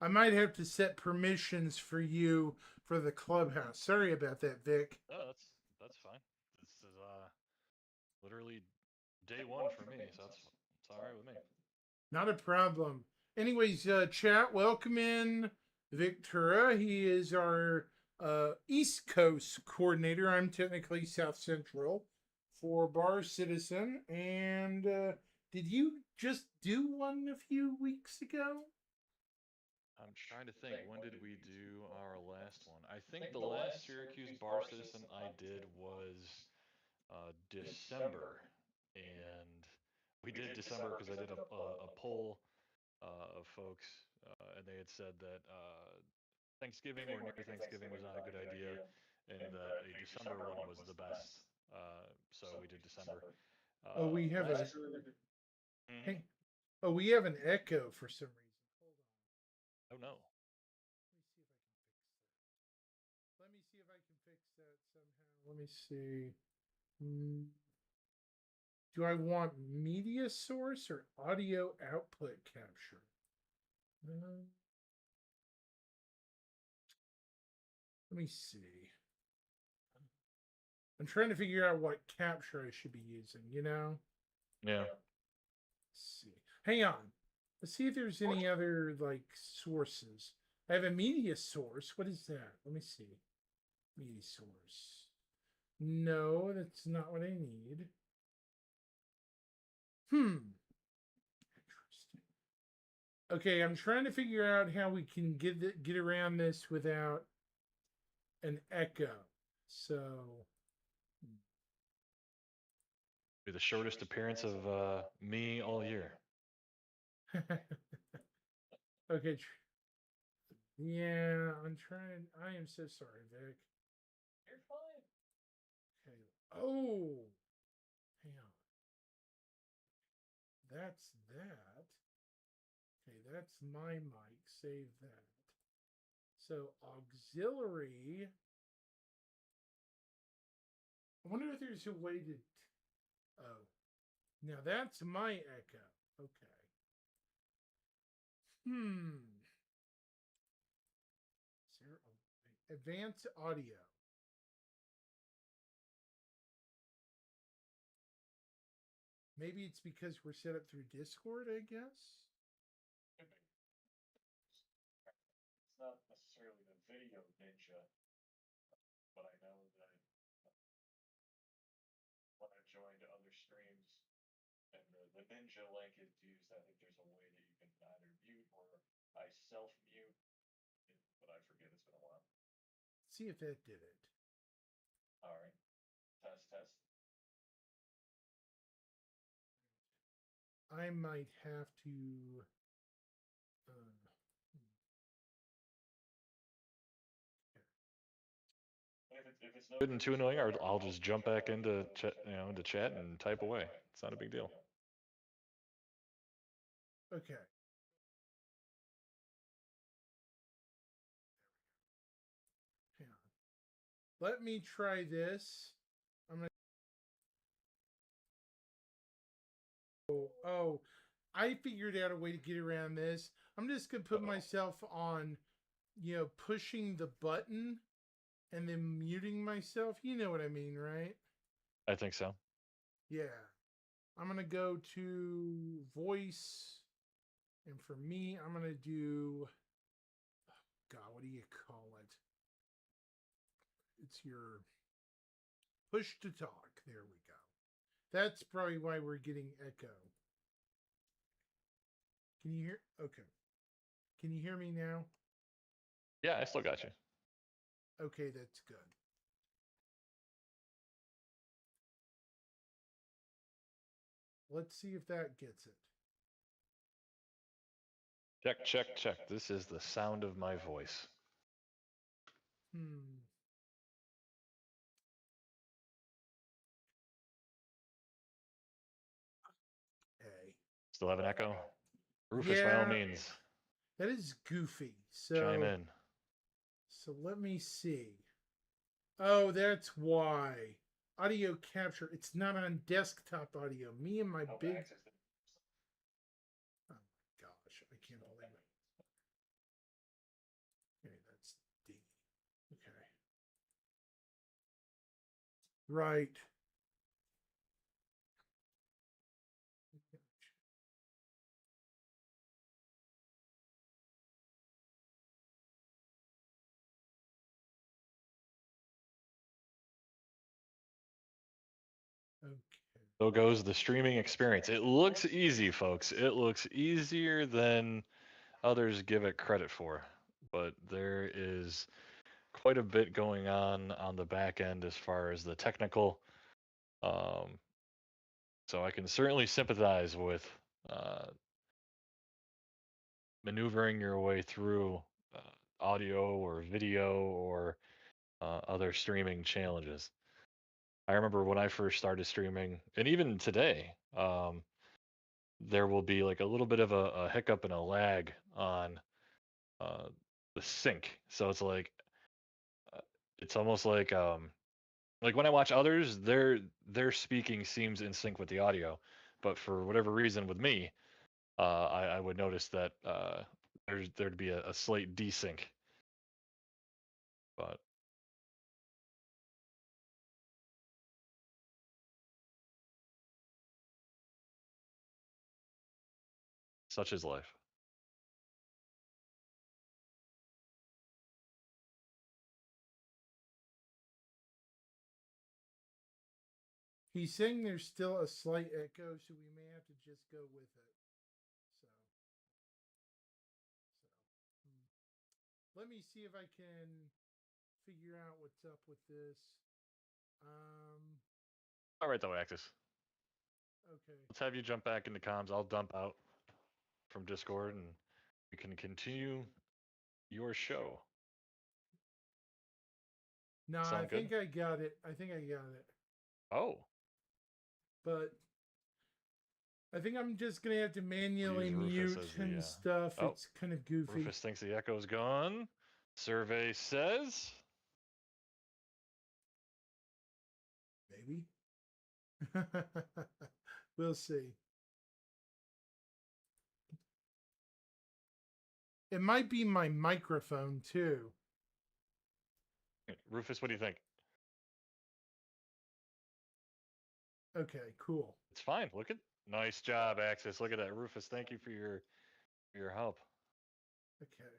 I might have to set permissions for you for the clubhouse. Sorry about that, Vic. No, that's fine. This is literally day one for me, so it's all right with me. Not a problem. Anyways, chat, welcome in Victoria. He is our East Coast coordinator. I'm technically South Central for Bar Citizen. And did you just do one a few weeks ago? I'm trying to think, when did we do our last one? I think the last Syracuse Bar Citizen I did was December, and we did December because I did a poll of folks, and they had said that Thanksgiving or near Thanksgiving was not a good idea, and that a December one was the best. So we did December. Oh, we have a. Mhm. Hey, oh, we have an echo for some reason. Hold on. Oh no. Let me see if I can fix that somehow. Let me see. Do I want media source or audio output capture? Let me see. I'm trying to figure out what capture I should be using, you know? Yeah. Let's see. Hang on. Let's see if there's any other like sources. I have a media source. What is that? Let me see. Media source. No, that's not what I need. Interesting. Okay, I'm trying to figure out how we can get around this without an echo. So Be the shortest appearance of me all year. Okay. Yeah, I'm trying. I am so sorry, Vic. You're fine. Okay. Oh, hang on. That's that. Okay, that's my mic. Save that. So auxiliary. I wonder if there's a way to. Oh, now that's my echo. Okay. Is there a advanced audio? Maybe it's because we're set up through Discord, I guess. It's not necessarily the video ninja, but I know that when I joined other streams and the ninja link is used, I think there's a way that you can either mute or I self mute, but I forget, it's been a while. See if that did it. All right, test. I might have to. If it's good and too annoying, I'll just jump back into chat, into chat and type away. It's not a big deal. Okay. Hang on. Let me try this. I'm gonna. Oh, I figured out a way to get around this. I'm just gonna put myself on, pushing the button and then muting myself. You know what I mean, right? I think so. Yeah. I'm going to go to voice. And for me, I'm going to do, God, what do you call it? It's your push to talk. There we go. That's probably why we're getting echo. Can you hear? Okay. Can you hear me now? Yeah, I still got you. Okay, that's good. Let's see if that gets it. Check. This is the sound of my voice. Okay. Still have an echo? Rufus, by all means. That is goofy. So chime in. So let me see. Oh, that's why. Audio capture. It's not on desktop audio. Me and my big. Oh my gosh, I can't believe it. Okay, that's D. Okay. Right. Okay. So goes the streaming experience. It looks easy, folks. It looks easier than others give it credit for. But there is quite a bit going on the back end as far as the technical. So I can certainly sympathize with maneuvering your way through audio or video or other streaming challenges. I remember when I first started streaming, and even today, there will be like a little bit of a hiccup and a lag on the sync. So it's like it's almost like when I watch others, their speaking seems in sync with the audio, but for whatever reason with me, I would notice that there'd be a slight desync. But such is life. He's saying there's still a slight echo, so we may have to just go with it. Let me see if I can figure out what's up with this. All right, though, Axis. Okay. Let's have you jump back into comms. I'll dump out from Discord and we can continue your show. No, I Sound good? think I got it. I think I got it. Oh, But I think I'm just gonna have to manually use Rufus mute as the, and stuff. oh, It's kind of goofy. Rufus thinks the echo's gone. Survey says Maybe. We'll see. It might be my microphone too. Rufus, what do you think? Okay, cool. It's fine. Look at nice job, Axis. Look at that. Rufus, thank you for your help. Okay.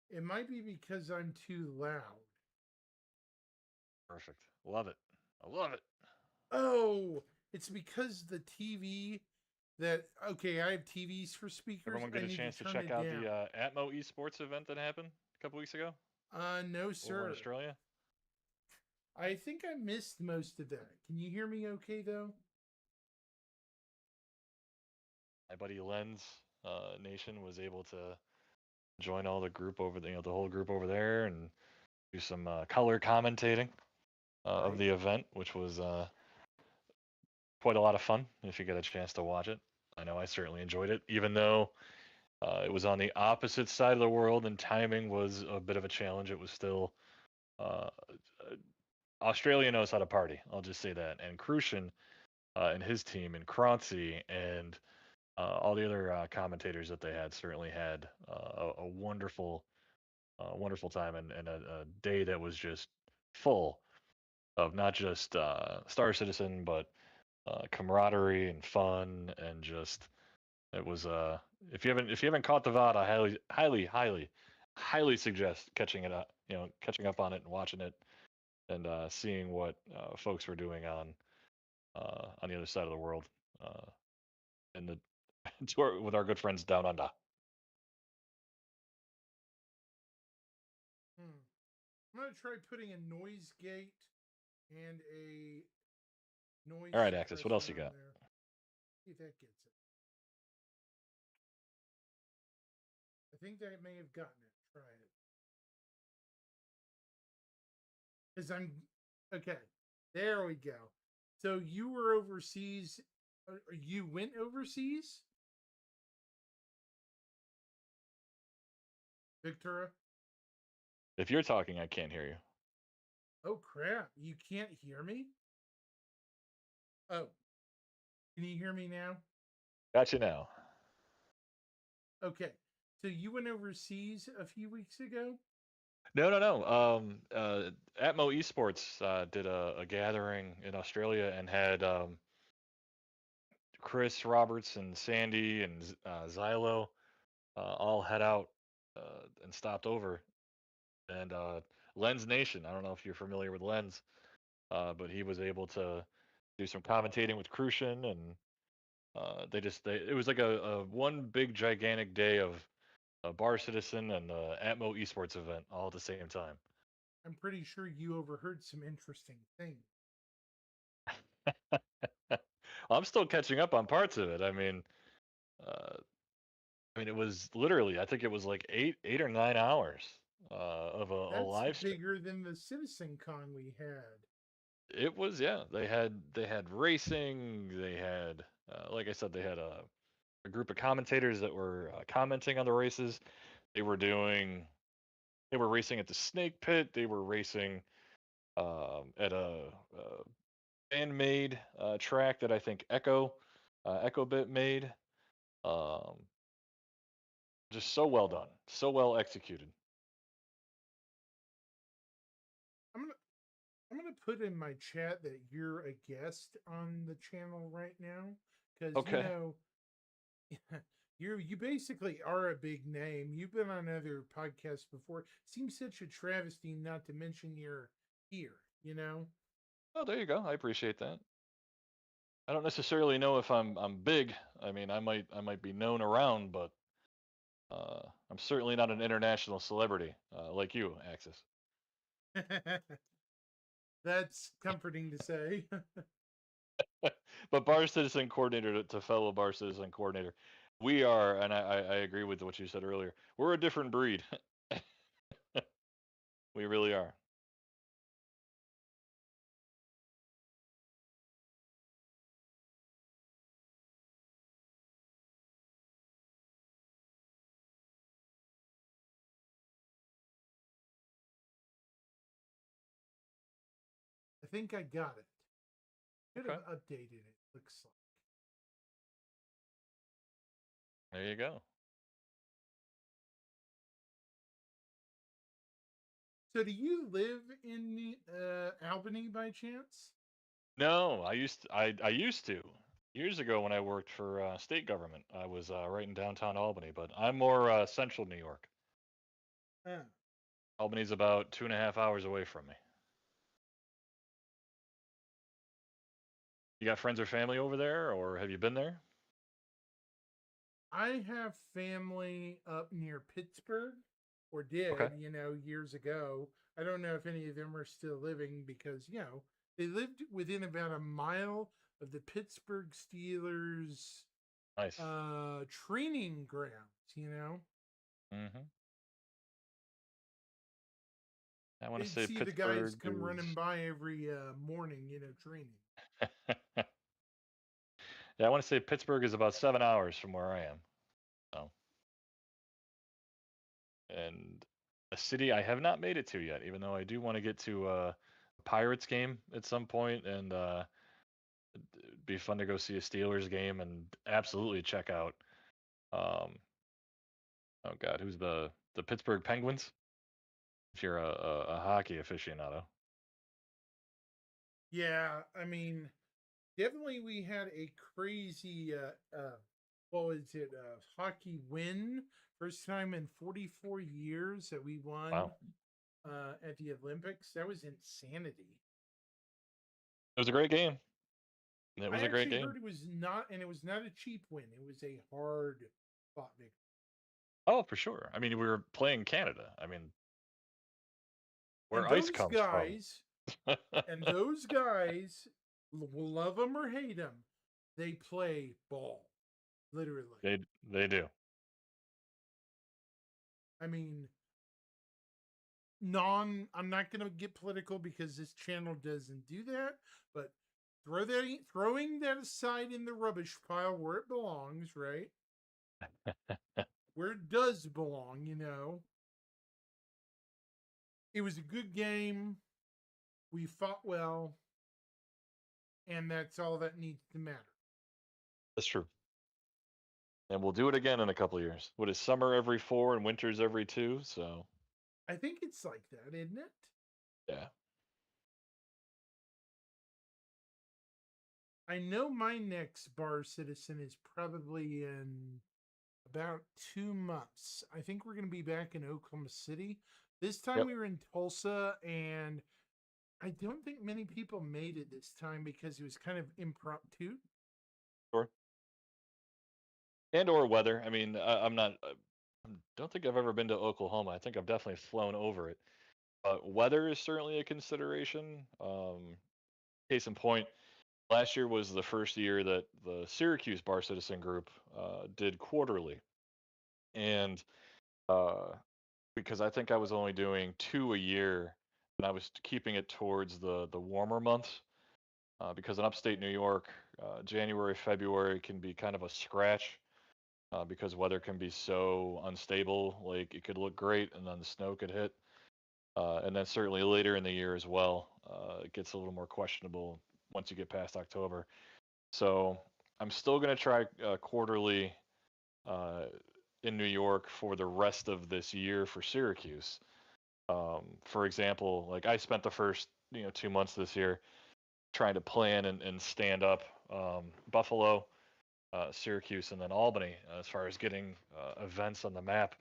It might be because I'm too loud. Perfect. Love it. I love it. Oh, it's because the TV that okay, I have TVs for speakers. Everyone I get a need chance to turn check it out down. the Atmo Esports event that happened a couple weeks ago No, over sir. in Australia? I think I missed most of that. Can you hear me okay though? My buddy Lens Nation was able to join all the group over the whole group over there and do some color commentating of Right. the event, which was quite a lot of fun if you get a chance to watch it. I know I certainly enjoyed it, even though it was on the opposite side of the world and timing was a bit of a challenge. It was still Australia knows how to party. I'll just say that. And Crucian and his team and Croncy and all the other commentators that they had certainly had a wonderful, wonderful time and a day that was just full of not just Star Citizen, but camaraderie and fun and just it was if you haven't caught the VOD, I highly suggest catching it up, catching up on it and watching it and seeing what folks were doing on the other side of the world in the with our good friends down under. I'm gonna try putting a noise gate and a noise. All right, Axis, what else you suppressor on got? there. See if that gets it. I think that may have gotten it. Try it. Because I'm okay. There we go. So you were overseas. You went overseas, Victoria? If you're talking, I can't hear you. Oh crap! You can't hear me. Oh, can you hear me now? Got you now. Okay. So you went overseas a few weeks ago? No. Atmo Esports did a gathering in Australia and had Chris Roberts and Sandy and Xylo all head out and stopped over. And Lens Nation, I don't know if you're familiar with Lens, but he was able to do some commentating with Crucian and it was like a one big gigantic day of Bar Citizen and the Atmo Esports event all at the same time. I'm pretty sure you overheard some interesting things. I'm still catching up on parts of it. It was literally, I think it was like 8 or 9 hours of a live That's stream. bigger than the Citizen Con we had. It was, yeah. They had racing. They had, like I said, they had a group of commentators that were commenting on the races. They were racing at the Snake Pit. They were racing at a fan-made track that I think EchoBit made. Just so well done, so well executed. I'm gonna put in my chat that you're a guest on the channel right now because Okay. you basically are a big name. You've been on other podcasts before. Seems such a travesty not to mention you're here. Oh, there you go. I appreciate that. I don't necessarily know if I'm big. I mean, I might be known around, but I'm certainly not an international celebrity like you, Axis. That's comforting to say. But bar citizen coordinator to fellow bar citizen coordinator, we are, and I agree with what you said earlier. We're a different breed. We really are. I think I got it. Could Okay. have updated it. Looks like. There you go. So, do you live in Albany by chance? No, I used to years ago when I worked for state government. I was right in downtown Albany, but I'm more central New York. Ah. Albany's about 2.5 hours away from me. You got friends or family over there, or have you been there? I have family up near Pittsburgh, or Okay. did, years ago. I don't know if any of them are still living because, they lived within about a mile of the Pittsburgh Steelers Nice. training grounds. Mm-hmm. I want to They'd say see the guys Pittsburgh come running is. by every morning, training. Yeah, I want to say Pittsburgh is about 7 hours from where I am. So, and a city I have not made it to yet, even though I do want to get to a Pirates game at some point, and it'd be fun to go see a Steelers game and absolutely check out. Um, oh God, who's the Pittsburgh Penguins? If you're a hockey aficionado. Yeah, I mean, definitely we had a crazy what was it, hockey win. First time in 44 years that we won Wow, at the Olympics. That was insanity. it was a great game. It I was a great actually game. heard it was not a cheap win. It was a hard fought victory. Oh, for sure. I mean, we were playing Canada. I mean, And where ice those comes from. guys, and those guys, love them or hate them, they play ball, literally. They do. I mean, I'm not going to get political because this channel doesn't do that, but throwing that aside in the rubbish pile where it belongs, right? Where it does belong, It was a good game. We fought well, and that's all that needs to matter. That's true. And we'll do it again in a couple of years. What is summer every 4 and winters every 2? So I think it's like that, isn't it? yeah. I know my next bar citizen is probably in about 2 months. I think we're going to be back in Oklahoma City. This time Yep. we were in Tulsa, and I don't think many people made it this time because it was kind of impromptu. Sure. And or weather. I mean, I'm not. Don't think I've ever been to Oklahoma. I think I've definitely flown over it. But weather is certainly a consideration. Case in point, last year was the first year that the Syracuse Bar Citizen Group did quarterly, and uh, because I think I was only doing 2 a year, and I was keeping it towards the warmer months. Because in upstate New York, January, February can be kind of a scratch because weather can be so unstable. Like it could look great and then the snow could hit. And then certainly later in the year as well, it gets a little more questionable once you get past October. So I'm still going to try quarterly uh, in New York for the rest of this year for Syracuse. For example, like I spent the first 2 months this year trying to plan and stand up Buffalo, Syracuse, and then Albany as far as getting events on the map.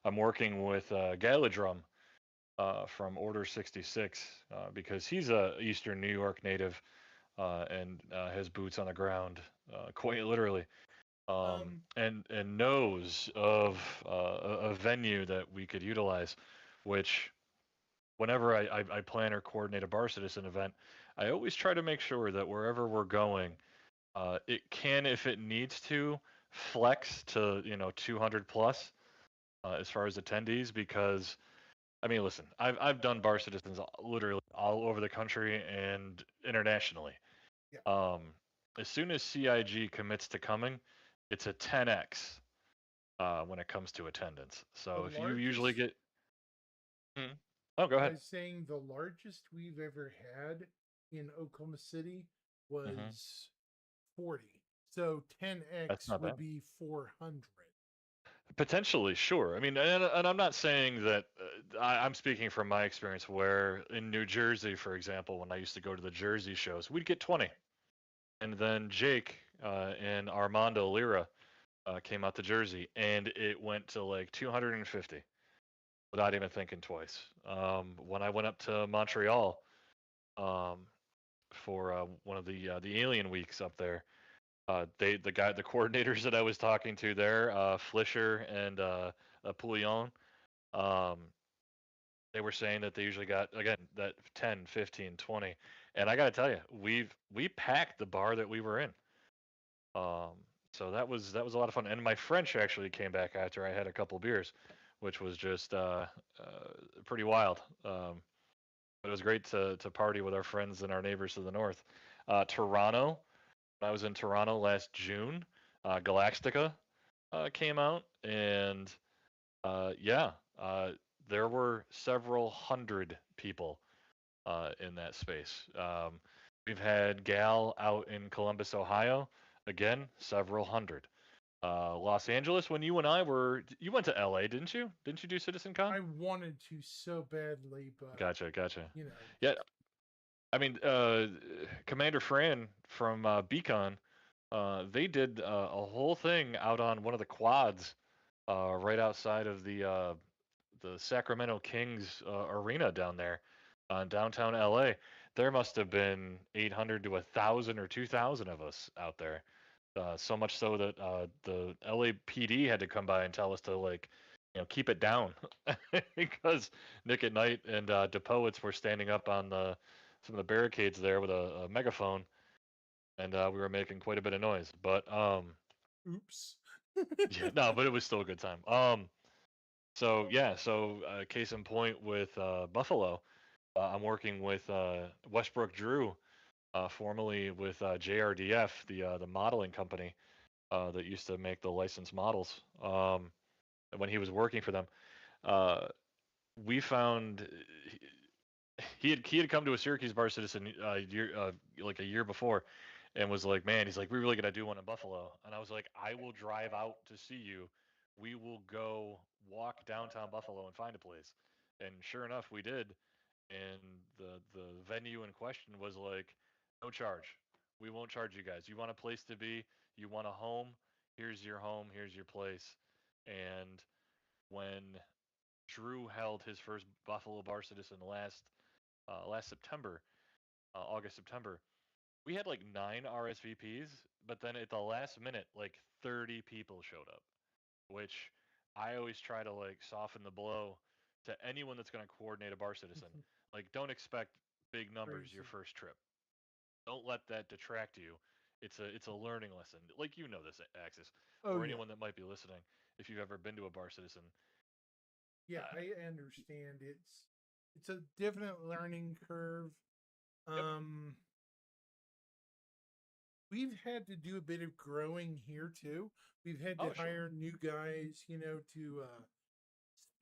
I'm working with Galadrum from Order 66 because he's a Eastern New York native and has boots on the ground, quite literally, and knows of a venue that we could utilize, which whenever I plan or coordinate a Bar Citizen event, I always try to make sure that wherever we're going, It can, if it needs to, flex to 200 plus as far as attendees because I mean, listen, I've done Bar Citizens literally all over the country and internationally. Yeah. As soon as CIG commits to coming, it's a 10x when it comes to attendance. So The if you usually largest- get, Hmm. Oh, go I ahead. was saying the largest we've ever had in Oklahoma City was 40. So 10x not would bad. be 400. Potentially, sure. I mean, and I'm not saying that I'm speaking from my experience where in New Jersey, for example, when I used to go to the Jersey shows, we'd get 20. And then Jake and Armando Lira came out to Jersey, and it went to like 250 without even thinking twice. When I went up to Montreal um, for one of the Alien Weeks up there, the coordinators that I was talking to there, Flisher and Pouillon, um, they were saying that they usually got again that 10, 15, 20, and I got to tell you, we packed the bar that we were in. So that was a lot of fun, and my French actually came back after I had a couple beers, which was just pretty wild. But it was great to party with our friends and our neighbors to the north. Toronto, I was in Toronto last June. Galactica came out, and yeah, there were several hundred people in that space. We've had Gal out in Columbus, Ohio. Again, several hundred. Los Angeles, when you and I were, you went to LA, didn't you? Didn't you do CitizenCon? I wanted to so badly, but Gotcha. you know, Yeah, I mean, Commander Fran from Beacon, they did a whole thing out on one of the quads, right outside of the Sacramento Kings arena down there, in downtown LA. There must have been 800 to 1,000 or 2,000 of us out there. So much so that the LAPD had to come by and tell us to like, keep it down because Nick at Night and DePoets were standing up on some of the barricades there with a megaphone, and we were making quite a bit of noise. But oops. yeah, no, but it was still a good time. So yeah, so case in point with Buffalo, I'm working with Westbrook Drew, formerly with JRDF, the modeling company that used to make the licensed models. When he was working for them, uh, we found he had come to a Syracuse Bar Citizen like a year before, and was like, man, he's like, we're really gonna do one in Buffalo, and I was like, I will drive out to see you. We will go walk downtown Buffalo and find a place, and sure enough, we did. And the venue in question was like, no charge. We won't charge you guys. You want a place to be? You want a home? Here's your home. Here's your place. And when Drew held his first Buffalo Bar Citizen last September, August September, we had like 9 RSVPs, but then at the last minute, like 30 people showed up, which I always try to like soften the blow to anyone that's going to coordinate a Bar Citizen. Like, don't expect big numbers your Crazy. first trip. Don't let that detract you. It's a learning lesson. Like this, Axis, Oh or yeah. anyone that might be listening. If you've ever been to a Bar Citizen, Yeah, I understand. It's a definite learning curve. We've had to do a bit of growing here too. We've had to Oh, sure. hire new guys, to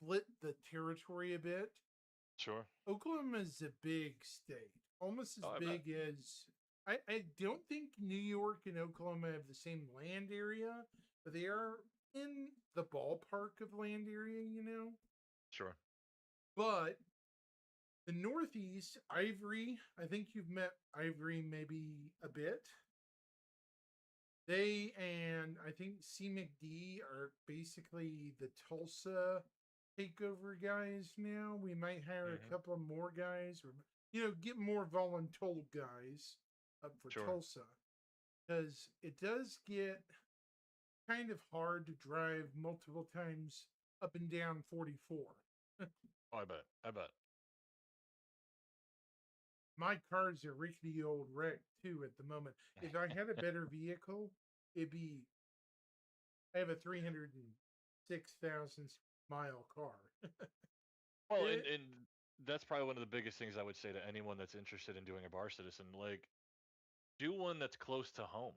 split the territory a bit. sure. Oklahoma is a big state, almost as Oh, I bet. big as I don't think New York and Oklahoma have the same land area, but they are in the ballpark of land area. Sure. But the Northeast, Ivory, I think you've met Ivory maybe a bit. They and I think CMcD are basically the Tulsa takeover guys now. We might hire Mhm. a couple more guys, or get more voluntold guys up for Sure. Tulsa, because it does get kind of hard to drive multiple times up and down 44. Oh, I bet. my car's a rickety old wreck too at the moment. If I had a better vehicle, it'd be. I have a 306,000 mile car. Well, It- and that's probably one of the biggest things I would say to anyone that's interested in doing a bar citizen. Like, do one that's close to home.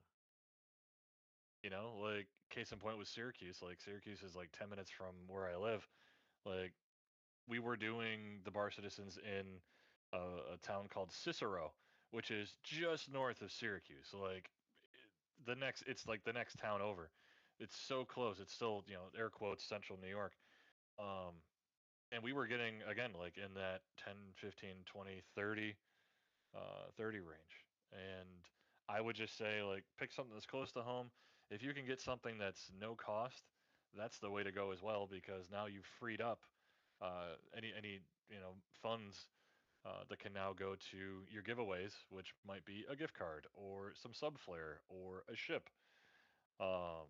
You know, like case in point with Syracuse. Like Syracuse is like 10 minutes from where I live. Like we were doing the bar citizens in a town called Cicero, which is just north of Syracuse. Like it's like the next town over. It's so close. It's still, air quotes central New York. Um, and we were getting again like in that 10, 15, 20, 30, 30 range. And I would just say like pick something that's close to home. If you can get something that's no cost, that's the way to go as well because now you've freed up any funds that can now go to your giveaways, which might be a gift card or some subflare or a ship. Um,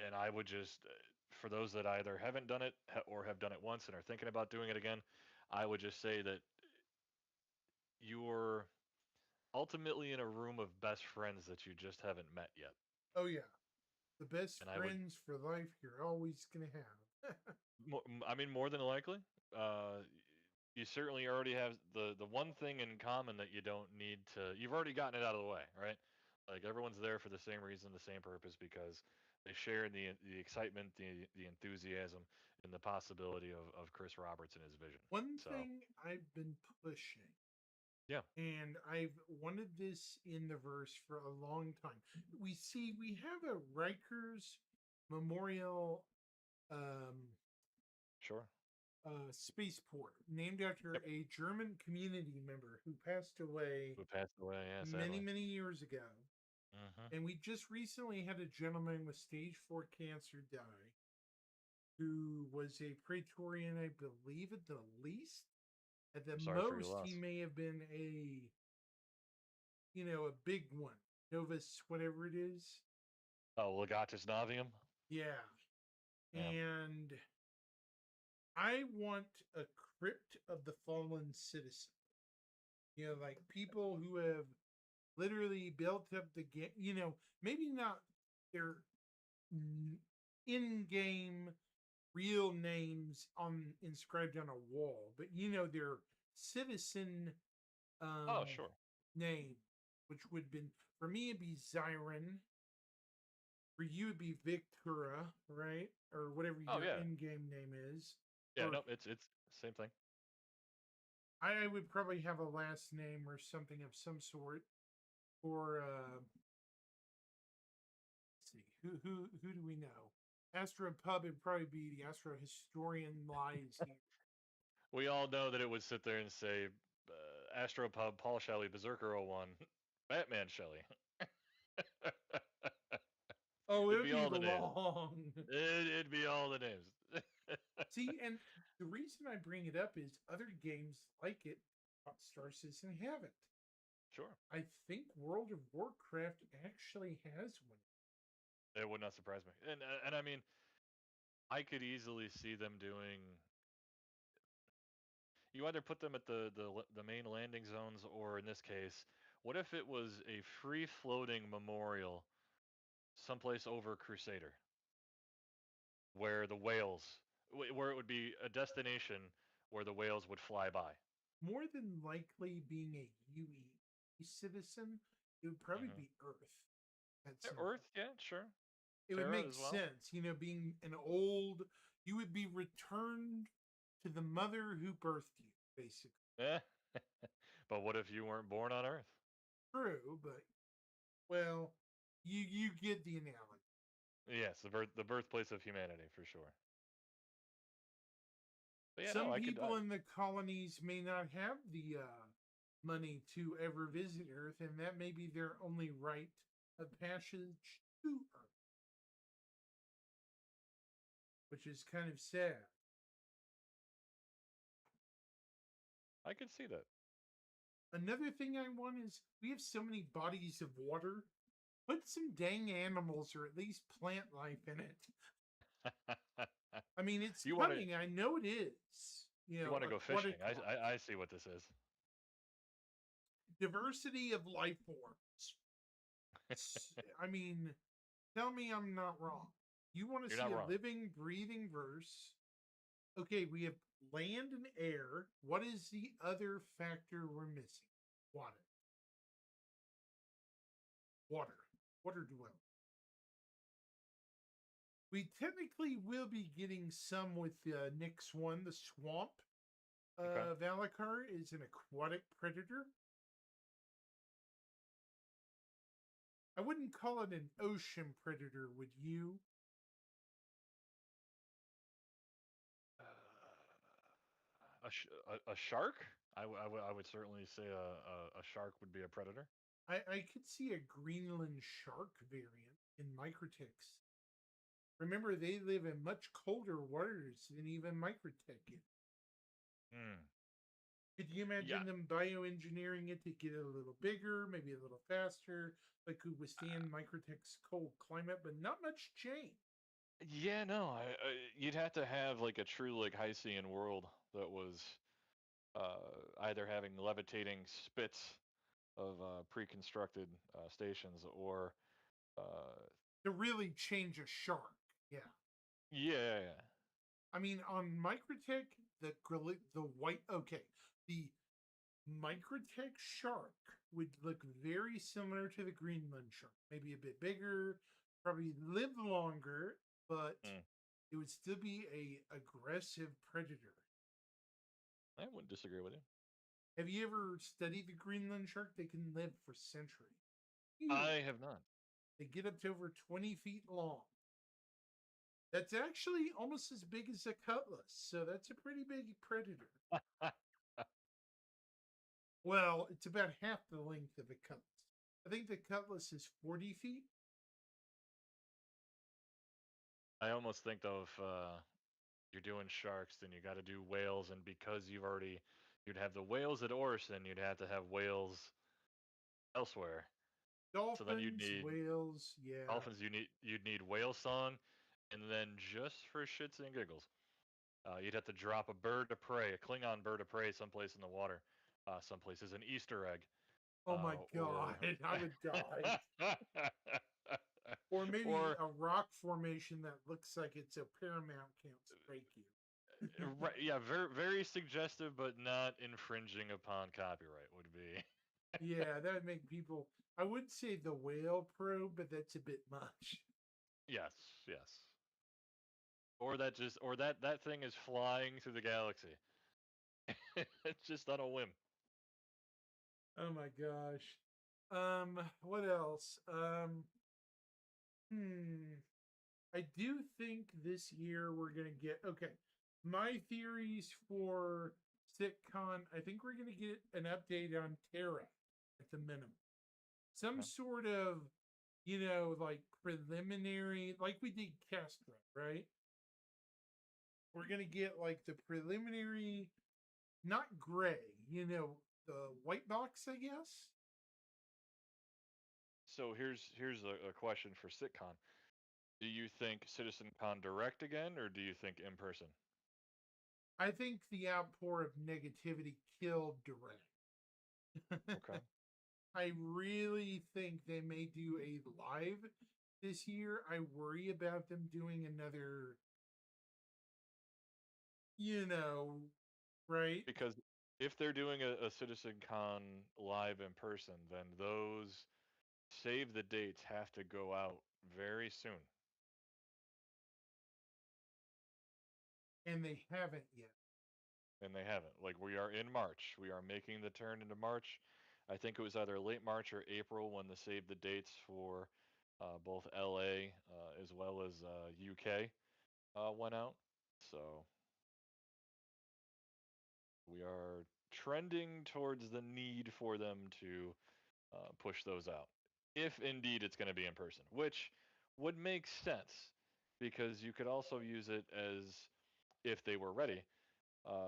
and I would just, for those that either haven't done it or have done it once and are thinking about doing it again, I would just say that you're ultimately in a room of best friends that you just haven't met yet. oh yeah, the best And I would, friends for life you're always gonna have. I mean, more than likely, uh, you certainly already have the one thing in common that you don't need to. You've already gotten it out of the way, right? Like everyone's there for the same reason, the same purpose, because they share the excitement, the enthusiasm, and the possibility of Chris Roberts and his vision. One So thing I've been pushing, yeah, and I've wanted this in the verse for a long time. We have a Rikers Memorial um, sure. spaceport named after Yep. a German community member who passed away Who passed away? Yeah, many, sadly. many years ago. Hmm. And we just recently had a gentleman with stage 4 cancer die who was a Praetorian, I believe, at the least. At the I'm sorry for your most, he loss. may have been a big one. Novus, whatever it is. Oh, Legatus Navium. Yeah. Yeah. And I want a crypt of the fallen citizen. Like people who have literally built up the game, maybe not their in-game real names inscribed on a wall, but their citizen Oh, sure. name, which would been for me it'd be Zyron. For you it'd be Victura, right? Or whatever Oh your yeah. in-game name is. Yeah. Or No, it's same thing. I would probably have a last name or something of some sort. Or let's see, who do we know? Astro Pub would probably be the Astro Historian lies here. We all know that it would sit there and say Astropub, Paul Shelley, Berserker 01, Batman Shelley. Oh, it It'd would be be all the names. long. It'd be all the names. See, and the reason I bring it up is other games like it, Star Citizen, haven't. Sure. I think World of Warcraft actually has one. It would not surprise me. And I mean, I could easily see them doing. You either put them at the main landing zones, or in this case, what if it was a free floating memorial someplace over Crusader, where the whales, where it would be a destination where the whales would fly by. More than likely, being a UE citizen, it would probably Hmm. be Earth. At Yeah, some Earth, point. yeah, sure. It would Terra make as well. sense, being an old, you would be returned to the mother who birthed you, basically. Yeah. But what if you weren't born on Earth? True, but well, you get the analogy. Yes, the birthplace of humanity for sure. But yeah, no, Some I could. people in the colonies may not have the money to ever visit Earth, and that may be their only rite of passage to Earth, which is kind of sad. I could see that. Another thing I want is we have so many bodies of water. Put some dang animals or at least plant life in it. I mean, it's You want to coming. I know it is. you want to go aquatic fishing? life. I see what this is. diversity of life forms. I mean, tell me I'm not wrong. You want to You're see not a wrong. living, breathing verse. Okay, we have land and air. What is the other factor we're missing? Water. Water. Water dwell. We technically will be getting some with Nyx 1. The swamp. Okay. Valakar is an aquatic predator. I wouldn't call it an ocean predator, would you? A shark? I would certainly say a shark would be a predator. I could see a Greenland shark variant in Microtech. Remember, they live in much colder waters than even Microtech is. Hmm. Could you imagine them bioengineering it to get it a little bigger, maybe a little faster, that could withstand Microtech's cold climate, but not much change? Yeah, no, you'd have to have like a true like Hycean world that was either having levitating spits of pre-constructed stations, or To really change a shark, yeah. yeah. I mean, on Microtech, the white, okay, the Microtech shark would look very similar to the Greenland shark, maybe a bit bigger, probably live longer, but Mm. it would still be a aggressive predator. I wouldn't disagree with you. Have you ever studied the Greenland shark? They can live for centuries. I have not. They get up to over 20 feet long. That's actually almost as big as a cutlass, so that's a pretty big predator. Well, it's about half the length of a cutlass. I think the cutlass is 40 feet. I almost think though, if you're doing sharks, then you got to do whales, and because you'd have the whales at Orison, you'd have to have whales elsewhere. Dolphins, So then you'd need whales, yeah. dolphins. You'd need whale song, and then just for shits and giggles, you'd have to drop a bird of prey, a Klingon bird of prey, someplace in the water, someplace as an Easter egg. Oh my god, I would die. Or maybe or a rock formation that looks like it's a Paramount can't break you. right, yeah, very very suggestive, but not infringing upon copyright would be. Yeah, that would make people. I would say the whale probe, but that's a bit much. Yes, yes. Or that thing is flying through the galaxy. It's just on a whim. Oh my gosh. What else? I do think this year we're gonna get okay. My theories for SitCon, I think we're gonna get an update on Terra at the minimum. Some sort of, like preliminary, like we did Castra, right? We're gonna get like the preliminary, not gray, the white box, I guess. So here's a question for SitCon. Do you think CitizenCon Direct again, or do you think in person? I think the outpour of negativity killed Direct. Okay. I really think they may do a live this year. I worry about them doing another, right? Because if they're doing a CitizenCon live in person, then those save the dates have to go out very soon. And they haven't yet. And they haven't. Like, we are in March. We are making the turn into March. I think it was either late March or April when the save the dates for both LA as well as UK went out. So we are trending towards the need for them to push those out, if indeed it's going to be in person, which would make sense because you could also use it as, if they were ready,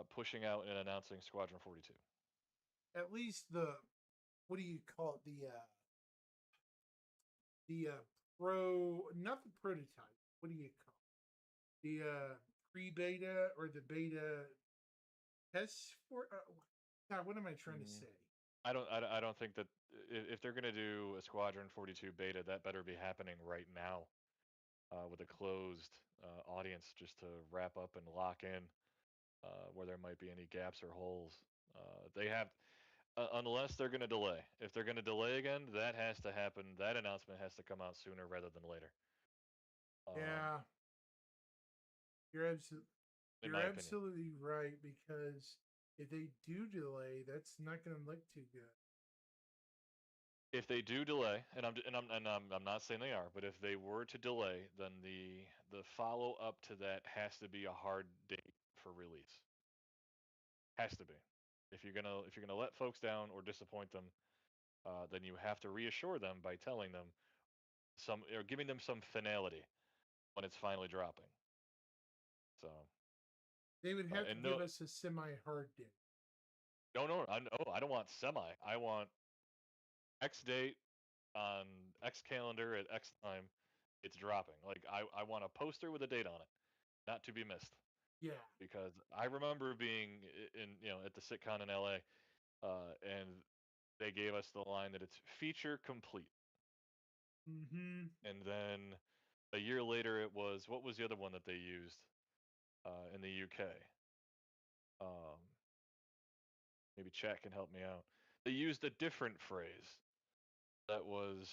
pushing out and announcing Squadron 42. At least what do you call it? The not the prototype. What do you call it? The pre-beta or the beta test for? God, what am I trying to say? I don't think that if they're gonna do a Squadron 42 beta, that better be happening right now, with a closed audience, just to wrap up and lock in where there might be any gaps or holes. They have, unless they're gonna delay. If they're gonna delay again, that has to happen. That announcement has to come out sooner rather than later. Yeah, you're absolutely In you're my opinion. absolutely right, because if they do delay, that's not going to look too good. If they do delay, I'm not saying they are, but if they were to delay, then the follow up to that has to be a hard date for release. Has to be. If you're gonna let folks down or disappoint them, then you have to reassure them by telling them some, or giving them some finality when it's finally dropping. So They would have to and give us a semi-hard date. no, I don't want semi. I want X date on X calendar at X time. It's dropping. Like I want a poster with a date on it, not to be missed. Yeah. Because I remember being in, at the SitCon in LA, and they gave us the line that it's feature complete. Mm-hmm. And then a year later, it was, what was the other one that they used in the UK? Um, maybe chat can help me out. They used a different phrase that was,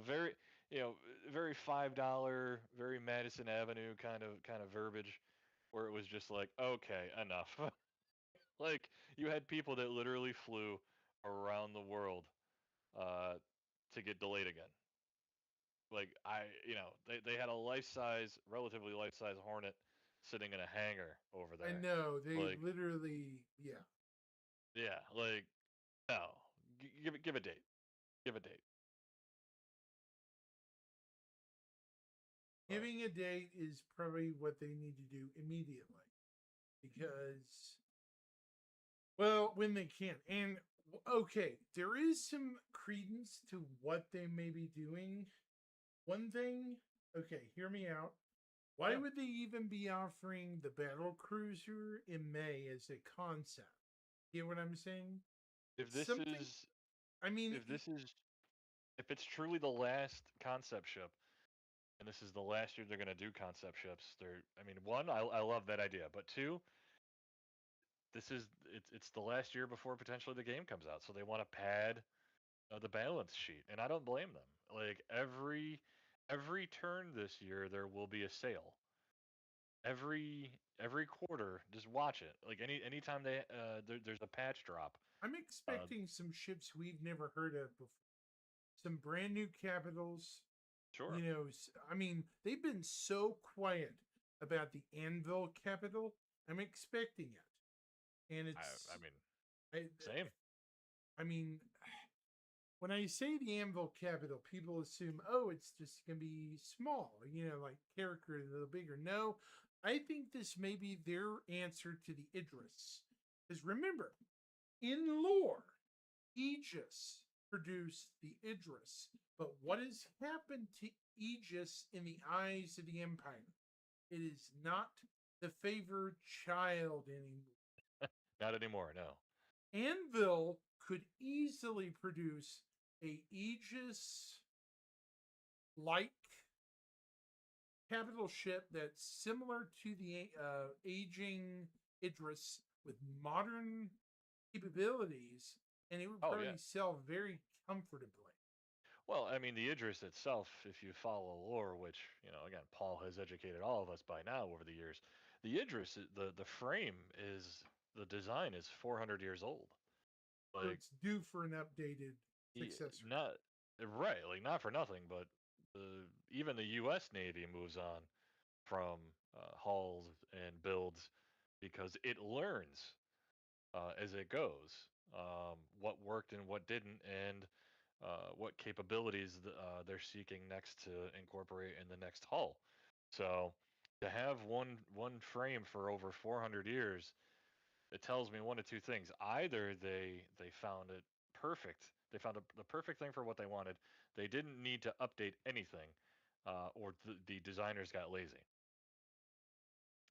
very, very $5, very Madison Avenue kind of verbiage, where it was just like, okay, enough. Like, you had people that literally flew around the world uh, to get delayed again. Like, they had a relatively life size Hornet sitting in a hangar over I there. know. They Like, literally, yeah. yeah, like, no, give a date, give a date. But Giving a date is probably what they need to do immediately, because, well, when they can. And okay, there is some credence to what they may be doing. One thing, okay, hear me out. Why Yeah. would they even be offering the battle cruiser in May as a concept? You know what I'm saying? if this Something. is I mean, if this is if it's truly the last concept ship, and this is the last year they're going to do concept ships, I mean, one, I love that idea, but two, it's the last year before potentially the game comes out, so they want to pad the balance sheet, and I don't blame them. Like, every turn this year, there will be a sale. Every quarter, just watch it. Like, anytime there's a patch drop. I'm Uh, expecting some ships we've never heard of before. Some brand new capitals. sure. I mean, they've been so quiet about the Anvil capital. I'm expecting it, and I mean, I, same. I mean, when I say the Anvil capital, people assume, oh, it's just gonna be small, like character a little bigger. No, I think this may be their answer to the Idris. Because remember, in lore, Aegis produced the Idris. But what has happened to Aegis in the eyes of the Empire? It is not the favored child anymore. Not anymore. No. Anvil could easily produce a Aegis like capital ship that's similar to the aging Idris with modern capabilities, and it would Oh, probably yeah. sell very comfortably. Well, I mean, the Idris itself, if you follow lore, which, again, Paul has educated all of us by now over the years, the Idris, the frame is, the design is 400 years old. So Like, it's due for an updated successor. not right, like, not for nothing, but even the U.S. Navy moves on from hulls and builds because it learns as it goes, what worked and what didn't, and what capabilities they're seeking next to incorporate in the next hull. So to have one frame for over 400 years, it tells me one of two things. Either they found it perfect, they found the perfect thing for what they wanted. They didn't need to update anything, or the designers got lazy.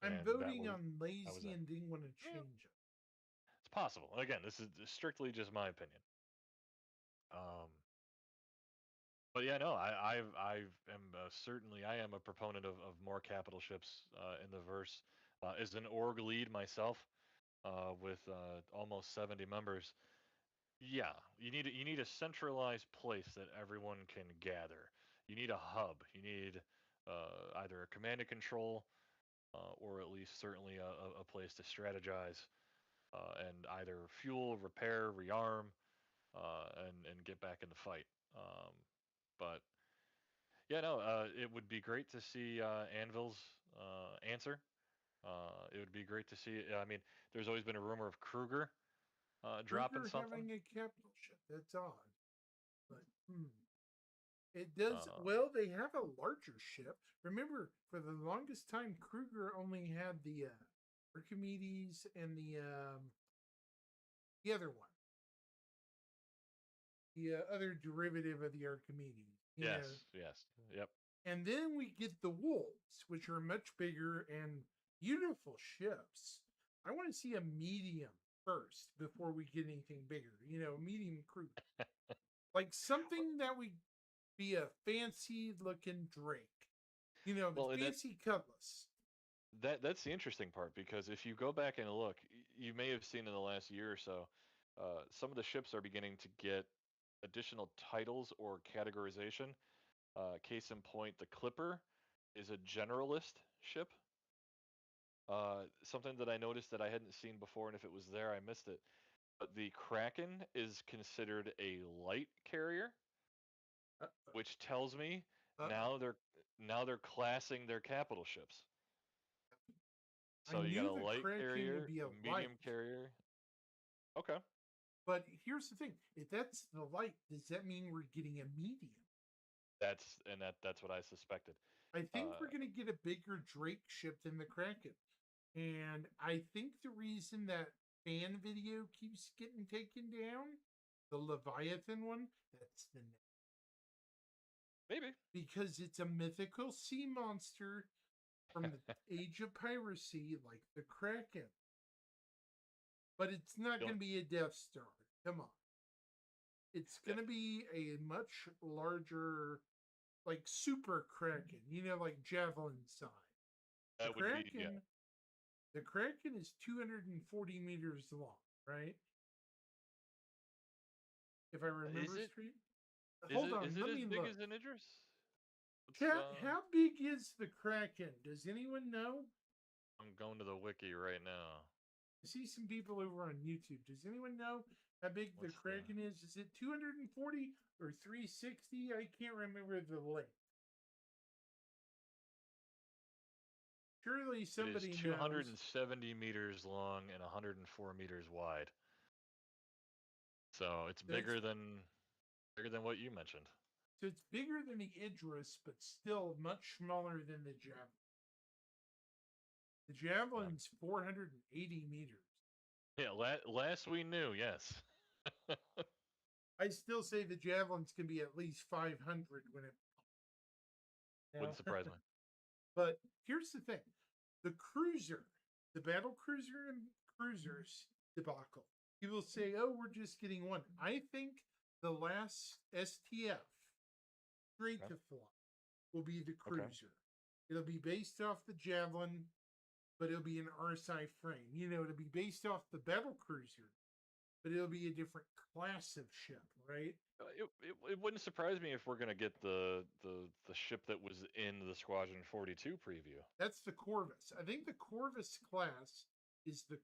I'm And voting on that was lazy it. and didn't want to change it. It's possible. Again, this is strictly just my opinion. But yeah, no, I am certainly I am a proponent of more capital ships in the verse. As an org lead myself, with almost 70 members, yeah, you need a centralized place that everyone can gather. You need a hub. You need either a command and control, or at least certainly a place to strategize, and either fuel, repair, rearm, and get back in the fight. But yeah, no, it would be great to see Anvil's answer. It would be great to see. I mean, there's always been a rumor of Kruger dropping Kruger something. having a capital ship. That's odd. But it does Uh, well. They have a larger ship. Remember, for the longest time, Kruger only had the Archimedes and the other one, the other derivative of the Archimedes. You yes, know, yes, yep. and then we get the wolves, which are much bigger and beautiful ships. I want to see a medium first before we get anything bigger. You know, medium cruise, like something that would be a fancy looking Drake. You know, the Well, and fancy cutlass. that's the interesting part, because if you go back and look, you may have seen in the last year or so, some of the ships are beginning to get additional titles or categorization. Case in point, the Clipper is a generalist ship. Something that I noticed that I hadn't seen before, and if it was there, I missed it. But the Kraken is considered a light carrier, Uh, which tells me uh, now they're classing their capital ships. I So you got knew a the light Kraken would carrier, be a a light, medium carrier. Okay. but here's the thing: if that's the light, does that mean we're getting a medium? That's what I suspected. I think Uh, we're going to get a bigger Drake ship than the Kraken. And I think the reason that fan video keeps getting taken down, the Leviathan one, that's the name. maybe. Because it's a mythical sea monster from the age of piracy, like the Kraken. But it's not going Don't- to be a Death Star. Come on. It's yeah, going to be a much larger, like super Kraken, you know, like Javelin size. The that would be, yeah. Kraken, the Kraken is 240 meters long, right? If I remember Is it straight. is Hold it on, is it let as me big look. as an Idris? Let's, Chat, how big is the Kraken? Does anyone know? I'm going to the wiki right now. I see some people over on YouTube. Does anyone know how big the What's the Kraken is? Is it 240 or 360? I can't remember the length. Surely It is somebody knows. 270 meters long and 104 meters wide. So it's So it's, bigger than what you mentioned. so it's bigger than the Idris, but still much smaller than the Javelin. The Javelin's 480 meters. Yeah, last we knew, yes. I still say the Javelins can be at least 500 when it. Wouldn't surprise me. But here's the thing: the cruiser, the battle cruiser and cruisers debacle. People say, "Oh, we're just getting one." I think the last STF straight to fly will be the cruiser. It'll be based off the Javelin, but it'll be an RSI frame. You know, it'll be based off the battle cruiser, but it'll be a different class of ship, right? It wouldn't surprise me if we're gonna get the ship that was in the Squadron 42 preview. That's the Corvus. I think the Corvus class is the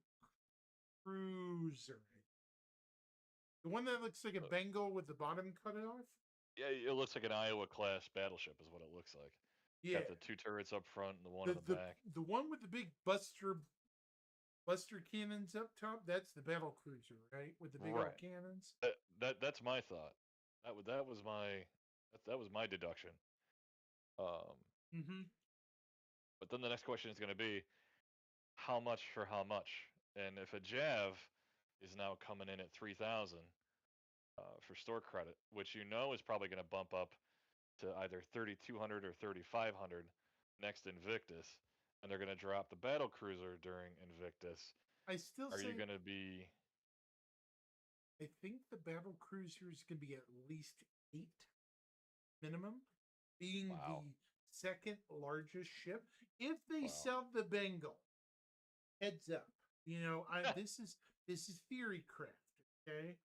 cruiser. The one that looks like a Bengal with the bottom cut off? Yeah, it looks like an Iowa class battleship is what it looks like. Yeah. Got the two turrets up front and the one in the back. The one with the big buster cannons up top, that's the battle cruiser, right? With the big old Right. cannons. That's my thought. That was my deduction. Mm-hmm. But then the next question is going to be, how much for how much? And if a Jav is now coming in at 3,000 for store credit, which you know is probably going to bump up to either 3,200 or 3,500 next Invictus, and they're going to drop the battle cruiser during Invictus. I still Are say you going to be I think the battle cruiser is going to be at least 8 minimum, being Wow. the second largest ship. If they Wow. sell the Bengal, heads up. This is theory craft. Okay,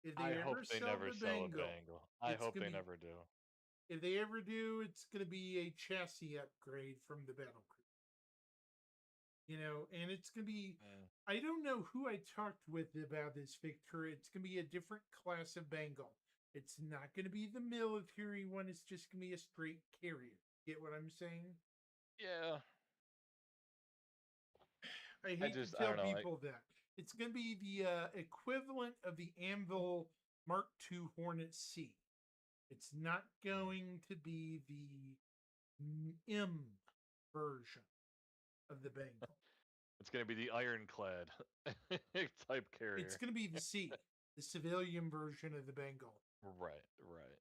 if I they hope ever they sell never the sell a Bengal, Bengal. I it's hope gonna they be. never do. If they ever do, it's going to be a chassis upgrade from the battle cruiser. And it's going to be. Mm. I don't know who I talked with about this, Victor. It's going to be a different class of Bengal. It's not going to be the military one. It's just going to be a straight carrier. Get what I'm saying? Yeah. I hate to I tell don't know. people that. It's going to be the equivalent of the Anvil Mark II Hornet C. It's not going to be the M version of the Bengal. It's going to be the ironclad type carrier. It's going to be the C, the civilian version of the Bengal. Right, right.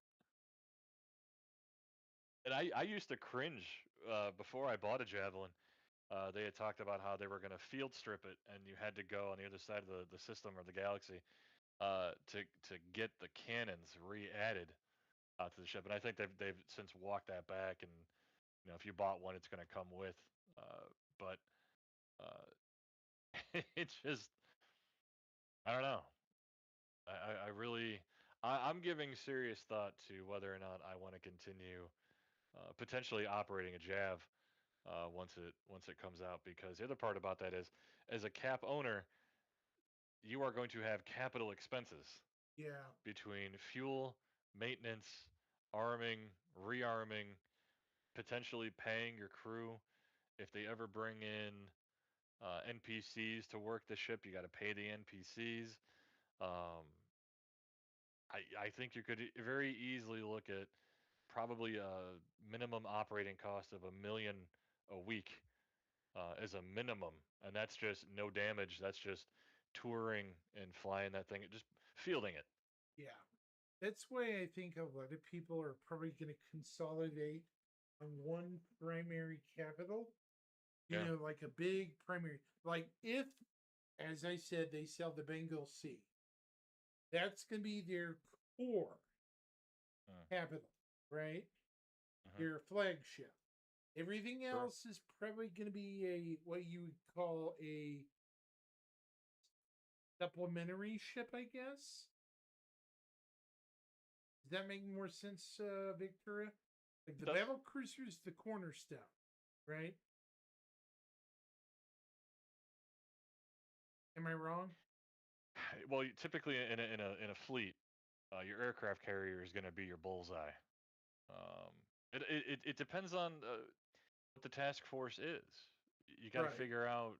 And I used to cringe before I bought a Javelin. They had talked about how they were going to field strip it, and you had to go on the other side of the system or the galaxy to get the cannons re-added to the ship. And I think they've since walked that back. And if you bought one, it's going to come with. But it's just I don't know. I really I'm giving serious thought to whether or not I want to continue potentially operating a Jav once it comes out, because the other part about that is, as a Cap owner, you are going to have capital expenses Yeah. between fuel, maintenance, arming, rearming, potentially paying your crew. If they ever bring in NPCs to work the ship, you got to pay the NPCs. Um, I think you could very easily look at probably a minimum operating cost of $1 million a week as a minimum, and that's just no damage. That's just touring and flying that thing, just fielding it. Yeah. That's why I think a lot of people are probably going to consolidate on one primary capital. Yeah. Like a big primary. Like if, as I said, they sell the Bengal C, that's going to be their core capital, right? Their flagship. Everything Sure. else is probably going to be what you would call a supplementary ship, I guess. Does that make more sense, Victoria? Like the battle cruiser is the cornerstone, right? Am I wrong? Well, typically in a fleet, your aircraft carrier is going to be your bullseye. It depends on what the task force is. You got to Right. figure out,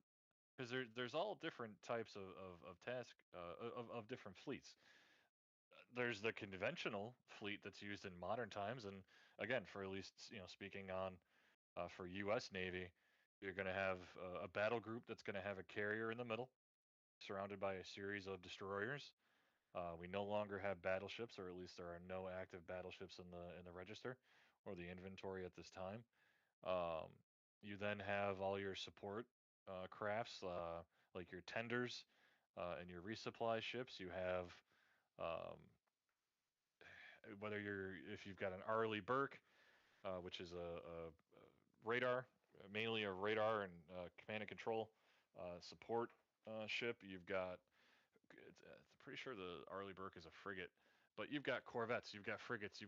because there's all different types of task of different fleets. There's the conventional fleet that's used in modern times, and again, for at least speaking on for U.S. Navy, you're going to have a battle group that's going to have a carrier in the middle, surrounded by a series of destroyers. We no longer have battleships, or at least there are no active battleships in the register or the inventory at this time. You then have all your support crafts, like your tenders and your resupply ships. You have um, if you've got an Arleigh Burke, which is a radar, mainly a radar and command and control support ship. You've got, I'm pretty sure the Arleigh Burke is a frigate, but you've got corvettes, you've got frigates,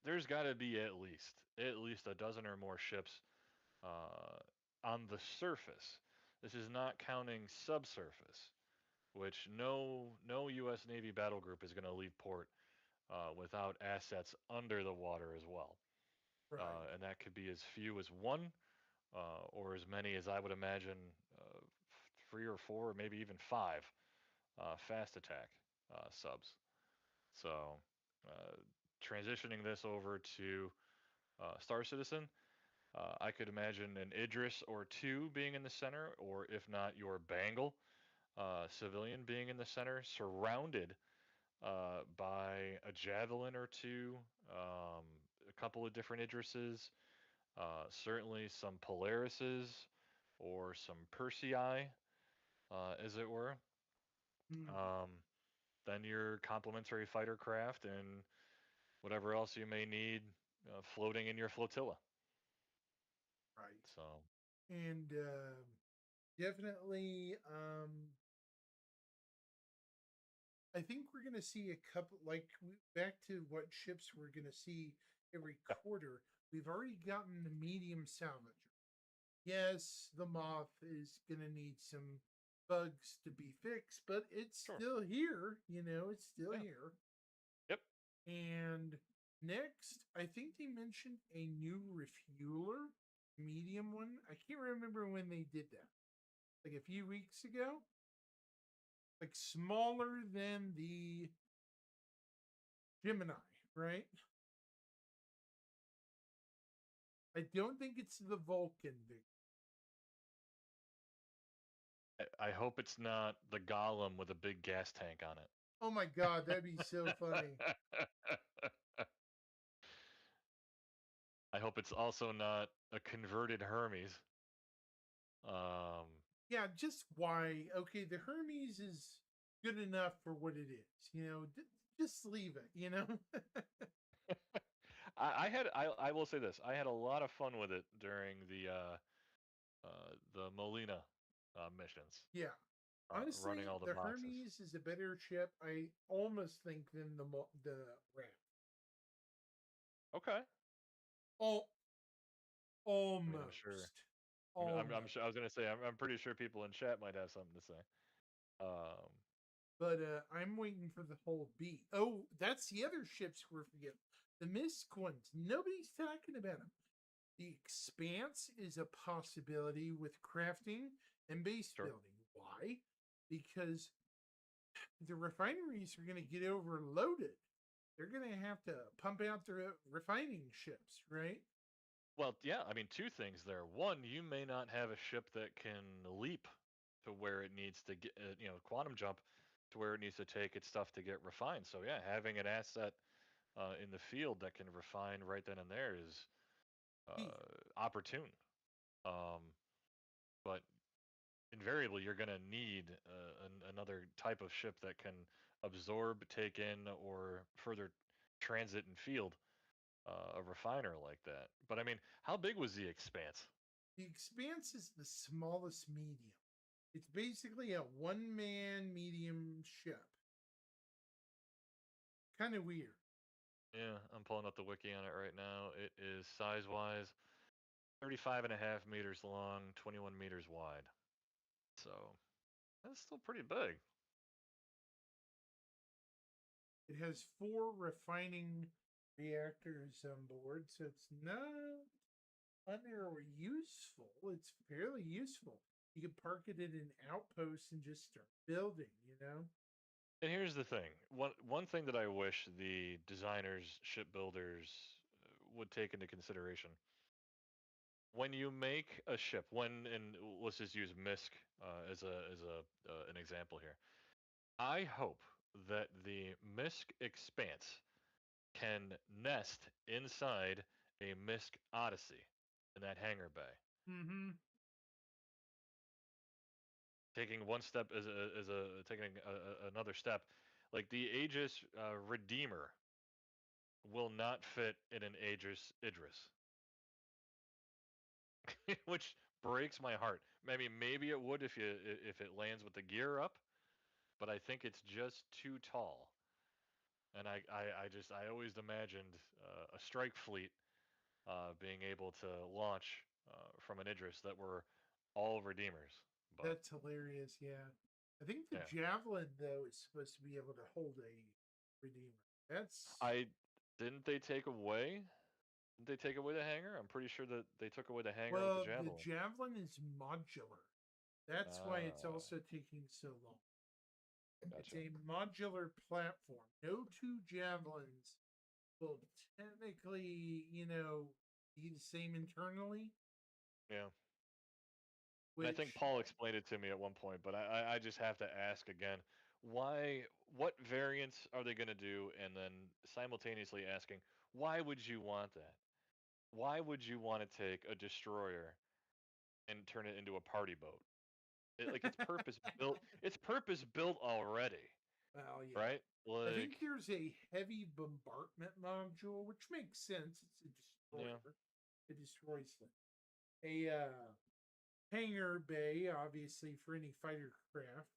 there's got to be at least a dozen or more ships on the surface. This is not counting subsurface, which no U.S. Navy battle group is going to leave port without assets under the water as well. Right. And that could be as few as one, or as many as I would imagine, 3 or 4, or maybe even 5 fast attack subs. So transitioning this over to Star Citizen, I could imagine an Idris or 2 being in the center, or if not, your Bengal civilian being in the center, surrounded by a Javelin or 2, a couple of different Idrises, certainly some Polarises or some Persei, as it were. Hmm. then your complementary fighter craft and whatever else you may need floating in your flotilla. Right. So And definitely, I think we're going to see a couple, like back to what ships we're going to see every yeah, quarter. We've already gotten the medium salvager. Yes, the Moth is going to need some bugs to be fixed, but it's sure. still here. It's still Yeah. here. Yep. And next, I think they mentioned a new refueler, medium one. I can't remember when they did that. Like a few weeks ago? Like smaller than the Gemini, right? I don't think it's the Vulcan, Vic. I hope it's not the Golem with a big gas tank on it. Oh my god, that'd be so funny. I hope it's also not a converted Hermes. Yeah, just why? Okay, the Hermes is good enough for what it is. Just leave it. I will say this. I had a lot of fun with it during the Molina missions, Yeah. running Honestly, all the the boxes. Hermes is a better ship. I almost think than the Ram. Okay. Oh, I mean, I'm sure. almost. I'm Almost. sure. I was gonna say. I'm pretty sure people in chat might have something to say. Um, But I'm waiting for the whole beat. Oh, that's the other ships we're forgetting. The Misk ones. Nobody's talking about them. The Expanse is a possibility with crafting and base sure. building. Why? Because the refineries are going to get overloaded. They're going to have to pump out their refining ships, right? Well, yeah. I mean, two things there. One, you may not have a ship that can leap to where it needs to get, quantum jump to where it needs to take its stuff to get refined. So yeah, having an asset in the field that can refine right then and there is Key. opportune. Um, but invariably, you're going to need another type of ship that can absorb, take in, or further transit and field a refiner like that. But I mean, how big was the Expanse? The Expanse is the smallest medium. It's basically a one-man medium ship. Kind of weird. Yeah, I'm pulling up the wiki on it right now. It is size-wise 35.5 meters long, 21 meters wide. So that's still pretty big. It has 4 refining reactors on board, so it's not under useful. It's fairly useful. You can park it in an outpost and just start building. And here's the thing. One thing that I wish the designers, shipbuilders would take into consideration when you make a ship. And let's just use Misk as an example here. I hope that the Misk Expanse can nest inside a Misk Odyssey in that hangar bay. Mm-hmm. Taking one step as taking another step, like the Aegis Redeemer will not fit in an Aegis Idris, which breaks my heart. Maybe it would if it lands with the gear up, but I think it's just too tall. And I always imagined a strike fleet being able to launch from an Idris that were all Redeemers. But That's hilarious. Yeah, I think the yeah, javelin though is supposed to be able to hold a redeemer. That's I didn't they take away? Did they take away the hanger? I'm pretty sure that they took away the hanger with the well, the javelin. javelin is modular. That's why it's Ah, also taking so long. It's gotcha. a modular platform. No two javelins will technically, be the same internally. Yeah. And I think Which Paul explained it to me at one point, but I just have to ask again, what variants are they going to do? And then simultaneously asking, why would you want that? Why would you want to take a destroyer and turn it into a party boat? Like it's purpose built. It's purpose built already. Well, yeah. right? I Like, think there's a heavy bombardment module, which makes sense. It's a yeah. destroyer. It destroys things. A hangar bay, obviously, for any fighter craft,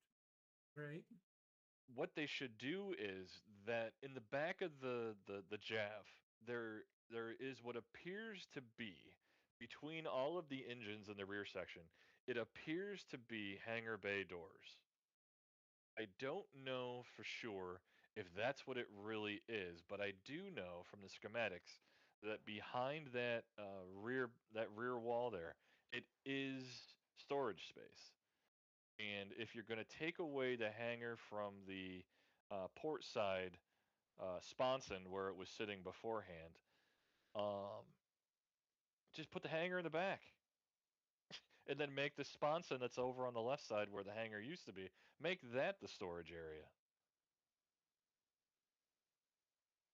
right? What they should do is that in the back of the Jav, there is what appears to be between all of the engines in the rear section. It appears to be hangar bay doors. I don't know for sure if that's what it really is, but I do know from the schematics that behind that rear wall there, it is storage space. And if you're going to take away the hangar from the port side sponson where it was sitting beforehand, um, just put the hangar in the back, and then make the sponson that's over on the left side where the hangar used to be, make that the storage area.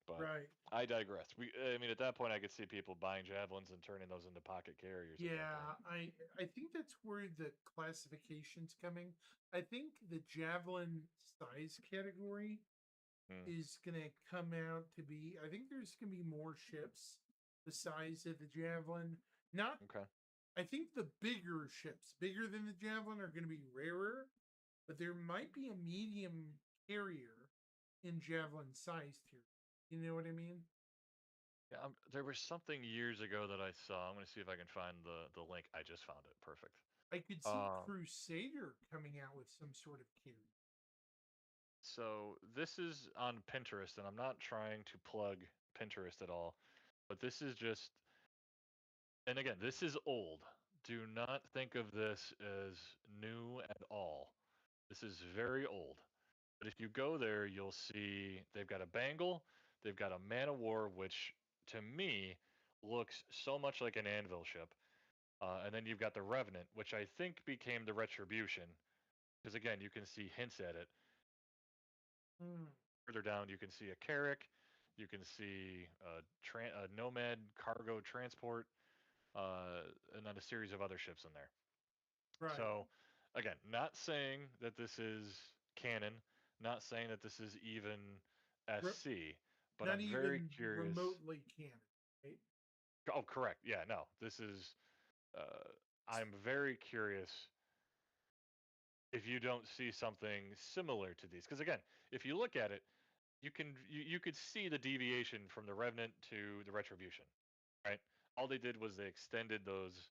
But Right. I digress. I mean, at that point, I could see people buying javelins and turning those into pocket carriers. At that Yeah, point. I think that's where the classification's coming. I think the javelin size category Hmm. is going to come out to be. I think there's going to be more ships the size of the javelin. Not. Okay. I think the bigger ships, bigger than the javelin, are going to be rarer, but there might be a medium carrier in javelin sized here. You know what I mean? Yeah, there was something years ago that I saw. I'm going to see if I can find the link. I just found it. Perfect. I could see Crusader coming out with some sort of carrier. So this is on Pinterest, and I'm not trying to plug Pinterest at all, but this is just, and again, this is old. Do not think of this as new at all. This is very old. But if you go there, you'll see they've got a Bangle, they've got a Man of War, which to me looks so much like an Anvil ship. And then you've got the Revenant, which I think became the Retribution, because again, you can see hints at it. Further down, you can see a Carrack, you can see a Nomad cargo transport, and then a series of other ships in there. Right. So, again, not saying that this is canon, not saying that this is even SC, but not I'm even very curious. remotely canon, right? Oh, correct. Yeah, no, this is. I'm very curious if you don't see something similar to these, because again, if you look at it, you could see the deviation from the Revenant to the Retribution, right? All they did was they extended those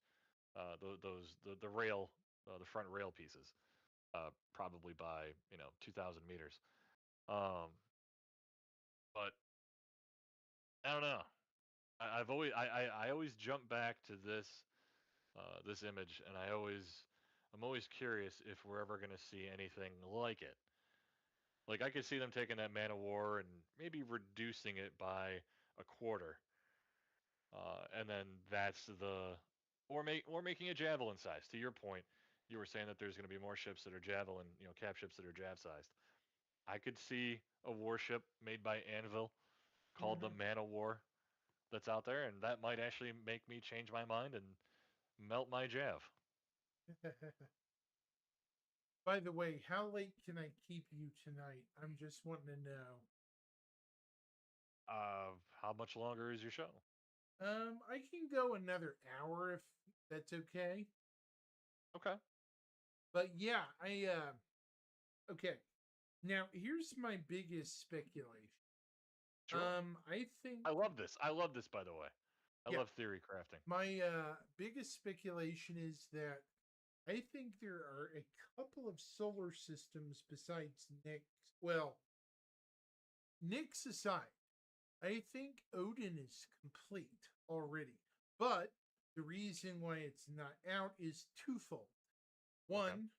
the rail the front rail pieces probably by 2,000 meters. But I don't know. I've always I always jump back to this image, and I'm always curious if we're ever going to see anything like it. Like I could see them taking that Man of War and maybe reducing it by a quarter, and then that's or making a javelin size. To your point, you were saying that there's going to be more ships that are javelin, cap ships that are jav sized. I could see a warship made by Anvil called the Man of War that's out there, and that might actually make me change my mind and melt my jav. By the way, how late can I keep you tonight? I'm just wanting to know. How much longer is your show? I can go another hour if that's okay. Okay. But yeah, okay. Now here's my biggest speculation. Sure. I think I love this. I love this, by the way. I love theory crafting. my biggest speculation is that I think there are a couple of solar systems besides Nyx. Well, Nyx aside, I think Odin is complete already. But the reason why it's not out is twofold. One,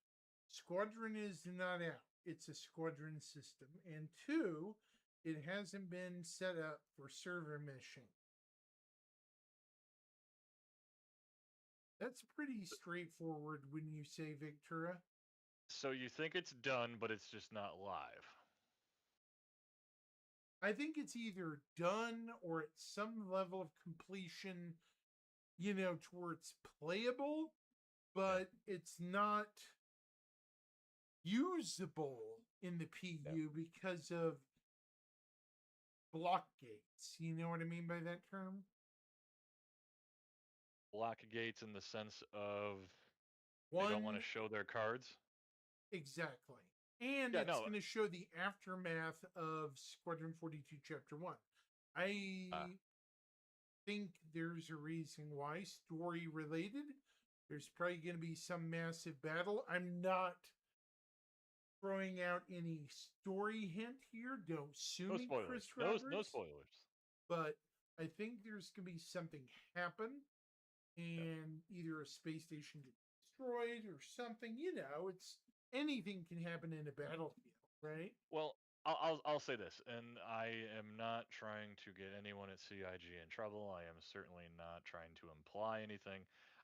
Squadron is not out. It's a Squadron system. And two, it hasn't been set up for server mission. That's pretty straightforward when you say Victura. So you think it's done, but it's just not live. I think it's either done or at some level of completion, to where it's playable, but it's not usable in the PU because of block gates. You know what I mean by that term? Block gates in the sense of they don't want to show their cards. Exactly. And Yeah, it's no. going to show the aftermath of Squadron 42 Chapter 1. I think there's a reason why, story related. There's probably going to be some massive battle. I'm not throwing out any story hint here. Don't sue No me, spoilers. Chris No, Roberts. no spoilers. But I think there's going to be something happen, and either a space station gets destroyed or something. You know, it's anything can happen in a battlefield, right? Well, I'll say this, and I am not trying to get anyone at CIG in trouble. I am certainly not trying to imply anything.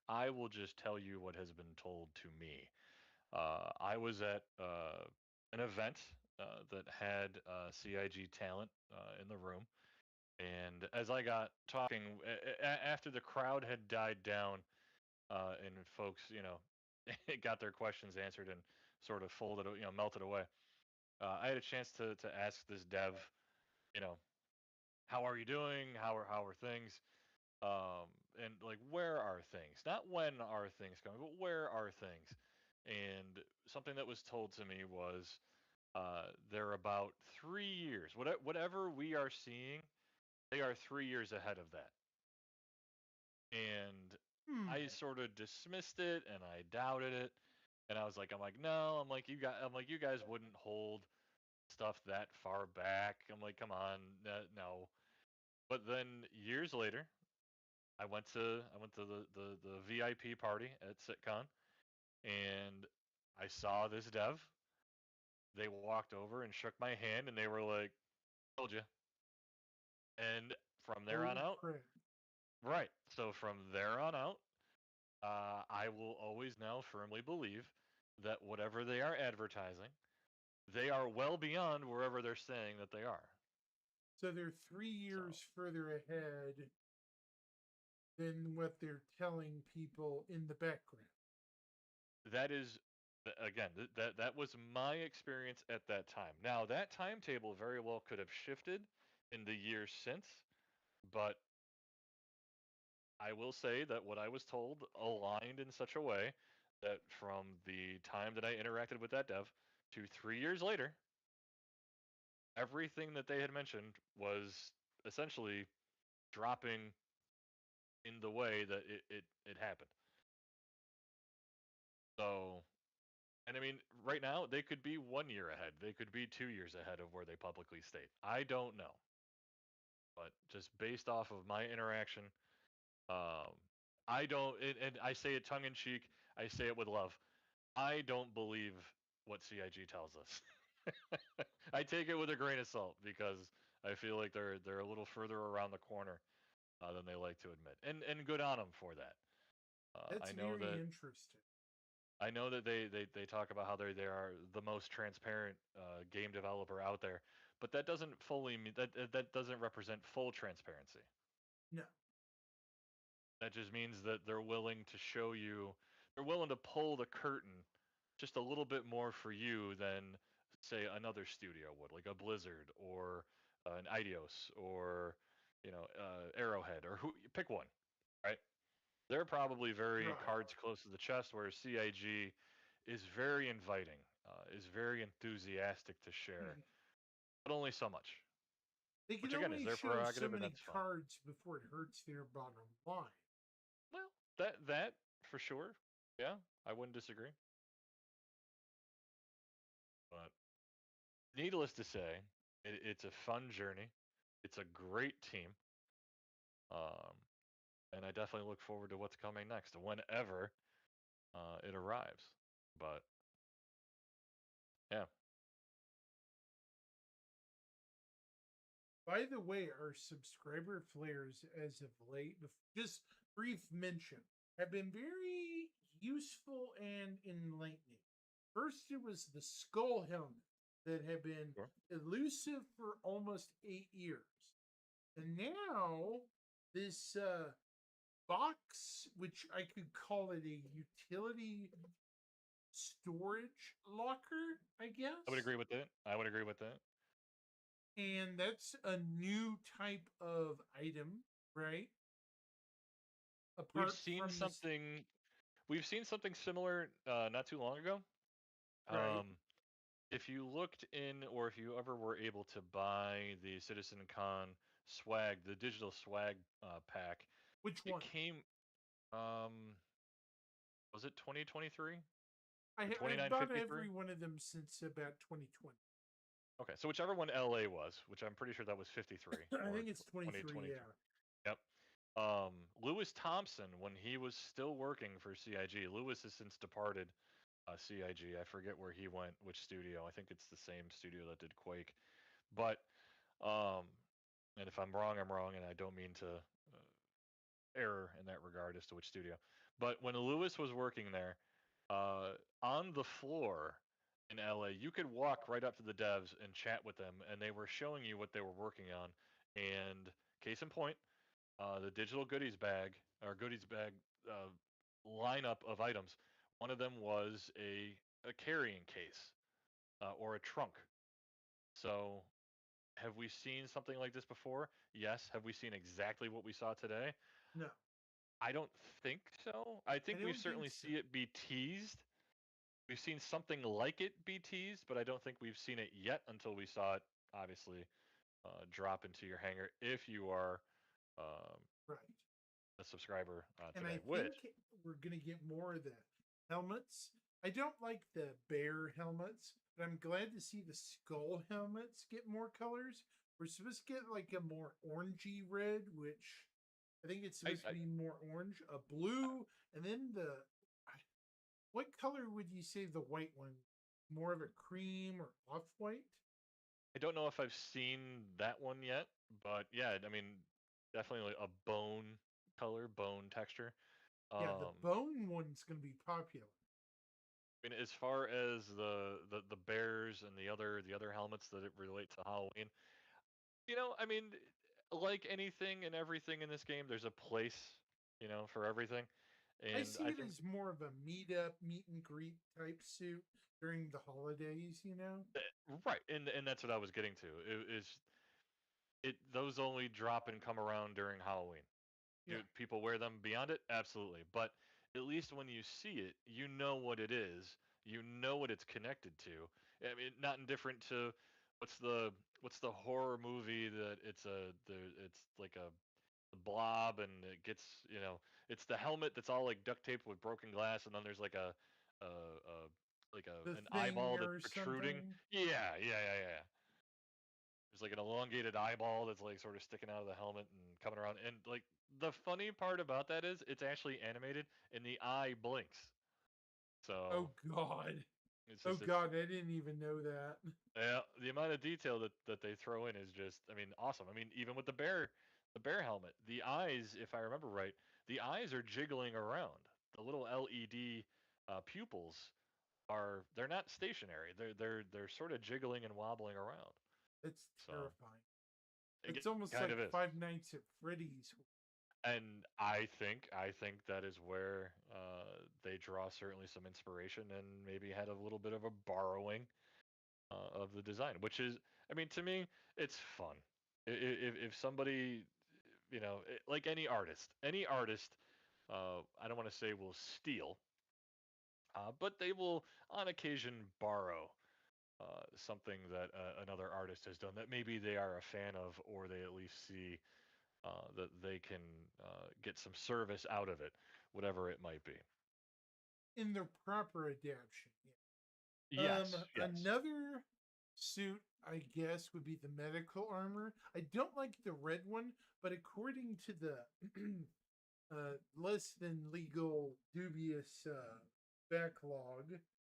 I will just tell you what has been told to me. I was at an event that had CIG talent in the room, and as I got talking, after the crowd had died down, and folks, got their questions answered and sort of melted away. I had a chance to ask this dev, you know, how are you doing? How are things? And like, where are things? Not when are things coming, but where are things? And something that was told to me was, they're about 3 years. Whatever we are seeing, they are 3 years ahead of that. And I sort of dismissed it and I doubted it. And I'm like, no, you guys wouldn't hold stuff that far back. I'm like, come on, no. But then years later, I went to the VIP party at SitCon, and I saw this dev. They walked over and shook my hand, and they were like, "Told you." And from there on out, Crap. right. So from there on out, I will always now firmly believe that whatever they are advertising, they are well beyond wherever they're saying that they are. So they're 3 years further ahead than what they're telling people in the background. That is, again, that was my experience at that time. Now, that timetable very well could have shifted in the years since, but I will say that what I was told aligned in such a way that from the time that I interacted with that dev to 3 years later, everything that they had mentioned was essentially dropping in the way that it happened. So, and I mean, right now they could be 1 year ahead. They could be 2 years ahead of where they publicly state. I don't know, but just based off of my interaction, um, I don't, and I say it tongue in cheek. I say it with love. I don't believe what CIG tells us. I take it with a grain of salt because I feel like they're a little further around the corner than they like to admit, and good on them for that. That's I know very that interesting. I know that they talk about how they are the most transparent game developer out there, but that doesn't fully mean that doesn't represent full transparency. No. That just means that they're willing to show you, they're willing to pull the curtain just a little bit more for you than say another studio would, like a Blizzard or an Eidos or Arrowhead or who pick one, right? They're probably very Right. cards close to the chest, whereas CIG is very inviting, is very enthusiastic to share, but only so much. They can Which again is only their show so prerogative, and many that's fine. cards before it hurts their bottom line. Well, that for sure, yeah, I wouldn't disagree. But needless to say, it's a fun journey. It's a great team, um, and I definitely look forward to what's coming next, whenever it arrives. But yeah. By the way, our subscriber flares as of late, just brief mention, have been very useful and enlightening. First, it was the skull helmet that had been Sure. elusive for almost 8 years. And now, this box, which I could call it a utility storage locker, I guess. I would agree with that. I would agree with that. And that's a new type of item, right? We've Apart seen from this, something. We've seen something similar not too long ago. right? If you looked in, or if you ever were able to buy the Citizen Con swag, the digital swag pack, Which it one? came. Um, was it 2023? I Or bought 2953? every one of them since about 2020. Okay, so whichever one LA was, which I'm pretty sure that was 53 I or think it's 23. 2023. Yeah. Yep. Lewis Thompson, when he was still working for CIG, Lewis has since departed CIG. I forget where he went, which studio. I think it's the same studio that did Quake. But, and if I'm wrong, I'm wrong, and I don't mean to error in that regard as to which studio. But when Lewis was working there, on the floor in LA, you could walk right up to the devs and chat with them, and they were showing you what they were working on. And case in point, the digital goodies bag or goodies bag lineup of items. One of them was a carrying case or a trunk. So, have we seen something like this before? Yes. Have we seen exactly what we saw today? No, I don't think so. I I think we've don't think certainly so. see it be teased. We've seen something like it be teased, but I don't think we've seen it yet until we saw it obviously drop into your hangar if you are um, Right. a subscriber And today. I Which think we're going to get more of the helmets. I don't like the bear helmets, but I'm glad to see the skull helmets get more colors. We're supposed to get like a more orangey red, which I think it's I, supposed I to be more orange, a blue, and then what color would you say the white one? More of a cream or off white? I don't know if I've seen that one yet, but yeah, I mean, definitely like a bone color, bone texture. Yeah, the Um, bone one's going to be popular. I mean, as far as the bears and the other helmets that it relate to Halloween, I mean, like anything and everything in this game, there's a place, for everything, I and see I it think as more of a meet and greet type suit during the holidays, you know? right, and that's what I was getting to. Those only drop and come around during Halloween. Do Yeah. people wear them beyond it? Absolutely. But at least when you see it, you know what it is. You know what it's connected to. I mean, not indifferent to what's the horror movie that it's like a blob and it gets it's the helmet that's all like duct taped with broken glass and then there's like The an thing eyeball that's or protruding. something. Yeah. There's like an elongated eyeball that's like sort of sticking out of the helmet and coming around. And like the funny part about that is it's actually animated and the eye blinks. Oh So God. it's Oh just it's God, I didn't even know that. yeah, the amount of detail that they throw in is just I mean awesome. I mean even with the bear helmet, the eyes, if I remember right, the eyes are jiggling around. The little LED pupils they're not stationary. They're sort of jiggling and wobbling around. It's So terrifying. it It's almost kind like of is. Five Nights at Freddy's. And I think that is where they draw certainly some inspiration and maybe had a little bit of a borrowing of the design, which is, I mean, to me, it's fun. If somebody, like any artist, I don't want to say will steal, but they will on occasion borrow something that another artist has done that maybe they are a fan of, or they at least see that they can get some service out of it, whatever it might be. In their proper adaptation. Yeah. Yes, yes. Another suit, I guess, would be the medical armor. I don't like the red one, but according to the less than legal, dubious backlog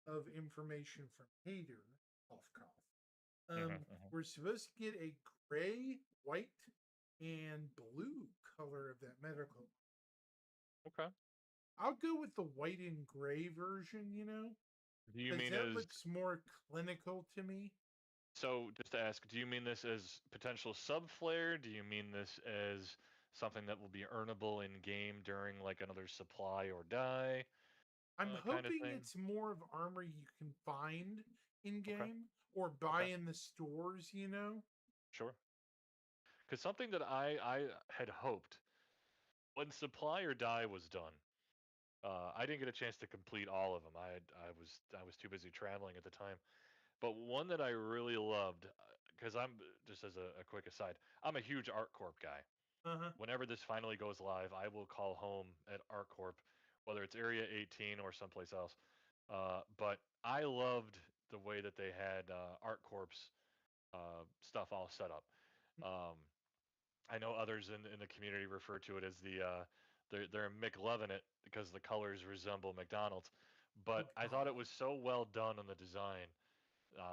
of information from Hader, off cough, Hmm, hmm. we're supposed to get a gray, white, and blue color of that medical. Okay. I'll go with the white and gray version, Do you because mean that as looks more clinical to me. so? Just to ask, do you mean this as potential sub flare? Do you mean this as something that will be earnable in game during like another supply or die? I'm kind of hoping thing. it's more of armor you can find in Okay. game or buy Okay. in the stores, you know? Sure. Because something that I had hoped when Supply or Die was done, I didn't get a chance to complete all of them. I was too busy traveling at the time. But one that I really loved, because I'm just as a quick aside, I'm a huge ArtCorp guy. Uh-huh. Whenever this finally goes live, I will call home at ArtCorp, whether it's Area 18 or someplace else. But I loved the way that they had ArtCorp's stuff all set up. Um, I know others in the community refer to it as they're McLovin it because the colors resemble McDonald's. But I thought it was so well done on the design.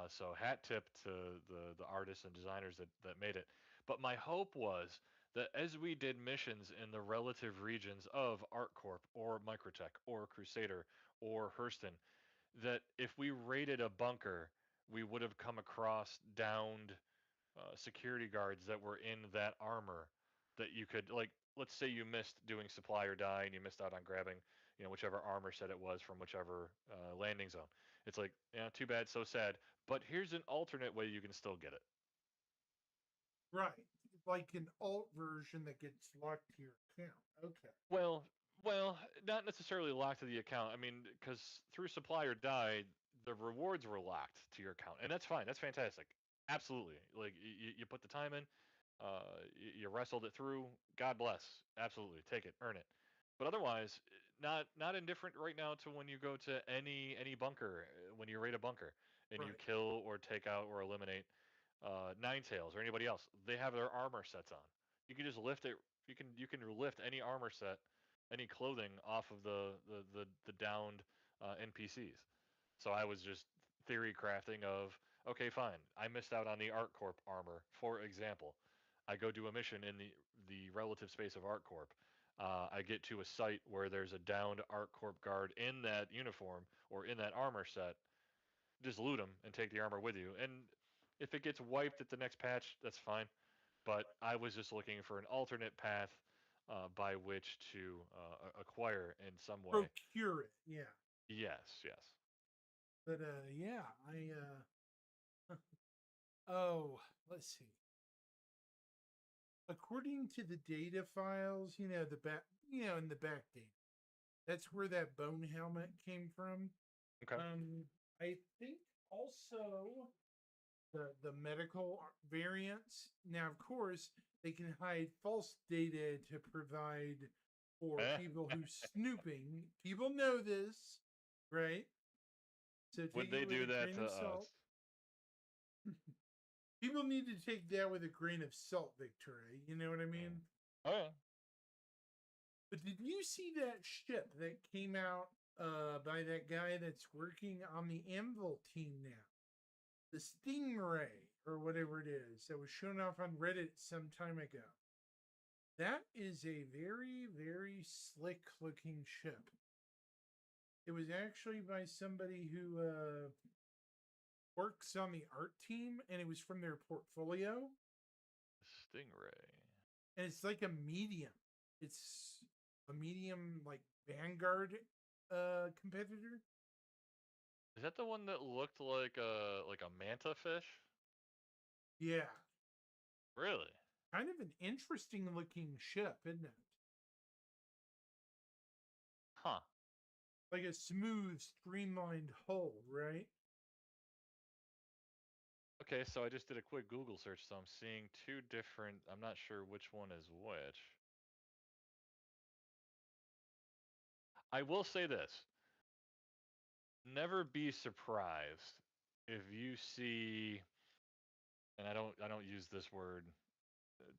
So hat tip to the artists and designers that made it. But my hope was that as we did missions in the relative regions of ArtCorp or Microtech or Crusader or Hurston, that if we raided a bunker, we would have come across downed security guards that were in that armor that you could like. Let's say you missed doing Supply or Die and you missed out on grabbing, whichever armor set it was from whichever landing zone. It's like, yeah, too bad, so sad. But here's an alternate way you can still get it. Right. Like an alt version that gets locked to your account. Okay. Well, not necessarily locked to the account. I mean, because through Supply or Die, the rewards were locked to your account, and that's fine. That's fantastic. Absolutely. Like you put the time in, you wrestled it through. God bless. Absolutely, take it, earn it. But otherwise, not indifferent right now to when you go to any bunker, when you raid a bunker and you Right. kill or take out or eliminate Ninetales or anybody else. They have their armor sets on. You can just lift it. You can lift any armor set, any clothing off of the downed NPCs. So I was just theory crafting of, okay, fine. I missed out on the ArtCorp armor, for example. I go do a mission in the relative space of ArtCorp. I get to a site where there's a downed ArtCorp guard in that uniform or in that armor set. Just loot them and take the armor with you. And if it gets wiped at the next patch, that's fine. But I was just looking for an alternate path by which to acquire in some way. Procure it. Yeah. Yes, yes. But yeah, oh, let's see. According to the data files, the back, in the back data, that's where that bone helmet came from. Okay. I think also the medical variants. Now, of course, they can hide false data to provide for people who snooping. People know this, right? So Would take they it with do a that grain to of us? salt. People need to take that with a grain of salt, Victoria. You know what I mean? Oh yeah. But did you see that ship that came out by that guy that's working on the Anvil team now? The Stingray, or whatever it is, that was shown off on Reddit some time ago. That is a very, very slick looking ship. It was actually by somebody who works on the art team, and it was from their portfolio. Stingray. And it's like a medium. It's a medium, like Vanguard competitor. Is that the one that looked like a manta fish? Yeah. Really? Kind of an interesting looking ship, isn't it? Huh. Like a smooth, streamlined hull, right? Okay, so I just did a quick Google search, so I'm seeing two different. I'm not sure which one is which. I will say this. Never be surprised if you see, and I don't use this word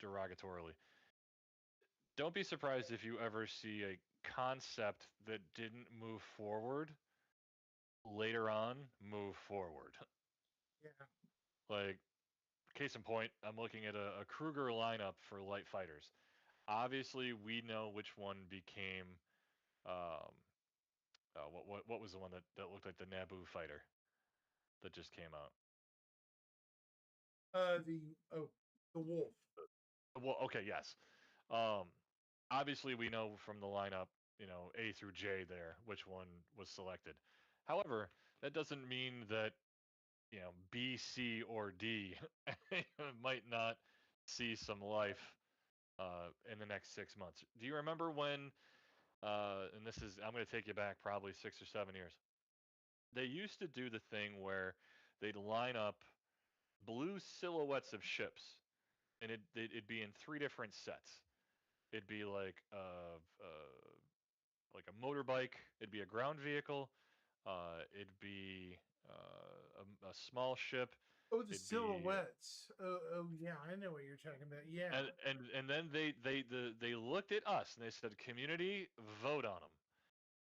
derogatorily. Don't be surprised if you ever see a concept that didn't move forward later on move forward. Yeah. Like, case in point, I'm looking at a Kruger lineup for light fighters. Obviously, we know which one became. Um, what was the one that looked like the Naboo fighter that just came out? The wolf. Well, okay, yes. Um, obviously, we know from the lineup A through J there, which one was selected. However, that doesn't mean that B, C, or D might not see some life in the next 6 months. Do you remember when? And I'm going to take you back probably 6 or 7 years. They used to do the thing where they'd line up blue silhouettes of ships, and it'd be in 3 different sets. It'd be like a motorbike. It'd be a ground vehicle. It'd be a small ship. Oh, the It'd be silhouettes. Oh, yeah, I know what you're talking about. Yeah. and then they looked at us and they said, "Community, vote on them."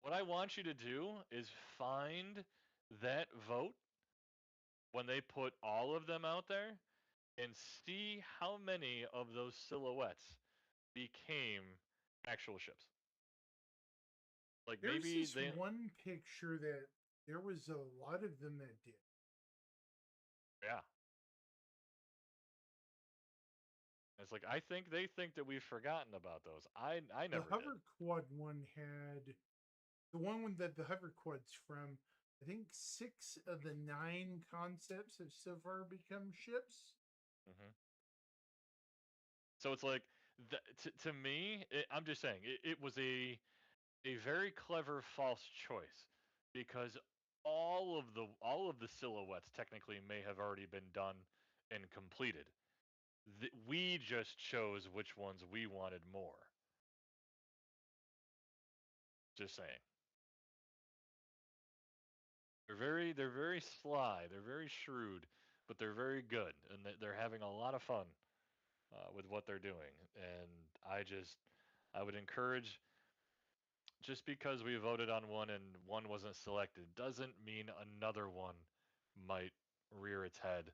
What I want you to do is find that vote when they put all of them out there and see how many of those silhouettes became actual ships. Like There's maybe this they one picture that there was a lot of them that did. yeah. It's like I think they think that we've forgotten about those. I The never did. hover quad one had the one that the hover quad's from. I think 6 of the 9 concepts have so far become ships. Hmm. So it's like to me, I'm just saying it was a very clever false choice because all of the silhouettes technically may have already been done and completed. We just chose which ones we wanted more. Just saying. They're very sly. They're very shrewd, but they're very good, and they're having a lot of fun with what they're doing. And I would encourage, just because we voted on one and one wasn't selected, doesn't mean another one might rear its head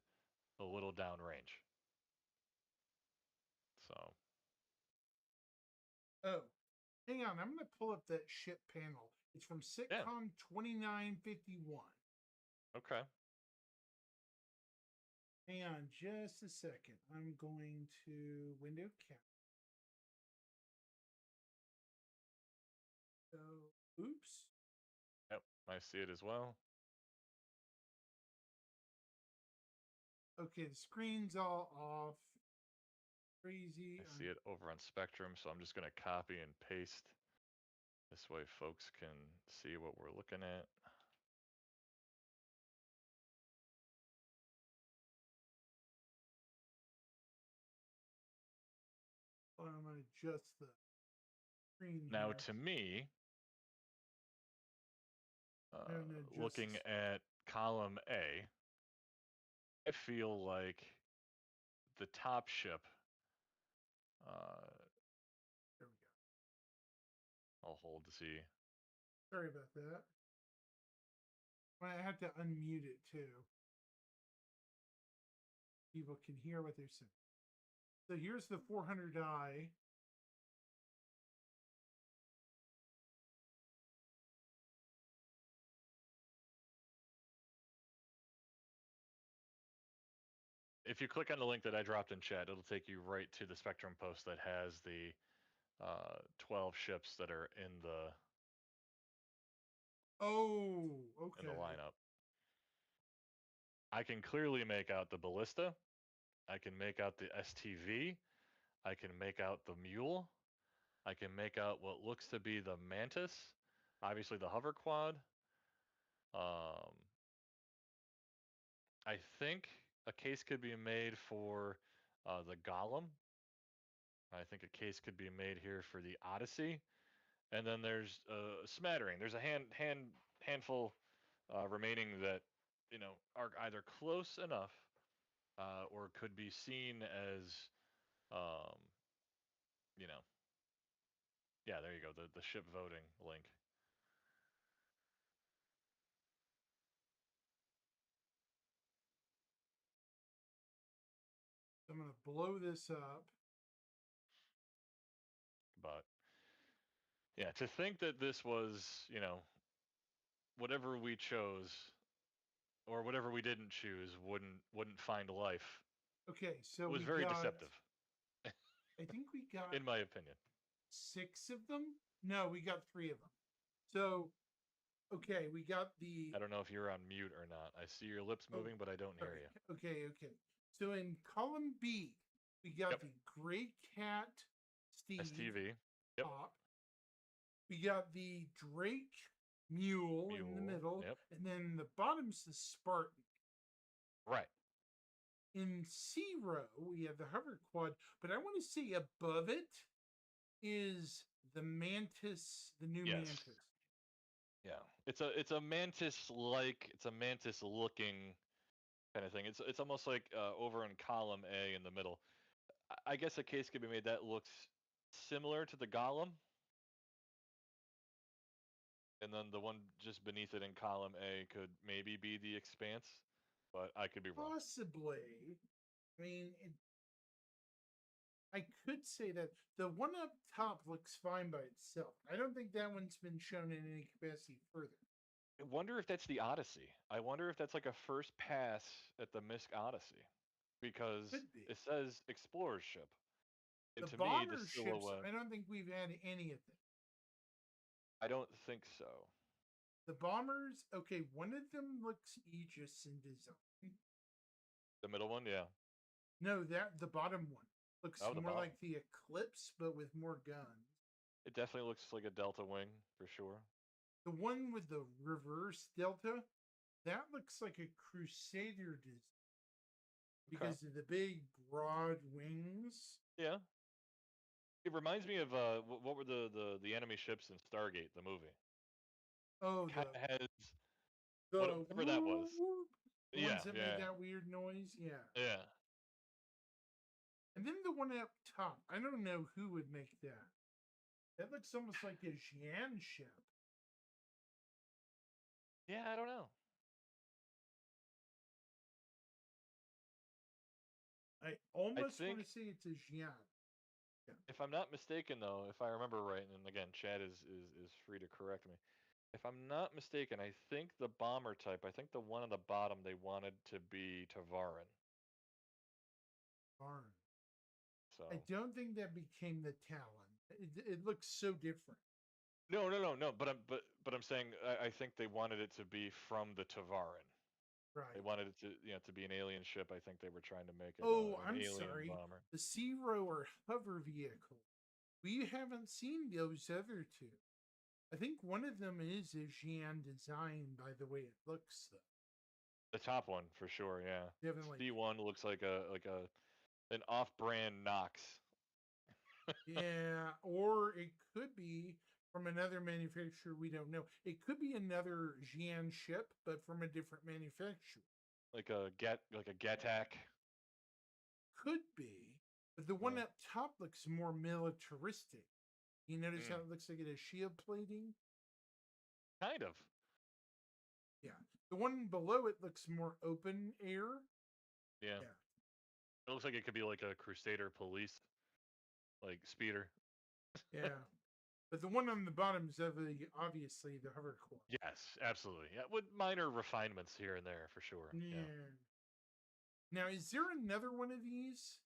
a little downrange. So Oh, hang on. I'm going to pull up that ship panel. It's from yeah, Sitcom 2951. okay. Hang on just a second. I'm going to window cap. So, oops. Yep, I see it as well. Okay, the screen's all off. Crazy. I see it over on Spectrum, so I'm just going to copy and paste. This way folks can see what we're looking at. I'm going to adjust the screen Now, here. to me, I'm gonna adjust looking this. at column A, I feel like the top ship, There we go. I'll hold to see. Sorry about that. I have to unmute it too. People can hear what they're saying. So here's the 400i. If you click on the link that I dropped in chat, it'll take you right to the Spectrum post that has the 12 ships that are in the Okay. lineup. I can clearly make out the Ballista. I can make out the STV. I can make out the Mule. I can make out what looks to be the Mantis. Obviously the hover quad. I think a case could be made for the Golem. I think a case could be made here for the Odyssey. And then there's a smattering. There's a handful remaining that are either close enough or could be seen as um, yeah, there you go, the ship voting link. I'm going to blow this up. But yeah, to think that this was, whatever we chose or whatever we didn't choose wouldn't find life. Okay, so It was we very got, deceptive, I think we got in my opinion. 6 of them. No, we got 3 of them. So, okay, we got the. I don't know if you're on mute or not. I see your lips Oh, moving, but I don't hear sorry. you. Okay. So in column B, we got Yep. the Gray Cat Steve STV. Yep. top. We got the Drake Mule in the Mule, middle, yep. and then the bottom's the Spartan. Right. In C row, we have the hover quad, but I want to say above it is the Mantis, the new Yes. Mantis. Yeah. It's a mantis looking kind of thing. It's almost like over in column A in the middle. I guess a case could be made that looks similar to the Golem. And then the one just beneath it in column A could maybe be the Expanse, but I could be wrong. Possibly. I mean, I could say that the one up top looks fine by itself. I don't think that one's been shown in any capacity further. I wonder if that's the Odyssey. I wonder if that's like a first pass at the Misk Odyssey, because Could be. it says Explorer's ship. And The to me, the bomber ships, silhouette. I don't think we've had any of them. I don't think so. The bombers, okay, one of them looks Aegis in design. The middle one, yeah. No, that the bottom one looks Oh, the more bottom. like the Eclipse, but with more guns. It definitely looks like a Delta Wing for sure. The one with the reverse delta, that looks like a Crusader design because of the big broad wings. Yeah. It reminds me of what were the enemy ships in Stargate, the movie? Oh, Has the whatever that was. whoop, the Yeah, ones that yeah, made that weird noise. Yeah. yeah. And then the one up top, I don't know who would make that. That looks almost like a Xi'an ship. Yeah, I don't know. I almost want to think- say it's a Xi'an. If I'm not mistaken, though, if I remember right, and again, Chad is free to correct me. If I'm not mistaken, I think the bomber type, I think the one on the bottom they wanted to be Tavarin. Barn. So I don't think that became the Talon. It looks so different. no. But I'm saying I think they wanted it to be from the Tavarin. Right. They wanted it to be an alien ship. I think they were trying to make it Oh, an I'm alien sorry. bomber. The Zero or hover vehicle. We haven't seen those other two. I think one of them is a Xi'an design by the way it looks, though. The top one for sure, yeah. Definitely. C1 looks like an off-brand Knox. Yeah, or it could be from another manufacturer we don't know. It could be another Xi'an ship, but from a different manufacturer. Like a Gattac. Could be. But the one Yeah. up top looks more militaristic. You notice how Mm. it looks like it has shield plating? Kind of. Yeah. The one below it looks more open air. Yeah. Yeah. It looks like it could be like a Crusader police, like speeder. Yeah. But the one on the bottom is obviously the hover core. Yes, absolutely. Yeah, with minor refinements here and there for sure. Yeah. Yeah. Now, is there another one of these?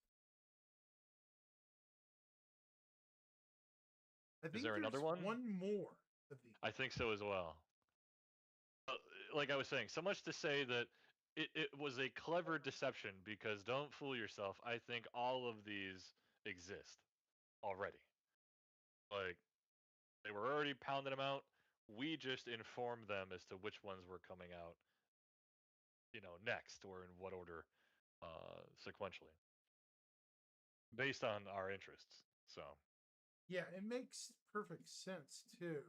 I think there another there's one? One more of these. I think so as well. Like I was saying, so much to say that it was a clever deception because don't fool yourself. I think all of these exist already. Like they were already pounding them out. We just informed them as to which ones were coming out, next or in what order, sequentially, based on our interests. So Yeah, it makes perfect sense too.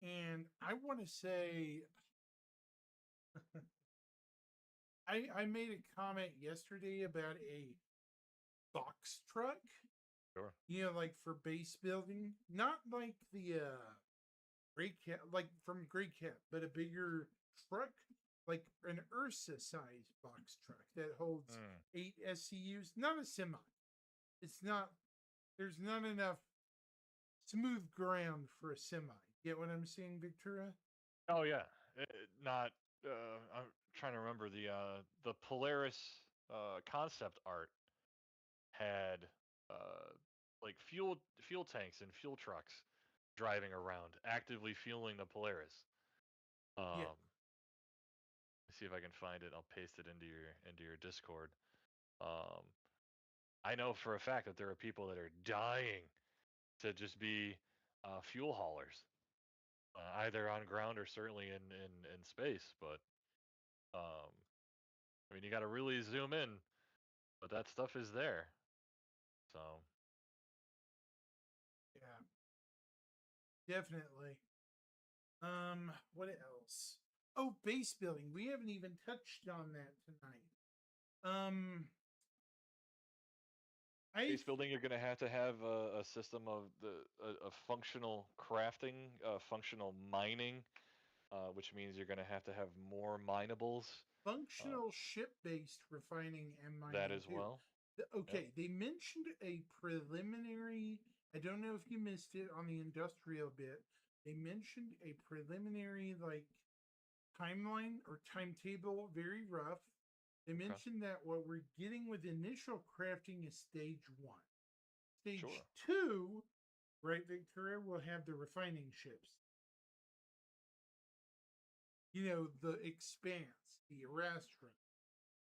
And I want to say I made a comment yesterday about a box truck. sure. Like for base building, not like the Great Cat, like from Great Cat, but a bigger truck, like an Ursa sized box truck that holds Mm. 8 SCUs. Not a semi. It's not. There's not enough smooth ground for a semi. Get what I'm saying, Victoria? Oh yeah, not. I'm trying to remember the Polaris concept art had like fuel tanks and fuel trucks driving around, actively fueling the Polaris. Yeah. Let's see if I can find it. I'll paste it into your Discord. Um, I know for a fact that there are people that are dying to just be fuel haulers, either on ground or certainly in space. But um, I mean, you got to really zoom in, but that stuff is there. So Yeah, definitely. What else? Oh, base building. We haven't even touched on that tonight. base building, you're going to have a system of a functional crafting, functional mining, which means you're going to have more minables. Functional ship-based refining and mining That as too. well. Okay, they mentioned a preliminary. I don't know if you missed it on the industrial bit. They mentioned a preliminary like timeline or timetable, very rough. They mentioned that what we're getting with initial crafting is stage 1. Stage Sure. 2, right, Victoria, will have the refining ships. You know, the Expanse, the Erastrum.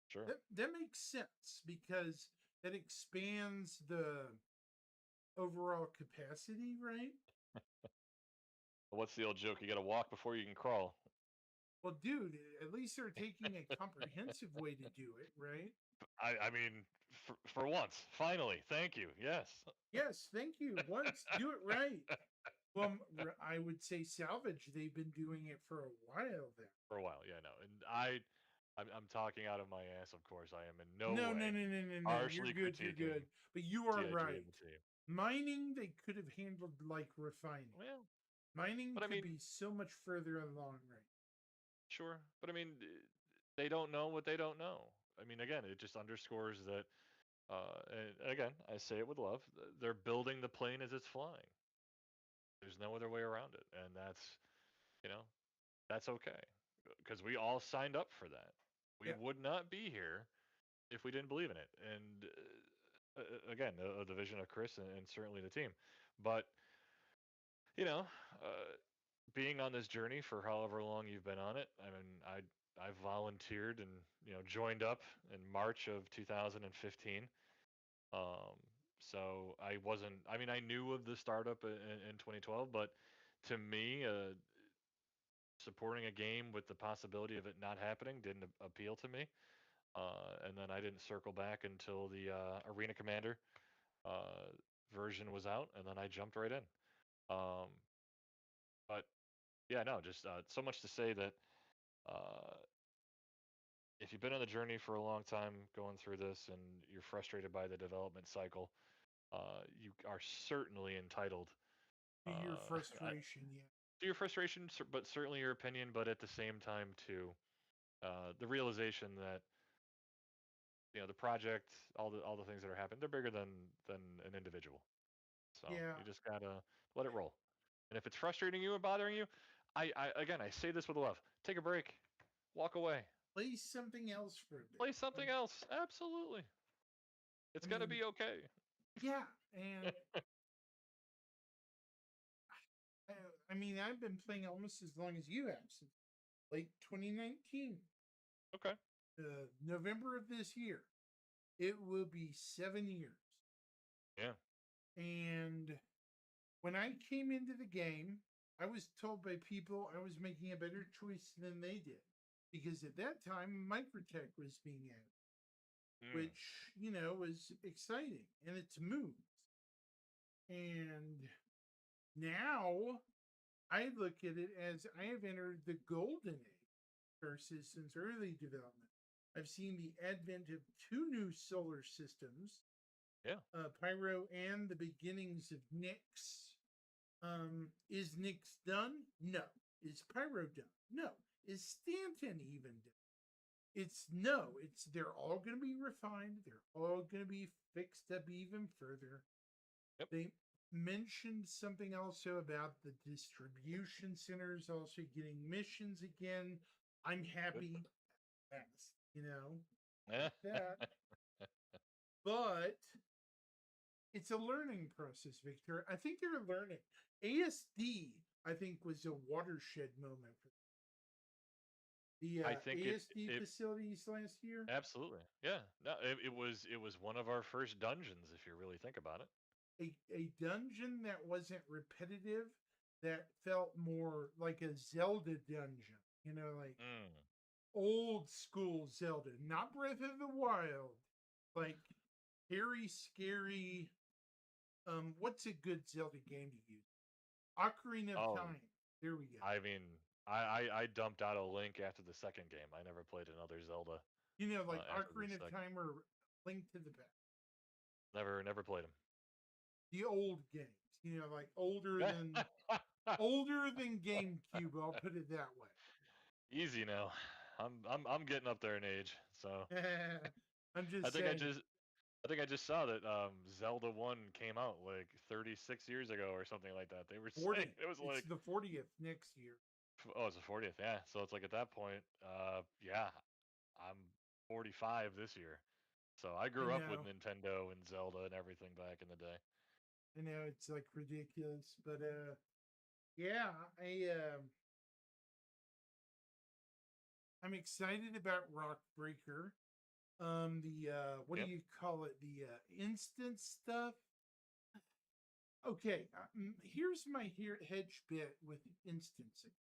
Sure. That makes sense because that expands the overall capacity, right? What's the old joke? You got to walk before you can crawl. Well, dude, at least they're taking a comprehensive way to do it, right? I mean, for once, finally, thank you. Yes. Yes, thank you. Once, do it right. Well, I would say salvage. They've been doing it for a while then. For a while, yeah, no, and I'm talking out of my ass, of course. I am in no No, way no. You're harshly good. You're critiquing good. But you are TIG right. and the team. Mining, they could have handled like refining. Well, Mining but I could mean, be so much further along, right? sure, but I mean, they don't know what they don't know. I mean, again, it just underscores that. And again, I say it with love. They're building the plane as it's flying. There's no other way around it, and that's okay because we all signed up for that. We Yeah. would not be here if we didn't believe in it. And again, the vision of Chris and certainly the team. But you know, being on this journey for however long you've been on it, I mean, I volunteered and joined up in March of 2015. So I wasn't. I mean, I knew of the startup in 2012, but to me, supporting a game with the possibility of it not happening didn't appeal to me. And then I didn't circle back until the Arena Commander version was out, and then I jumped right in. But yeah, no, just so much to say that uh, if you've been on the journey for a long time going through this and you're frustrated by the development cycle, you are certainly entitled To your I- frustration, yeah. to your frustration, but certainly your opinion, but at the same time, too, the realization that the project, all the things that are happening, they're bigger than an individual. So Yeah. you just gotta let it roll. And if it's frustrating you or bothering you, I say this with love. Take a break, walk away, Play something else for a bit. play something else. Absolutely, it's gonna be okay. Yeah, and I mean, I've been playing almost as long as you have, since late 2019. Okay. November of this year, it will be 7 years. Yeah. And when I came into the game, I was told by people I was making a better choice than they did, because at that time Microtech was being added, which was exciting, and it's moved. And now I look at it as I have entered the golden age for systems early development. I've seen the advent of 2 new solar systems, Yeah. Pyro and the beginnings of Nyx. Is Nyx done? No. Is Pyro done? No. Is Stanton even done? They're all going to be refined. They're all going to be fixed up even further. Yep. They mentioned something also about the distribution centers also getting missions again. I'm happy. That's that. But it's a learning process, Victor. I think they're learning. ASD, I think, was a watershed moment for the I think ASD it facilities last year. absolutely, yeah. No, it was one of our first dungeons, if you really think about it. A dungeon that wasn't repetitive, that felt more like a Zelda dungeon. You know, like Mm. old school Zelda, not Breath of the Wild. Like scary, scary. What's a good Zelda game to use? Ocarina of Oh, Time. There we go. I mean, I dumped out a Link after the second game. I never played another Zelda You know, like after the Ocarina of second. Time or Link to the Past. Never played The old games. You know, like older them. than GameCube. I'll put it that way. Easy now. I'm getting up there in age, so I'm I just think I saying. just I think I just saw that Zelda 1 came out like 36 years ago or something like that. They were 40. saying it was It's like the 40th next year. oh, it's the 40th. Yeah. So it's like at that point, yeah, I'm 45 this year. So I I grew up with know. Nintendo and Zelda and everything back in the day. I know it's like ridiculous, but yeah, I'm excited about Rock Breaker. The what do Yep. you call it? The instant stuff. Okay, here's my hedge bit with instancing.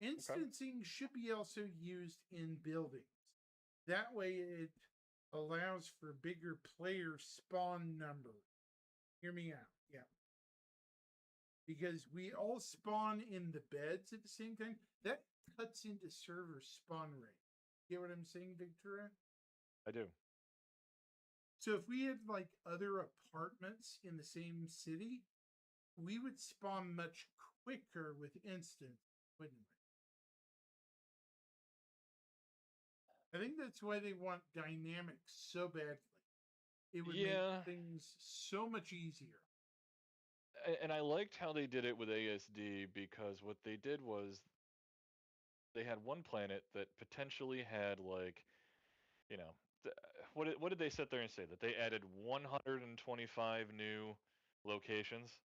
Okay. Instancing should be also used in buildings. That way, it allows for bigger player spawn number. Hear me out. Yeah. Because we all spawn in the beds at the same time. That cuts into server spawn rate. Get what I'm saying, Victoria? I do. So if we had like other apartments in the same city, we would spawn much quicker with instant, wouldn't we? I think that's why they want dynamics so badly. It would make Yeah, things so much easier. and I liked how they did it with ASD because what they did was they had one planet that potentially had like, you know, what did they sit there and say that they added 125 new locations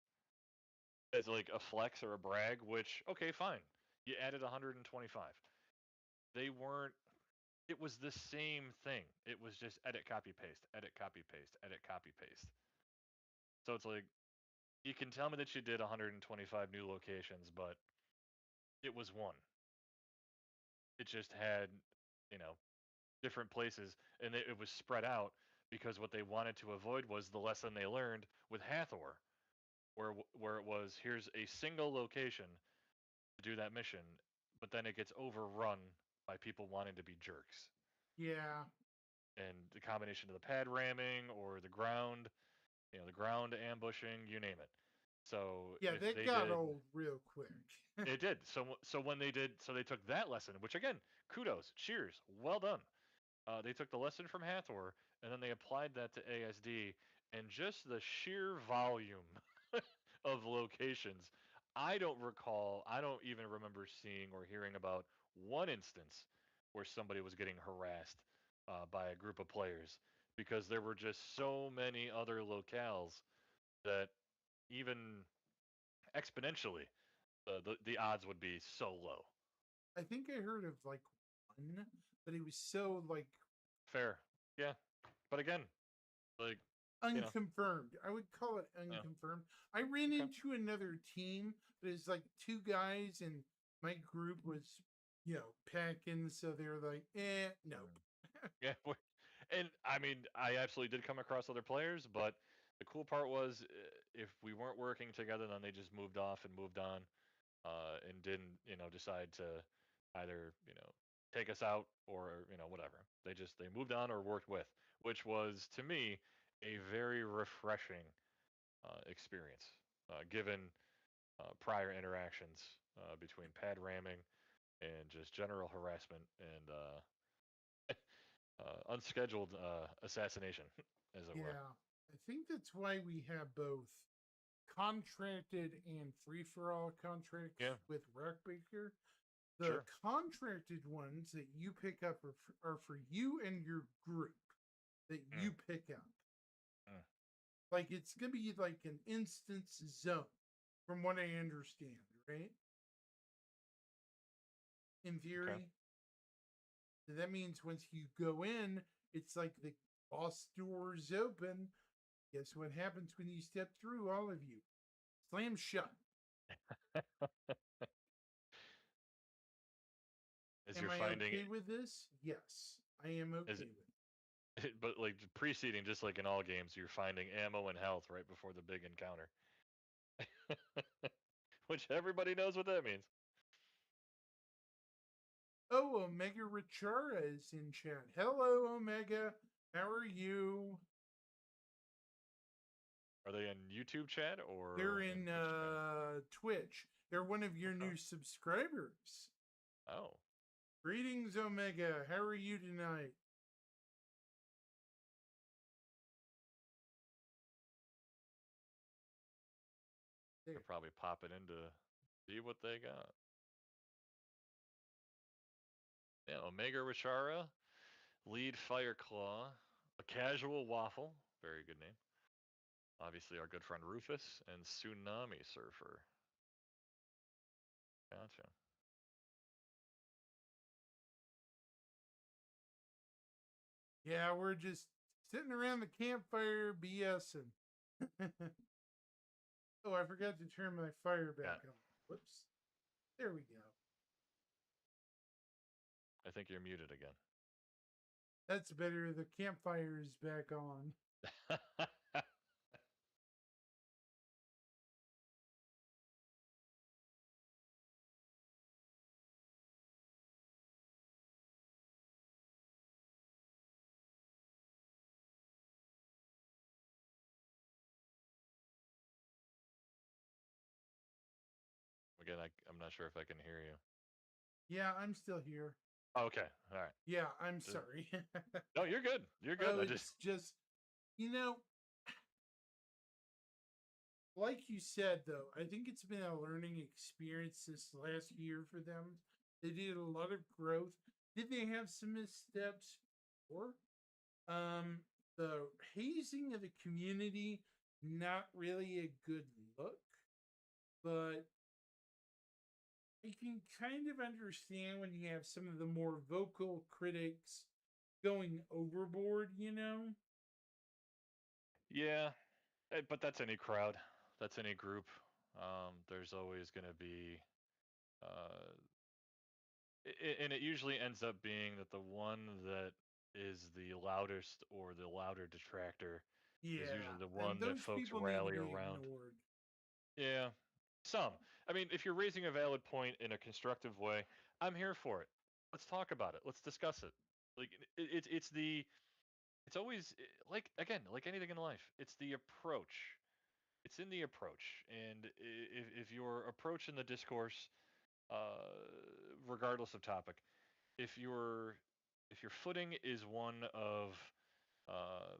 as like a flex or a brag, which okay, fine. You added 125. They weren't it was the same thing. It was just edit copy paste, edit copy paste, edit copy paste. So it's like you can tell me that you did 125 new locations, but it was one. It just had, you know, different places, and it was spread out because what they wanted to avoid was the lesson they learned with Hathor, where it was here's a single location to do that mission, but then it gets overrun by people wanting to be jerks, Yeah. and the combination of the pad ramming or the ground, the ground ambushing, you name it. So Yeah, if that they got did, old real quick. it did. So when they did, so they took that lesson, which again, kudos, cheers, well done. They took the lesson from Hathor and then they applied that to ASD, and just the sheer volume of locations. I don't even remember seeing or hearing about one instance where somebody was getting harassed by a group of players because there were just so many other locales that even exponentially the odds would be so low. I think I heard of like one, but it was so like Fair. Yeah. But again, like, you know, unconfirmed. I would call it yeah. unconfirmed. I ran Okay. into another team, but it's like two guys, and my group was, packing. So they were like, nope. Yeah. And I mean, I absolutely did come across other players, but the cool part was if we weren't working together, then they just moved off and moved on, and didn't, decide to either, take us out or, whatever. They moved on or worked with, which was to me a very refreshing experience, given prior interactions between pad ramming and just general harassment and unscheduled assassination, as it were. Yeah, I think that's why we have both contracted and free for all contracts Yeah, with Rockbaker. The sure. contracted ones that you pick up are for you and your group that you Mm, pick up. mm. Like it's gonna be like an instance zone, from what I understand, right? In theory. So that means once you go in, it's like the boss doors open. Guess what happens when you step through, all of you? Slam shut. As Am you're I finding okay with this? Yes, I am okay Is it- with it. but like preceding, just like in all games, you're finding ammo and health right before the big encounter. Which everybody knows what that means. Oh, Omega Richara is in chat. Hello, Omega. How are you? Are they in YouTube chat or They're in Twitch chat? Twitch. They're one of your Okay. new subscribers. Oh, Greetings, Omega. How are you tonight? There. could probably pop it in to see what they got. Yeah, Omega Richara, Lead Fireclaw, a Casual Waffle, very good name. Obviously, our good friend Rufus and Tsunami Surfer. Gotcha. Yeah, we're just sitting around the campfire BSing. Oh, I forgot to turn my fire back on. Whoops. There we go. I think you're muted again. That's better. The campfire is back on. Again, I'm not sure if I can hear you. Yeah, I'm still here. Okay, all right. Yeah, I'm sorry. No, you're good. You're good. Oh, I it's just, you know, like you said, though, I think it's been a learning experience this last year for them. They did a lot of growth. Did they have some missteps? Or the hazing of the community, not really a good look, but I can kind of understand when you have some of the more vocal critics going overboard, you know? Yeah, but that's any crowd. That's any group. There's always going to be, uh, and it usually ends up being that the one that is the loudest or the louder detractor is Yeah, usually the and one that those folks people need to rally be around. ignored. Yeah, some. I mean, if you're raising a valid point in a constructive way, I'm here for it. Let's talk about it. Let's discuss it. Like it's always like again, like anything in life, it's the approach. It's in the approach, and if your approach in the discourse, regardless of topic, if your if your footing is one of uh,